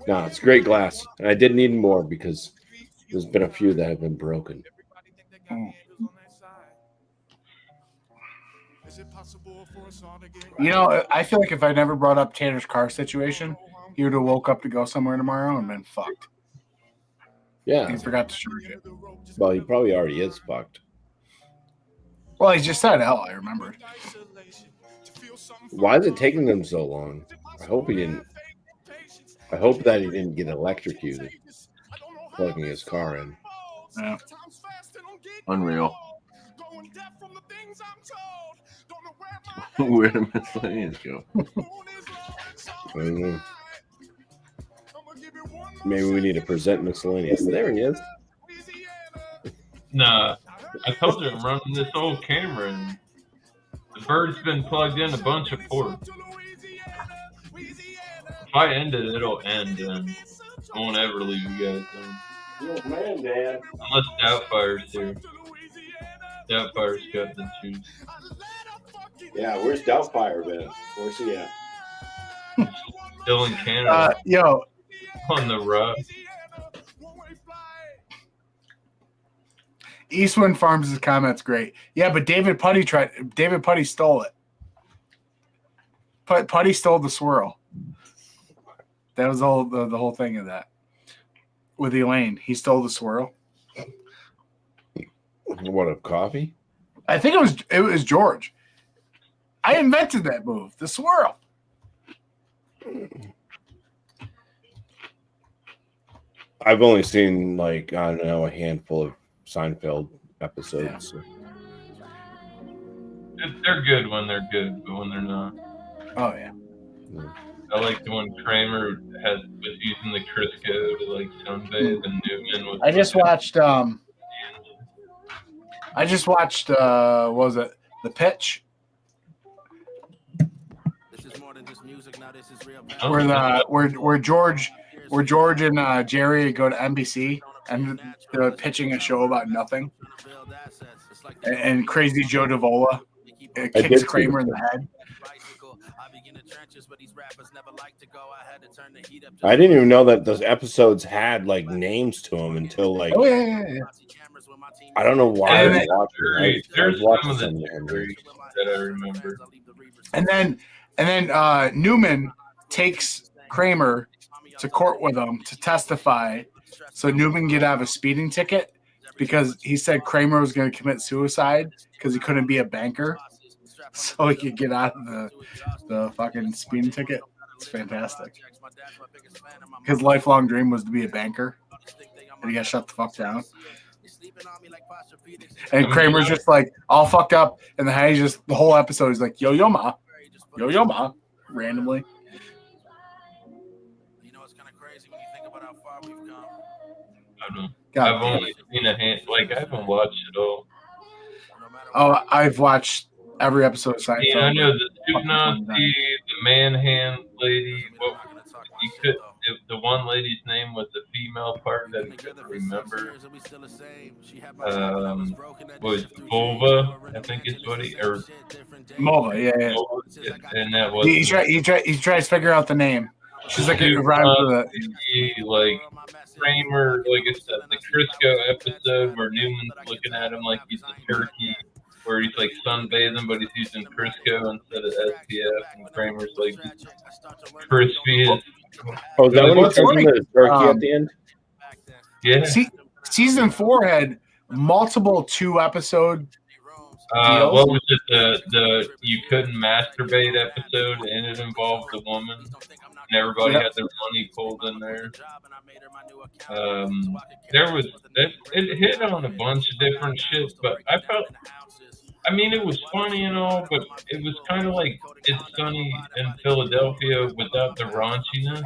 No, it's great glass, and I did need more because there's been a few that have been broken. You know, I feel like if I never brought up Tanner's car situation, he would have woke up to go somewhere tomorrow and been fucked. Yeah. He forgot to charge it. Well, he probably already is fucked. Well, he just said, hell, I remembered. Why is it taking them so long? I hope that he didn't get electrocuted plugging his car in. Yeah. Unreal. Where did miscellaneous go? I don't know. Maybe we need to present miscellaneous. There he is. Nah, I told you I'm running this old camera, and the bird's been plugged in a bunch of ports. If I end it, it'll end, and I won't ever leave you guys alone. Good man, Dad. Unless Doubtfire's here. Doubtfire's got the juice. Yeah, where's Doubtfire been? Where's he at? Still in Canada. Yo, on the rock. Eastwind Farms' comment's great. Yeah, but David Putty stole it. Putty stole the swirl. That was all the whole thing of that. With Elaine, he stole the swirl. What, a coffee? I think it was George. I invented that move, the swirl. I've only seen like, I don't know, a handful of Seinfeld episodes. Yeah. They're good when they're good, but when they're not. Oh yeah. I like the one Kramer was using the Crisco to like sunbathe, and Newman was. I just watched. What was it? The Pitch. Where George and Jerry go to NBC and they're pitching a show about nothing, and Crazy Joe Davola kicks Kramer in the head. I didn't even know that those episodes had like names to them until like. Oh yeah. I don't know why I was There's watching some of the theories that I remember. And then Newman takes Kramer to court with him to testify, so Newman could have a speeding ticket because he said Kramer was going to commit suicide because he couldn't be a banker, so he could get out of the fucking speeding ticket. It's fantastic. His lifelong dream was to be a banker, and he got shut the fuck down. And Kramer's just like all fucked up, and the he's just the whole episode is like yo ma, randomly. I've only seen a hand. Like I haven't watched it all. Oh, I've watched every episode of Seinfeld. Yeah, I know the Soup Nazi, the Manhand lady. The one lady's name was the female part that I couldn't remember. Was Vulva? I think it's what Mulva, yeah. And that was he tries to figure out the name. She's like a rhyme for the like Kramer, like I said, the Crisco episode where Newman's looking at him like he's a turkey, where he's like sunbathing, but he's using Crisco instead of SPF, and Kramer's like crispy as. Oh, is that when he turns into turkey at the end? Yeah. Season 4 had multiple 2-episode deals. What was it? The you couldn't masturbate episode, and it involved the woman, and everybody had their money pulled in there. There was it hit on a bunch of different shit, but I felt. I mean, it was funny and all, but it was kind of like It's Sunny in Philadelphia without the raunchiness.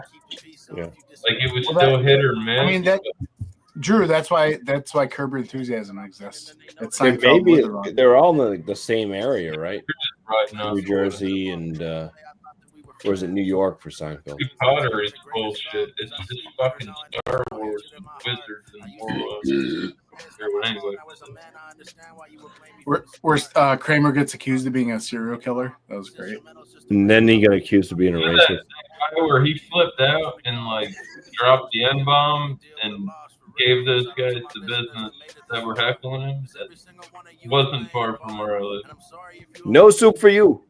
Yeah, like it was still hit or miss. I mean, Drew, that's why Curb Your Enthusiasm exists. Maybe they're all in the same area, right? Right, New Jersey and or is it New York for Seinfeld? Harry Potter is bullshit. It's just fucking Star Wars and wizards and more. Anyway. Where Kramer gets accused of being a serial killer. That was great. And then he got accused of being a racist. Where he flipped out and like dropped the N-bomb and gave those guys the business that were heckling him. That wasn't far from where I live. No soup for you.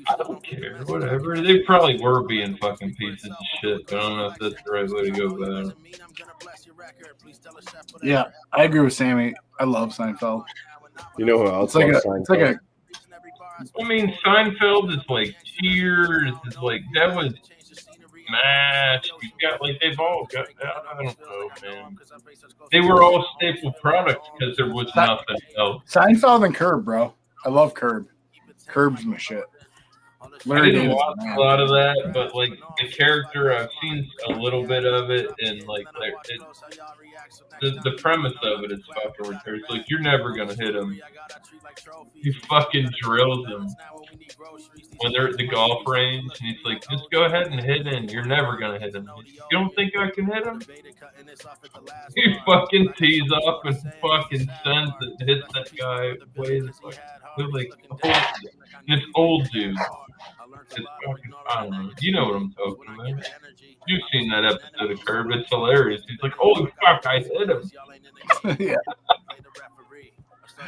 I don't care. Whatever. They probably were being fucking pieces of shit, but I don't know if that's the right way to go about it. Yeah, I agree with Sammy. I love Seinfeld. You know who else? I mean, Seinfeld is like Cheers. Is like that was MASH. You got like they've all got. I don't know, man. They were all staple products because there was nothing else. Seinfeld and Curb, bro. I love Curb. Curb's my shit. I didn't watch a lot of that, but like the character, I've seen a little bit of it, and like the premise of it is fucking retarded. It's like you're never gonna hit him. He fucking drills him when they're at the golf range, and he's like, "Just go ahead and hit him. You're never gonna hit him. You don't think I can hit him?" He fucking tees up and fucking sends it, hits that guy way the fuck. Like this old dude. It's fucking, I don't know. You know what I'm talking about. You've seen that episode of Curb. It's hilarious. He's like, "Holy fuck, I hit him." Yeah.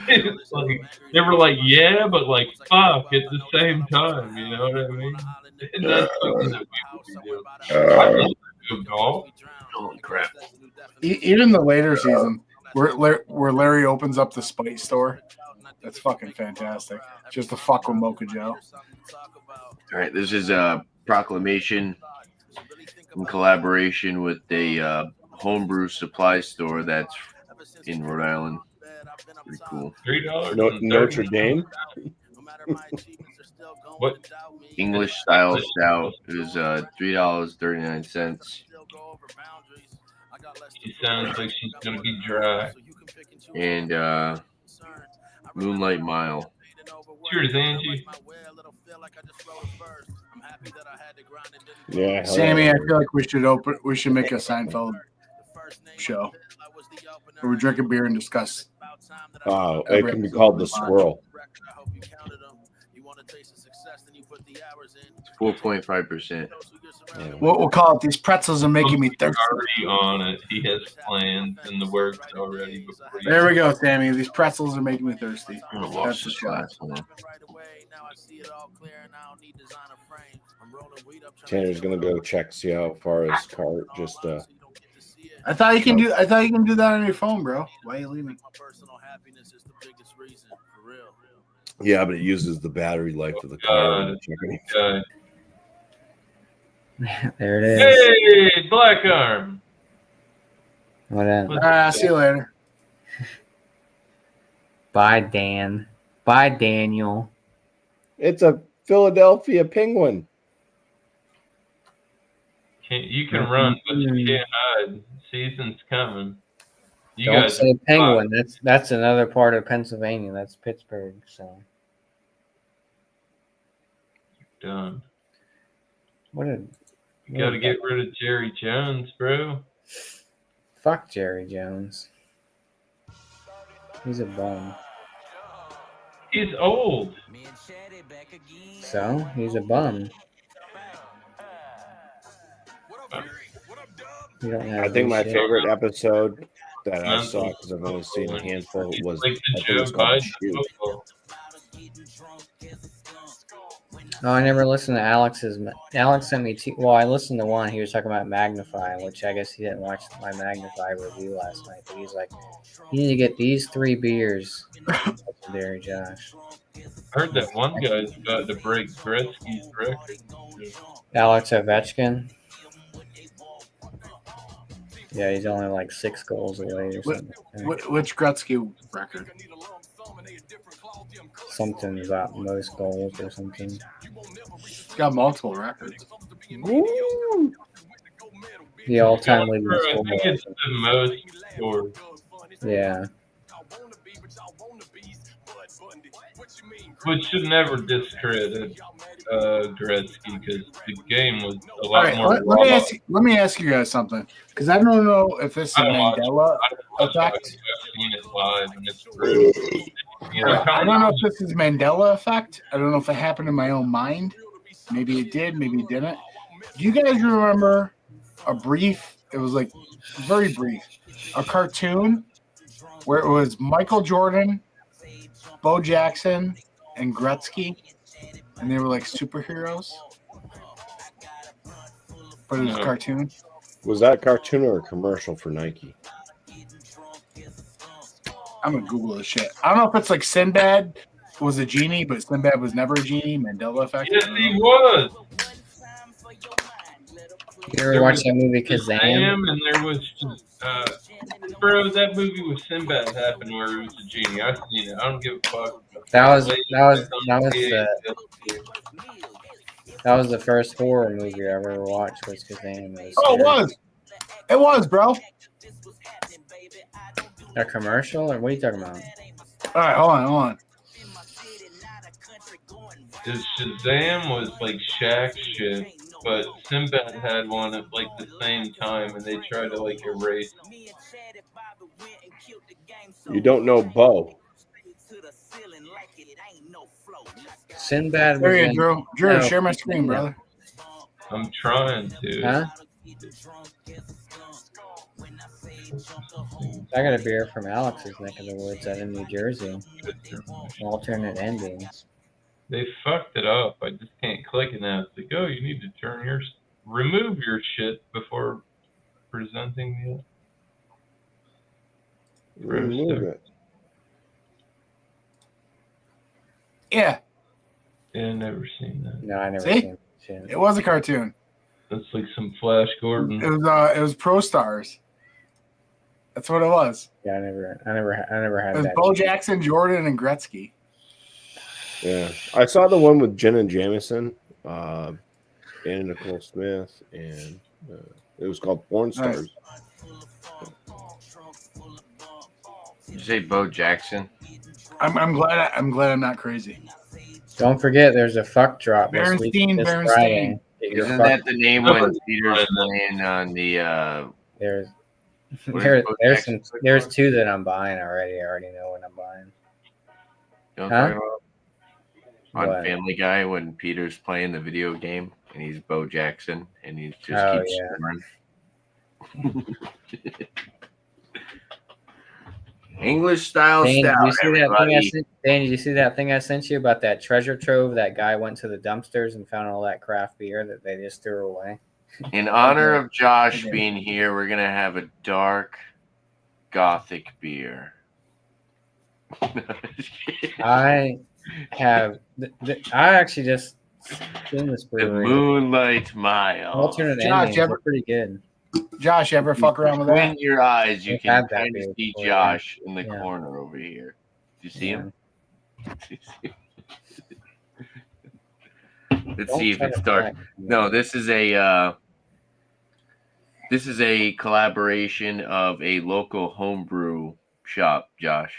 It's like, they were like, "Yeah," but like, fuck at the same time. You know what I mean? And that's something that people do. I love good golf. Holy crap. Even the later season where Larry opens up the Spice store, that's fucking fantastic. Just to fuck with Mocha Joe. All right, this is a proclamation in collaboration with a homebrew supply store that's in Rhode Island. Pretty cool. $3. Notre Dame. What? English style stout is $3.39. She sounds like she's gonna be dry. And Moonlight Mile. Cheers, Angie. Yeah, Sammy, I feel like we should make a Seinfeld show where we drink a beer and discuss. Oh, it can be called the Squirrel. It's 4.5%. We'll call it "These Pretzels Are Making Me Thirsty." Already on it. He has plans in the works already. There we go, Sammy. These pretzels are making me thirsty. I'm gonna That's watch the this shot. last one. Tanner's gonna go check, see how far his cart. Just I thought you can do that on your phone, bro. Why are you leaving? yeah, but it uses the battery life of the car. There it is. Hey, Black Arm. What up? All right, I'll see you later. Bye, Dan. Bye, Daniel. It's a Philadelphia Penguin. You can run, but you can't hide. Season's coming. You Don't guys say Penguin. That's another part of Pennsylvania. That's Pittsburgh. So done. You got to get rid of Jerry Jones, bro. Fuck Jerry Jones. He's a bum. He's old. So he's a bum. You don't have I think my shit. favorite episode that I saw, because I've only seen a handful, was like I the think Joe it's called Biden. Shoot. Oh, I never listened to Alex's. Alex sent me I listened to one. He was talking about Magnify, which I guess he didn't watch my Magnify review last night. But he's like, you need to get these 3 beers. Legendary Josh. I heard that one guy's about to break Gretzky's record. Alex Ovechkin. Yeah, he's only like 6 goals away or something. Which Gretzky record? Something about most goals or something. He's got multiple records. Woo! The all-time leading I think scorer. it's the most scores. Yeah. Which should never discredit Gretzky, because the game was a All lot right, more. let me ask you guys something, because I don't know if this is Mandela effect. I've seen it live, and it's pretty. I don't know if this is Mandela effect. I don't know if it happened in my own mind. Maybe it did, maybe it didn't. Do you guys remember a brief? It was like very brief, a cartoon where it was Michael Jordan, Bo Jackson, and Gretzky, and they were like superheroes. But it was a cartoon. Was that a cartoon or a commercial for Nike? I'm gonna Google this shit. I don't know if it's like Sinbad was a genie, but Sinbad was never a genie. Mandela effect. Yes, he was. You ever watch that movie Kazam? And there was, bro, that movie with Sinbad happened where he was a genie. I've seen it. I don't give a fuck. That was the That was the first horror movie I ever watched. Was Kazam. Oh, it was. It was, bro. A commercial, or what are you talking about? All right, hold on. Shazam was like Shaq shit, but Sinbad had one at like the same time, and they tried to like erase. You don't know Bo. Sinbad. There you go, Drew. Share my screen, brother. I'm trying to. Huh? I got a beer from Alex's neck of the woods out in New Jersey. Alternate endings. They fucked it up. I just can't click it now. It's like, oh, you need to remove your shit before presenting the Remove it. Yeah. Yeah, never seen that. No, I never See? seen that shit. It was a cartoon. That's like some Flash Gordon. It was Pro Stars. That's what it was. Yeah, I never had It was that. Bo Jackson, Jordan, and Gretzky. Yeah, I saw the one with Jenna Jameson, and Nicole Smith, and it was called Porn Stars. Did you say Bo Jackson? I'm glad I'm not crazy. Don't forget, there's a fuck drop this week. This Friday. Isn't that the name when Peter's playing on the? There's two that I'm buying already. I already know what I'm buying. Don't talk about on Family Guy when Peter's playing the video game and he's Bo Jackson and he just keeps snoring. English style Dane, stout. Dane, did you see that thing I sent you about that treasure trove? That guy went to the dumpsters and found all that craft beer that they just threw away. In honor of Josh being here, we're gonna have a dark gothic beer. I actually just seen this brewery. The Moonlight Mile. Alternate Josh, endings are pretty good. Josh, you ever fuck around with that? In your eyes, you I've can had that kind of beer see before, Josh in the corner over here. Do you see him? Let's see if it's dark. No, this is a collaboration of a local homebrew shop, Josh.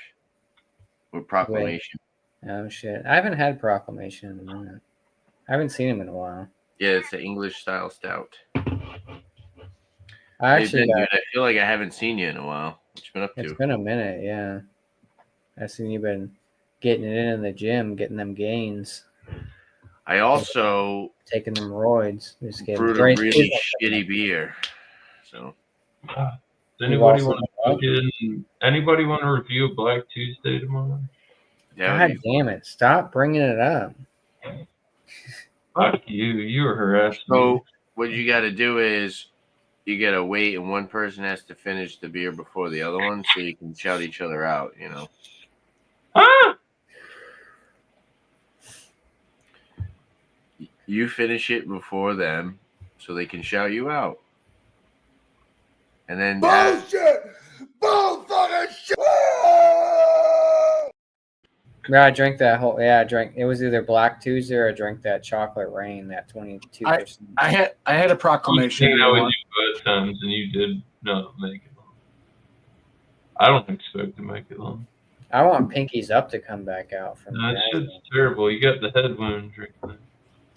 With Proclamation. Oh shit! I haven't had Proclamation in a minute. I haven't seen him in a while. Yeah, it's an English style stout. I actually I feel like I haven't seen you in a while. What you been up to? It's been a minute, yeah. I've seen you been getting it in the gym, getting them gains. I also taking them roids. Brewed a really shitty beer. So, does anybody want to review Black Tuesday tomorrow? God damn it! Stop bringing it up. Fuck you! You were harassing me. So what you got to do is you got to wait, and one person has to finish the beer before the other one, so you can shout each other out. You know. Ah! You finish it before them, so they can shout you out. And then bullshit, bullfucking shit. Yeah, I drank that whole. Yeah, I drank. It was either Black Tuesday or I drank that Chocolate Rain, that 22%. I had a Proclamation. I with you both times, and you did not make it long. I don't expect to make it long. I want Pinkies Up to come back out from that. Shit's terrible. You got the head wound drinking it.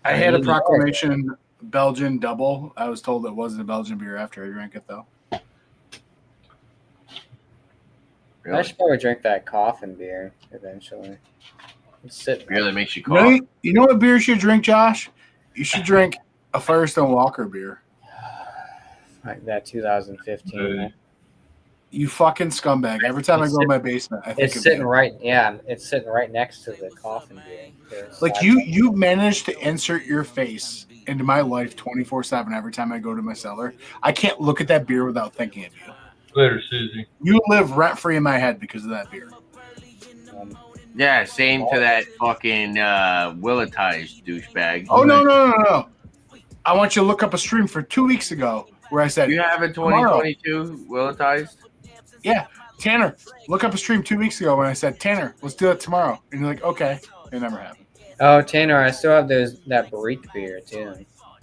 I had a Proclamation Belgian double. I was told it wasn't a Belgian beer after I drank it, though. Really? I should probably drink that coffin beer eventually. Beer that makes you cough. You know what beer you should drink, Josh? You should drink a Firestone Walker beer. Like that 2015. You fucking scumbag. Every time I go in my basement, I think it's sitting right. Yeah, it's sitting right next to the coffin beer. Like you managed to insert your face into my life 24/7 every time I go to my cellar. I can't look at that beer without thinking of you. Later, Susie. You live rent free in my head because of that beer. Yeah, same to that fucking Willitized douchebag. Oh no! I want you to look up a stream for 2 weeks ago where I said you have a 2022 Willitized. Yeah, Tanner, look up a stream 2 weeks ago when I said, Tanner, let's do it tomorrow. And you're like, okay. It never happened. Oh, Tanner, I still have that Barrique beer too.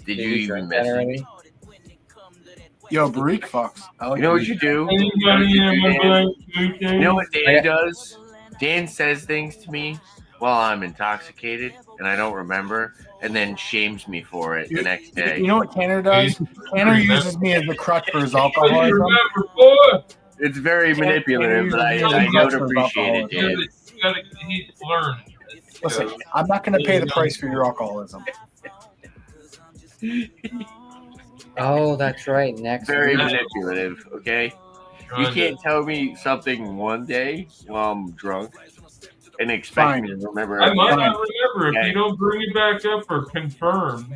Did you even drink that message? already? Yo, Barrique fucks. I like You know what Barrique. you do? Anybody in my blank You know what Dan I- does? Dan says things to me while I'm intoxicated and I don't remember, and then shames me for it the next day. You know what Tanner does? Tanner uses me as the crutch for his alcoholism. Remember, boy. It's very manipulative, but I don't appreciate it, Dan. He's learned. Listen, I'm not going to pay the price for your alcoholism. Oh, that's right. Next Very week. manipulative, okay? You can't tell me something one day while I'm drunk and expect me to remember. I might it. not remember if you don't bring it back up or confirm.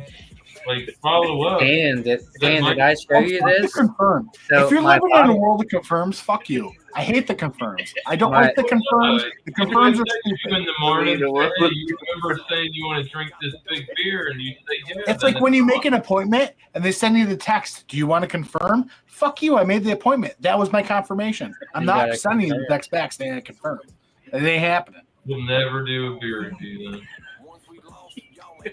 Like follow up. Dan, did I show you this? Confirm. So if you're my living in a bottle- world of confirms, fuck you. I hate the confirms. I don't My- like the confirms. The confirms are You stupid. in the morning, hey, you remember saying you want to drink this big beer, and you say yeah. It's like when you make an appointment and they send you the text, do you want to confirm? Fuck you, I made the appointment. That was my confirmation. I'm You not gotta sending you the confirm. text back saying I confirm. It ain't happening. We'll never do a beer review then.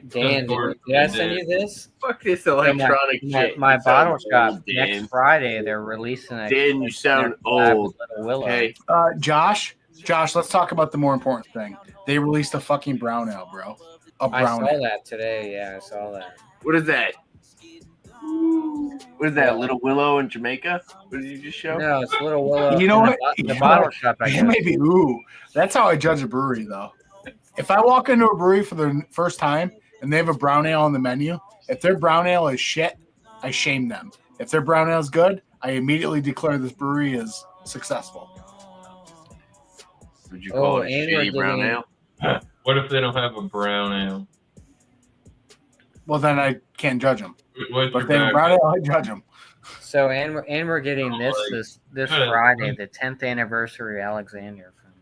Dan, did I send you this? Fuck this So electronic my shit. My You bottle sound shop old, next Dan. Friday. They're releasing a. Dan, you sound collab old. with Little Willow. Okay. Josh, let's talk about the more important thing. They released a fucking brown ale, bro. A I brown saw ale. that today. Yeah, I saw that. What is that? What is that? Little Willow in Jamaica? What did you just show? No, it's Little Willow. You know in what? The You know bottle what? shop. I It guess. may be ooh. That's how I judge a brewery, though. If I walk into a brewery for the first time and they have a brown ale on the menu, if their brown ale is shit, I shame them. If their brown ale is good, I immediately declare this brewery is successful. Would you call it a and we're shitty brown getting- ale? What if they don't have a brown ale? Well, then I can't judge them. What's But your if they have a back? brown ale, I judge them. So and we're getting this Good. Friday, the 10th anniversary Alexander from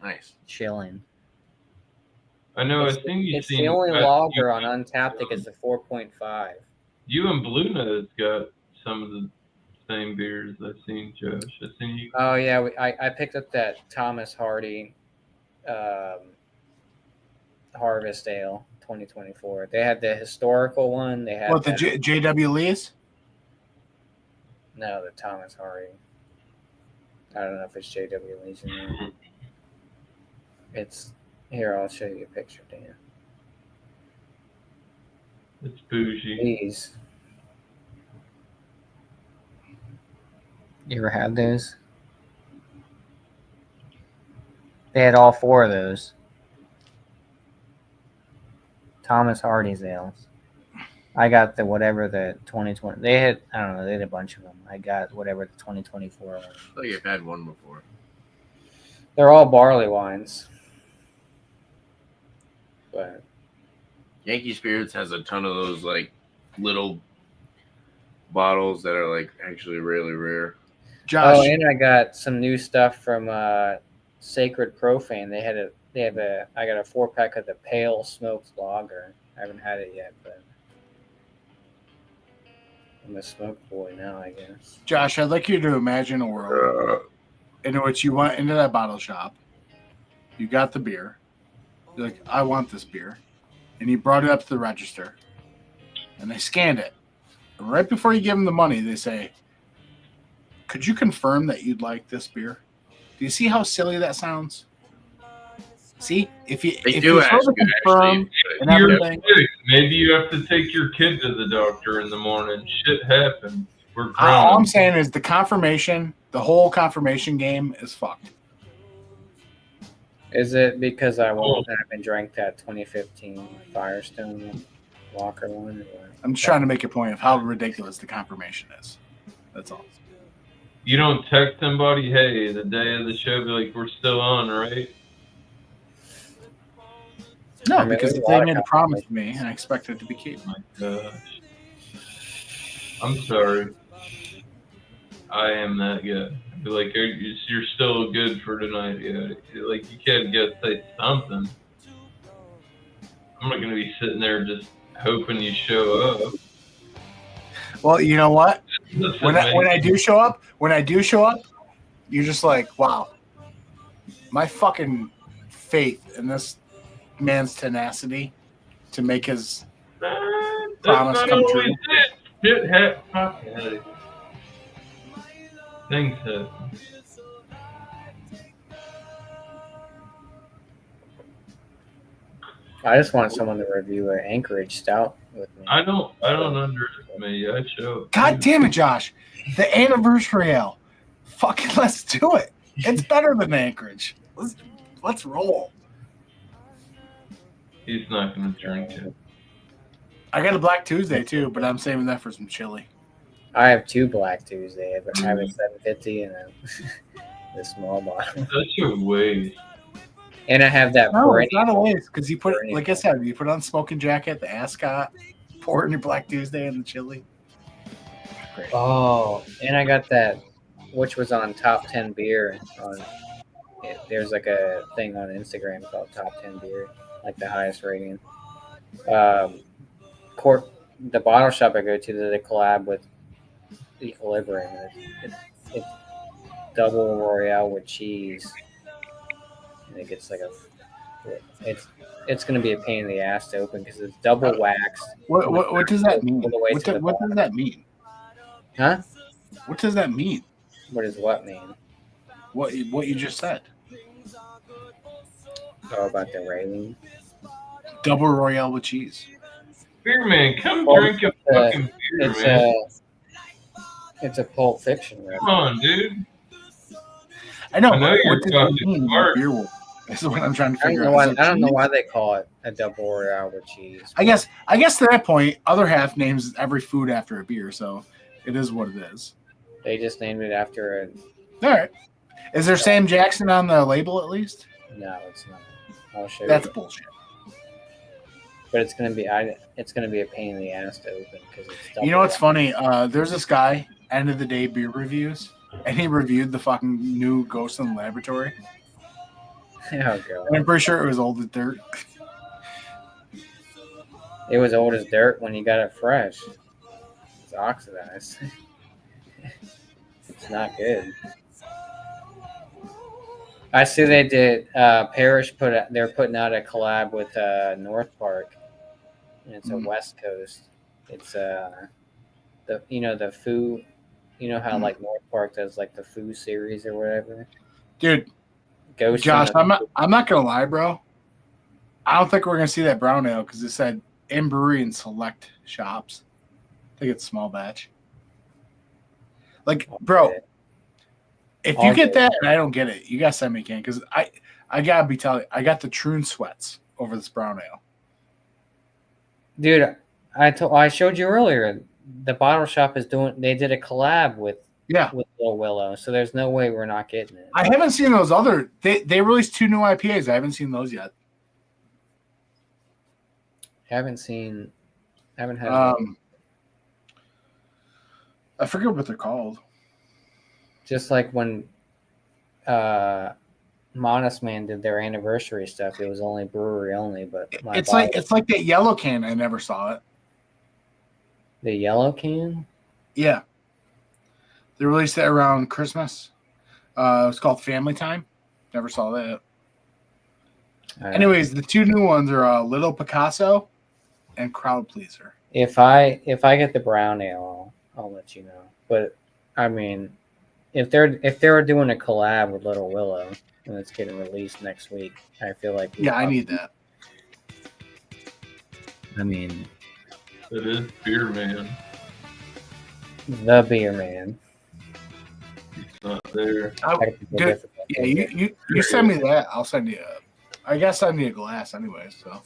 Nice. Chilling. I know. It's, I think you've it's seen. the only I- lager on Untapped that gets a 4.5. You and Blue Nose got some of the same beers I've seen, Josh. I've seen you. Oh yeah, I picked up that Thomas Hardy Harvest Ale 2024. They had the historical one. They had What, the that- JW Lee's? No, the Thomas Hardy. I don't know if it's JW Legion. Or it's here. I'll show you a picture, Dan. It's bougie. These. You ever had those? They had all four of those. Thomas Hardy's ales. I got the whatever the 2020. They had, I don't know, they had a bunch of them. I got whatever the 2024 one. I thought you've had one before. They're all barley wines. But Yankee Spirits has a ton of those like little bottles that are like actually really rare. Josh, oh, and I got some new stuff from Sacred Profane. They have I got a 4-pack of the Pale Smoked Lager. I haven't had it yet, but I'm a smoke boy now, I guess. Josh, I'd like you to imagine a world in which you went into that bottle shop, you got the beer, you're like, I want this beer, and you brought it up to the register, and they scanned it. And right before you give them the money, they say, could you confirm that you'd like this beer? Do you see how silly that sounds? See, if you They if do you ask sort of you, confirm actually. and You're everything, sick. Maybe you have to take your kid to the doctor in the morning. Shit happens. We're grown. all I'm saying is the confirmation, the whole confirmation game is fucked. Is it because I won't have and drank that 2015 Firestone Walker one? Or I'm just trying to make a point of how ridiculous the confirmation is. That's all. You don't text somebody, hey, the day of the show, be like, we're still on, right? No, I mean, because there's if a lot they of made a promise to me, I expect it to be kept. My gosh. I'm sorry. I am that guy. I'd be like, you're still good for tonight. Yeah. Like, you can't say something. I'm not going to be sitting there just hoping you show up. Well, you know what? That's When I amazing. do show up, you're just like, wow, my fucking faith in this man's tenacity to make his That's promise not come always true. it. Shit happens. Things happen. I just want someone to review an Anchorage Stout with me. I don't underestimate. I show. God damn it, Josh. The anniversary ale. Fucking let's do it. It's better than Anchorage. Let's roll. He's not gonna drink it. I got a Black Tuesday too, but I'm saving that for some chili. I have 2 Black Tuesday. I have a 750 and a small bottle. Such a waste. And I have that No, it's perennial. not a waste because you put, like I said, you put on smoking jacket, the ascot, pour it in your Black Tuesday and the chili. Great. Oh, and I got that, which was on Top 10 Beer. There's like a thing on Instagram called Top 10 Beer, like the highest rating. The bottle shop I go to, they collab with Equilibrium. It's double Royale with cheese. And it gets like it's going to be a pain in the ass to open because it's double waxed. What does that mean? All the way What to the does that mean? Huh? What does that mean? What does what mean? What you just said? Oh, about the rating? Double Royale with cheese. Beer man, come Well, drink a fucking beer, man. It's a Pulp Fiction reference. Come on, dude. I know. I know but you're what does that talking mean? smart. Beer wolf. This is what I'm trying to I figure don't know out. why. I don't know why they call it a double Royale with cheese. I guess to that point, other half names every food after a beer, so it is what it is. They just named it after a. All right. Is there Sam Jackson on the label at least? No, it's not. I'll show That's you. bullshit. But it's gonna be. It's gonna be a pain in the ass to open because it's. You know what's funny? There's this guy, End of the Day Beer Reviews, and he reviewed the fucking new Ghost in the Laboratory. Oh god. And I'm pretty sure it was old as dirt. It was old as dirt when you got it fresh. It's oxidized. It's not good. I see they did. Parrish they're putting out a collab with North Park, and it's a West Coast. It's the Foo. You know how like North Park does like the Foo series or whatever. Dude, Ghost. Josh, I'm not gonna lie, bro. I don't think we're gonna see that brown ale because it said in brewery and select shops. I think it's small batch. Like, bro, if you get that and I don't get it, you gotta send me a can because I gotta be telling you, I got the Troon sweats over this brown ale. Dude, I showed you earlier. The bottle shop is doing. They did a collab with Little Willow, so there's no way we're not getting it. I haven't seen those other. They released 2 new IPAs. I haven't seen those yet. Haven't had. I forget what they're called. Just like when Modest Man did their anniversary stuff, it was only brewery only. But It's like that yellow can. I never saw it. The yellow can. Yeah, they released it around Christmas. It was called Family Time. Never saw that. Anyways, the 2 new ones are Little Picasso and Crowd Pleaser. If I get the brown ale, I'll let you know. But I mean, if they're doing a collab with Little Willow and it's getting released next week, I feel like I need that. I mean, it is Beer Man. The Beer Man. It's not there. Dude, yeah, you send me that. I'll send you. I guess I need a glass anyway. So.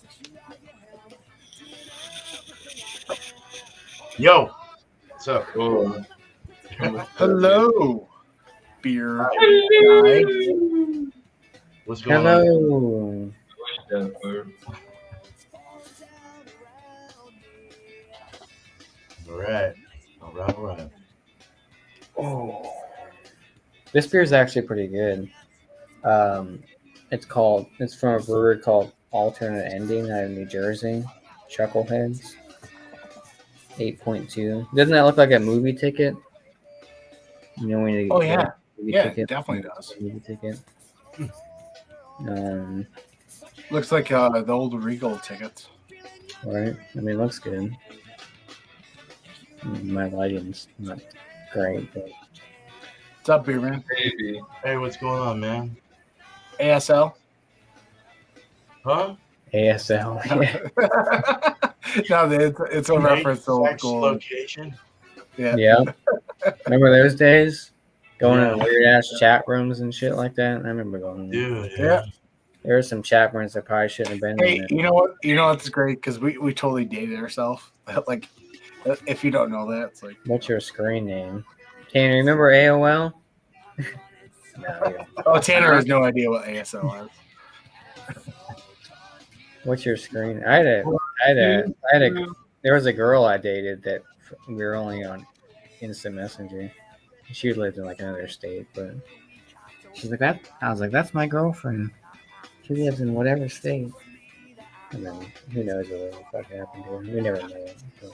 Yo, what's up? Oh. Hello, beer guy. What's going on? All right. Oh, this beer is actually pretty good. It's from a brewery called Alternate Ending out of New Jersey, Chuckleheads. 8.2. Doesn't that look like a movie ticket? You know when you yeah, movie yeah, ticket? it definitely does. Movie ticket. Looks like the old Regal tickets. Right? I mean, it looks good. My lighting's not great, but What's up, beer man? Maybe. Hey, what's going on, man? ASL. Huh? ASL. No, it's a reference to old Sex school. location. Yeah. Yeah. Remember those days? Going in weird ass chat rooms and shit like that. I remember going. Dude, Yeah. There were some chat rooms that probably shouldn't have been. Hey, in it. you know what? You know what's great? Because we totally dated ourselves. Like, if you don't know that, it's like. What's your screen name? Can you remember AOL? No. You don't. Oh, Tanner has no idea what ASL is. What's your screen? There was a girl I dated that we were only on Instant Messenger. She lived in like another state, but she's like that. I was like, that's my girlfriend. She lives in whatever state. And then who knows what the fuck happened to her? We never know. But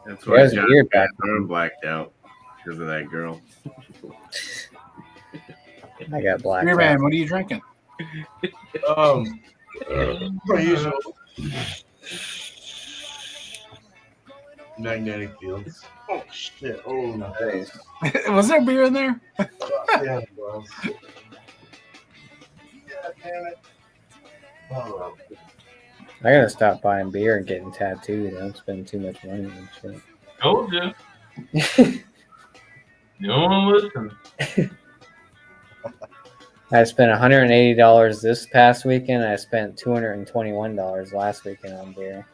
That's Yeah, why it was John weird back Bathroom blacked out because of that girl. I got blacked Beer out. man, what are you drinking? Per usual. Magnetic fields. Oh shit! Oh no! Nice. Was there beer in there? Yeah, bro. Damn it! Oh, I gotta stop buying beer and getting tattooed. I don't spend too much money and shit. Told you. You don't want to listen. I spent $180 this past weekend. I spent $221 last weekend on beer.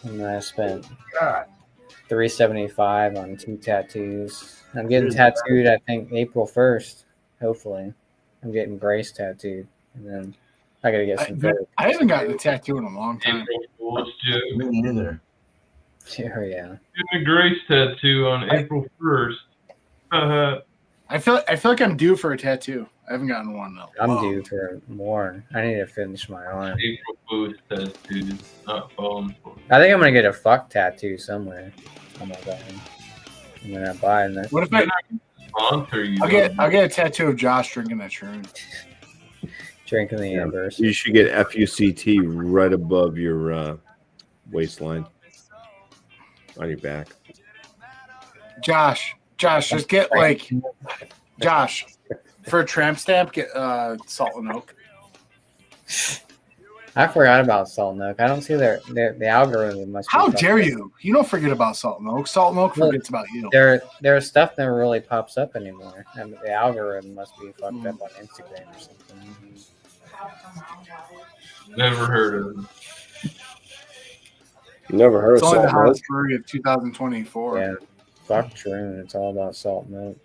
And I spent $375 on 2 tattoos. I'm getting tattooed, I think, April 1st. Hopefully. I'm getting Grace tattooed. And then I gotta get some photos. I haven't gotten a tattoo in a long time. April Fool's joke. me neither. Oh, yeah. Getting a Grace tattoo on April 1st. I feel like I'm due for a tattoo. I haven't gotten one though. I'm due for more. I need to finish my arm. April Fool's tattoos. Not falling for. I think I'm gonna get a fuck tattoo somewhere. Oh my god. I'm gonna buy that. What if I? Sponsor you. I'll get a tattoo of Josh drinking that shroom. Drinking the anniversary. You should get FUCT right above your waistline on your back. Josh, just get like Josh for a tramp stamp. Get Salt and Oak. I forgot about Salt and Oak. I don't see the algorithm must. How dare you? You don't forget about Salt and Oak. Salt and Oak forgets about you. Their stuff never really pops up anymore. I mean, the algorithm must be fucked up on Instagram or something. Never heard of them. Never heard It's of only the Salt and Oak? hottest brewery of 2024. Yeah, fuck Troon. It's all about Salt and Oak.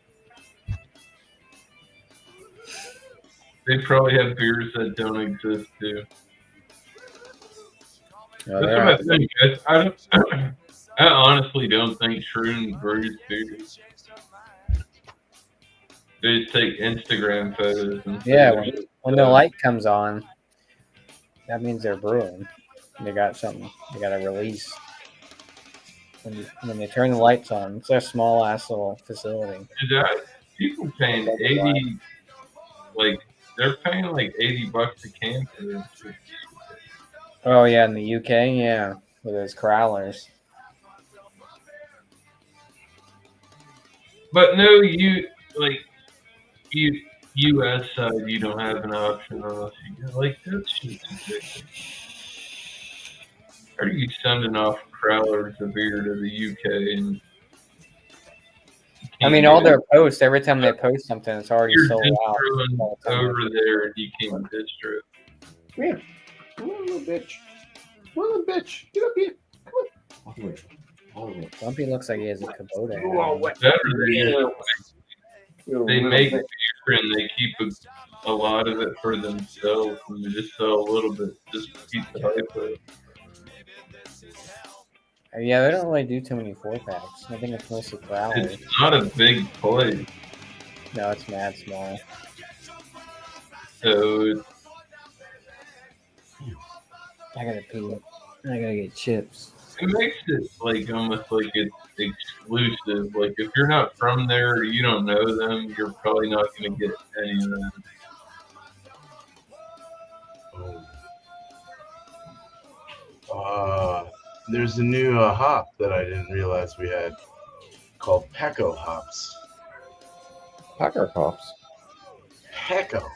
They probably have beers that don't exist too. Oh, That's they're what I think. I honestly don't think Shroom brews beers. They just take Instagram photos. And Yeah, when the light comes on, that means they're brewing. They got something. They got a release. When they turn the lights on, it's a small ass little facility. People paying 80, like they're paying like $80 a can for this. Oh yeah, in the UK, yeah, with those crowlers. But no, US side, you don't have an option unless you go like that shit's ridiculous. How are you sending off crowlers of beer to the UK and I mean, all their posts, every time they post something, it's already you're sold out. distroing over there and you can't distro? Come here. Come on, little bitch. Come on, little bitch. Get up here. Come on. Grumpy looks like he has a Kubota. They make beer and they keep a lot of it for themselves and they just sell a little bit just to keep the hype up. Yeah, they don't really do too many 4-packs. I think it's mostly crowlers. It's not a big place. No, it's mad small. So I gotta pee. I gotta get chips. it makes it like almost like it's exclusive. Like if you're not from there or you don't know them, you're probably not going to get any of them. There's a new hop that I didn't realize we had called Pecco hops. Packer hops. Pecco.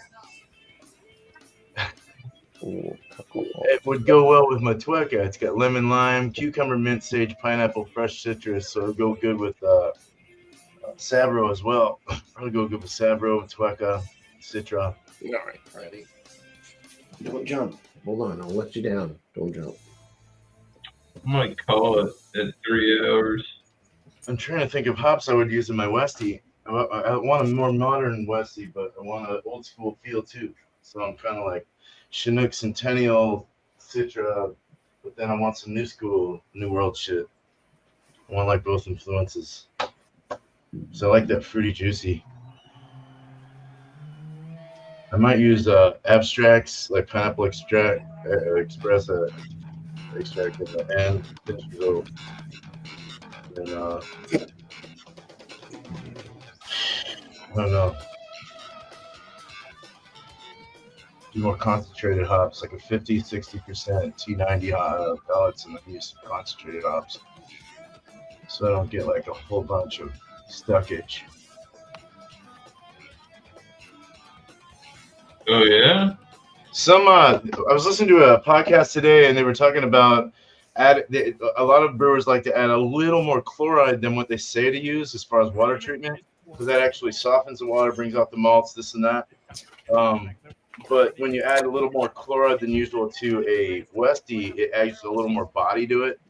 Ooh, It would go well with my Tueca. It's got lemon, lime, cucumber, mint, sage, pineapple, fresh citrus, so it'll go good with Sabro as well. Probably go good with Sabro, Tueca, Citra. All right, ready. Don't jump. Hold on, I'll let you down. Don't jump. I might call it at 3 hours. I'm trying to think of hops I would use in my Westie. I want a more modern Westie, but I want an old school feel too. So I'm kind of like Chinook Centennial, Citra, but then I want some new school, new world shit. I want like both influences. So I like that fruity juicy. I might use abstracts like pineapple extract, express extract in the end. And I don't know. Do more concentrated hops, like a 50-60% T90 pellets, and then use some concentrated hops, so I don't get like a whole bunch of stuckage. Oh yeah. I was listening to a podcast today, and they were talking about a lot of brewers like to add a little more chloride than what they say to use as far as water treatment, because that actually softens the water, brings out the malts, this and that. But when you add a little more chloride than usual to a Westie, it adds a little more body to it.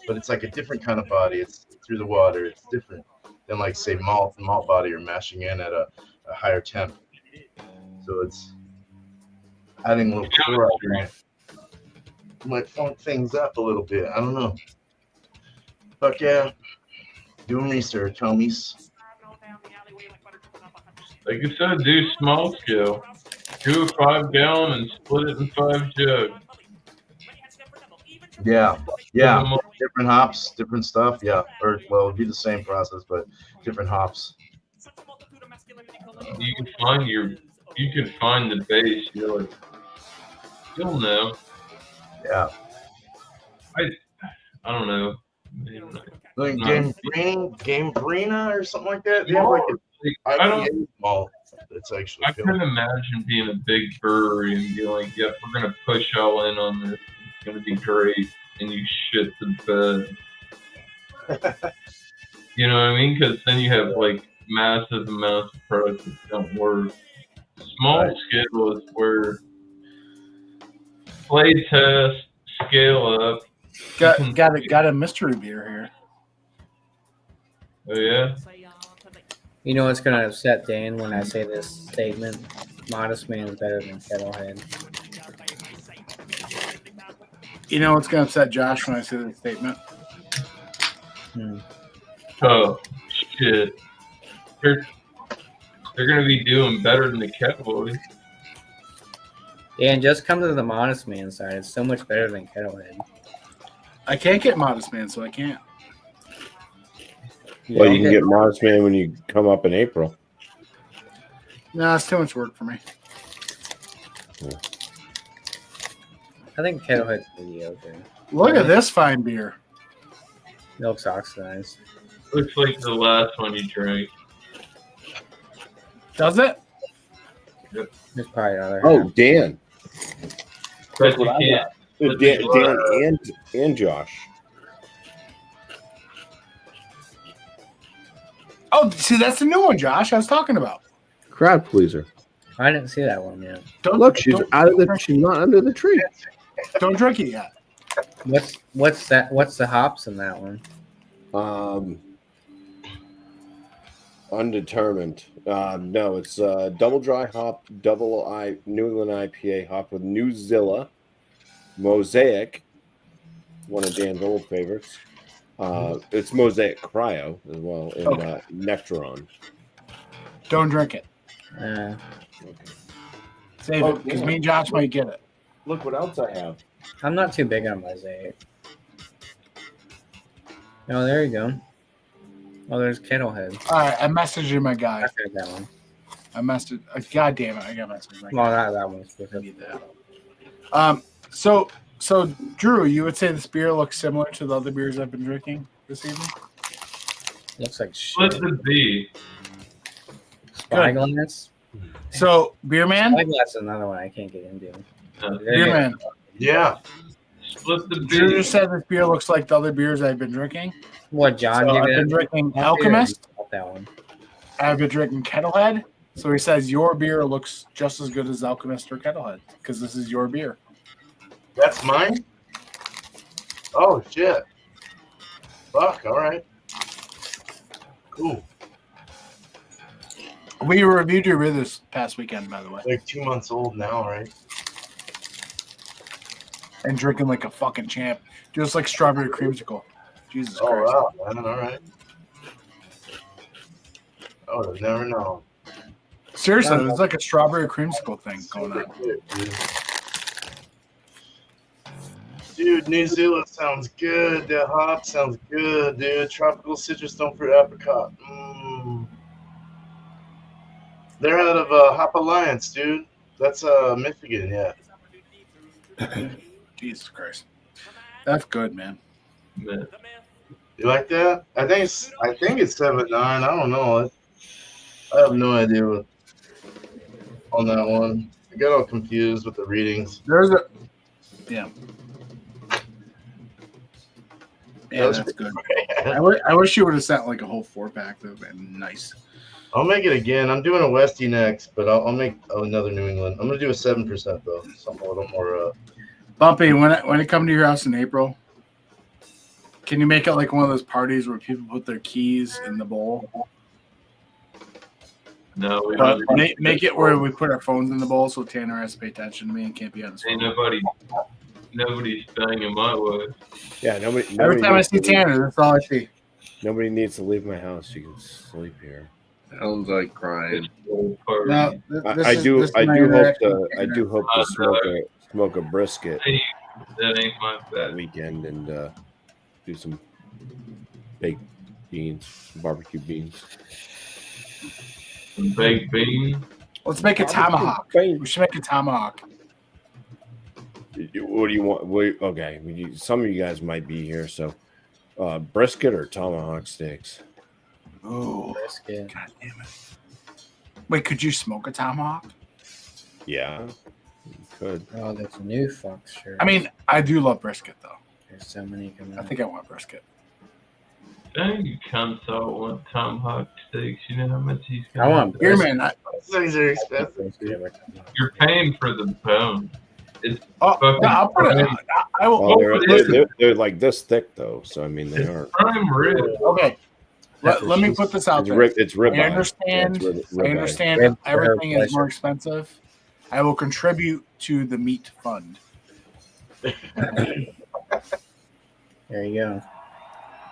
But it's like a different kind of body. It's through the water. It's different than like say malt body or mashing in at a higher temp. So it's adding a little chloride might funk things up a little bit. I don't know. Fuck yeah. Doing research, homies. Like I said, do small scale. Do a 5 gallon and split it in 5 jugs. Yeah. Different hops, different stuff. Yeah. Or well, it'd be the same process, but different hops. You can find the base. You'll know. Yeah. I don't know. Like Gambrina or something like that. They have like I don't. malt. It's actually. I couldn't imagine being a big brewery and be like, "Yep, we're gonna push all in on this. It's gonna be great," and you shit the bed. You know what I mean? Because then you have like massive amounts of products that don't work. Small scale is where play test, scale up. Got a mystery beer here. Oh yeah. You know what's going to upset Dan when I say this statement? Modest Man is better than Kettlehead. You know what's going to upset Josh when I say this statement? Oh shit! They're going to be doing better than the Kettlehead. Yeah, and just come to the Modest Man side. It's so much better than Kettlehead. I can't get Modest Man, so I can't. Well, you can get Modest Man when you come up in April. No, it's too much work for me. I think Kettlehead's mediocre. Look at this fine beer. Milk's oxidized. Looks like the last one you drank. Does it? Yep. There's probably another. Oh, Dan. But you can't. Dan and Josh. Oh, see, that's the new one, Josh. I was talking about. Crowd pleaser. I didn't see that one yet. Look, she's not under the tree. Don't drink it yet. What's that? What's the hops in that one? Undetermined. No, it's double dry hop, New England IPA hop with New Zilla, Mosaic, one of Dan's old favorites. It's Mosaic Cryo as well, and Nectaron. Don't drink it. Okay. Save it, because me and Josh might get it. Look what else I have. I'm not too big on Mosaic. Oh, there you go. Oh, there's Kettlehead. All right, I messaged you, my guy. I heard that one. I messaged. God damn it, I got messaged. Well, not that one. So So, Drew, you would say this beer looks similar to the other beers I've been drinking this evening? Looks like Split shit. the B. Spyglass. So, Beer Man? Spyglass is another one I can't get into. Beer Man. Yeah. Split the Drew B. just said this beer looks like the other beers I've been drinking. What, John? So give I've it been drinking Alchemist. That one. I've been drinking Kettlehead. So he says your beer looks just as good as Alchemist or Kettlehead because this is your beer. That's mine? Oh, shit. Fuck, all right. Cool. We reviewed your beer this past weekend, by the way. Like 2 months old now, right? And drinking like a fucking champ. Just like strawberry creamsicle. Jesus Oh, Christ. wow, man, all right. I would have never known. Seriously, it's like a strawberry creamsicle thing going on. Dude, New Zealand sounds good. The hop sounds good, dude. Tropical citrus stone fruit apricot. They're out of Hop Alliance, dude. That's Michigan, yeah. Jesus Christ. That's good, man. Yeah. You like that? I think it's 7.9. I don't know. I have no idea what on that one. I got all confused with the readings. There's a yeah. Yeah, That's that's good. I wish you would have sent like a whole 4-pack. That would have been nice. I'll make it again. I'm doing a Westie next, but I'll make another New England. I'm gonna do a 7% though, something a little more. Bumpy, when I come to your house in April, can you make it like one of those parties where people put their keys in the bowl? No, we But don't. make it where we put our phones in the bowl so Tanner has to pay attention to me and can't be on his Ain't phone. nobody's banging my way. Yeah, nobody. Every time I see Tanner, that's all I see. Nobody needs to leave my house. You can sleep here. Sounds like crying. No, I do hope to smoke a brisket That ain't my that bad. weekend and do some baked beans, barbecue beans. Some baked beans. Let's make a tomahawk. We should make a tomahawk. What do you want? Okay, some of you guys might be here, so brisket or tomahawk steaks. Oh, Brisket. God damn it! Wait, could you smoke a tomahawk? Yeah, you could. Oh, that's a new Fox shirt. I mean, I do love brisket though. There's so many coming I out. think I want brisket. Dang, you cunts all want tomahawk steaks. You know how much he's I want Here, brisket. man. Things are expensive. Brisket over tomahawk. You're paying for the bone. It's Oh, fucking no, I'll put it. prime, I will. Well, they're like this thick though, so I mean they it's aren't. prime rib. Okay. Let me put this out It's there. rib. It's rib. I understand. I understand Rib for everything her is more expensive. I will contribute to the meat fund. There you go.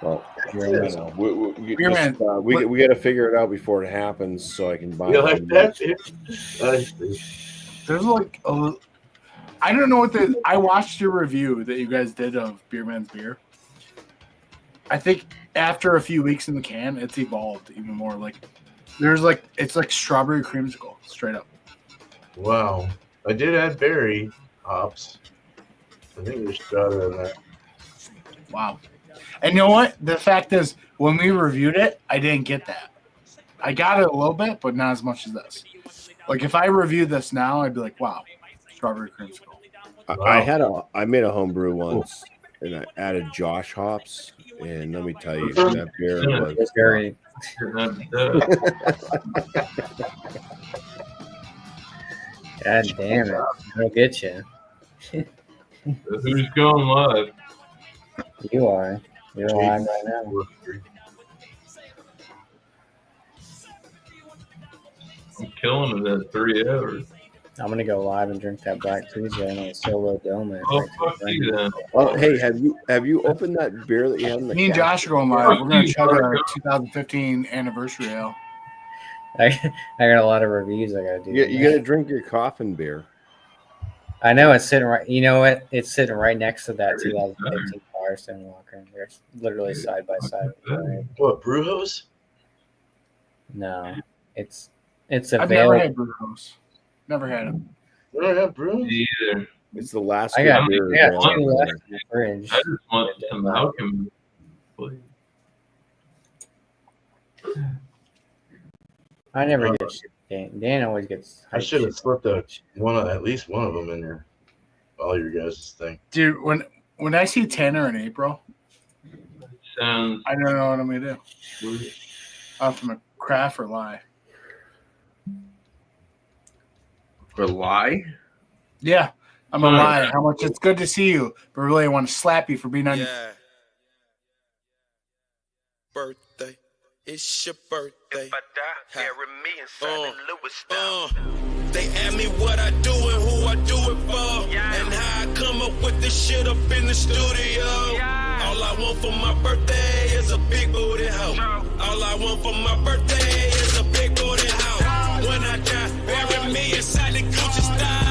Well, You're you right. know, Beer man, we got to figure it out before it happens, so I can buy. You like that, dude? There's like a. I don't know what the. I watched your review that you guys did of Beer Man's beer. I think after a few weeks in the can, it's evolved even more. Like it's like strawberry creamsicle, straight up. Wow. I did add berry hops. I think there's better than that. Wow. And you know what? The fact is, when we reviewed it, I didn't get that. I got it a little bit, but not as much as this. Like if I reviewed this now, I'd be like, wow, strawberry creamsicle. I made a homebrew once, and I added Josh hops, and let me tell you, that beer was It's very. God damn it! I'll get you. Who's going live? You are. You're live right now. I'm killing it at 3 hours. I'm gonna go live and drink that Black Tuesday and a solo dome. Oh, fuck you then. Oh, hey, have you opened that beer that you had in the Me and cabinet? Josh are going live. We're going to chug our 2015 anniversary ale. I got a lot of reviews I gotta do. You got to drink your coffin beer. I know it's sitting right. You know what? It's sitting right next to that 2015 Firestone Walker. They're literally side by side. Right? What, Brewhouse? No, it's I've never available. had Brewhouse. Never had them. You don't have Brewhouse? Either. It's the last. I got beer two around left there. in the fridge. I just want some alchemy. Please. I never get shit. Dan always gets. I should have slipped at least one of them in there. All your guys' thing. Dude, when I see Tanner in April, Sounds. I don't know what I'm gonna do. I'm from a craft or lie. For lie? Yeah, I'm gonna lie. How much it's good to see you, but really I want to slap you for being on. Yeah. Birthday. It's your birthday. If I die, bury me inside Louis style. They ask me what I do and who I do it for, and how I come up with this shit up in the studio. All I want for my birthday is a big booty hoe. All I want for my birthday is a big booty hoe. When I die, bury me inside the Gucci style.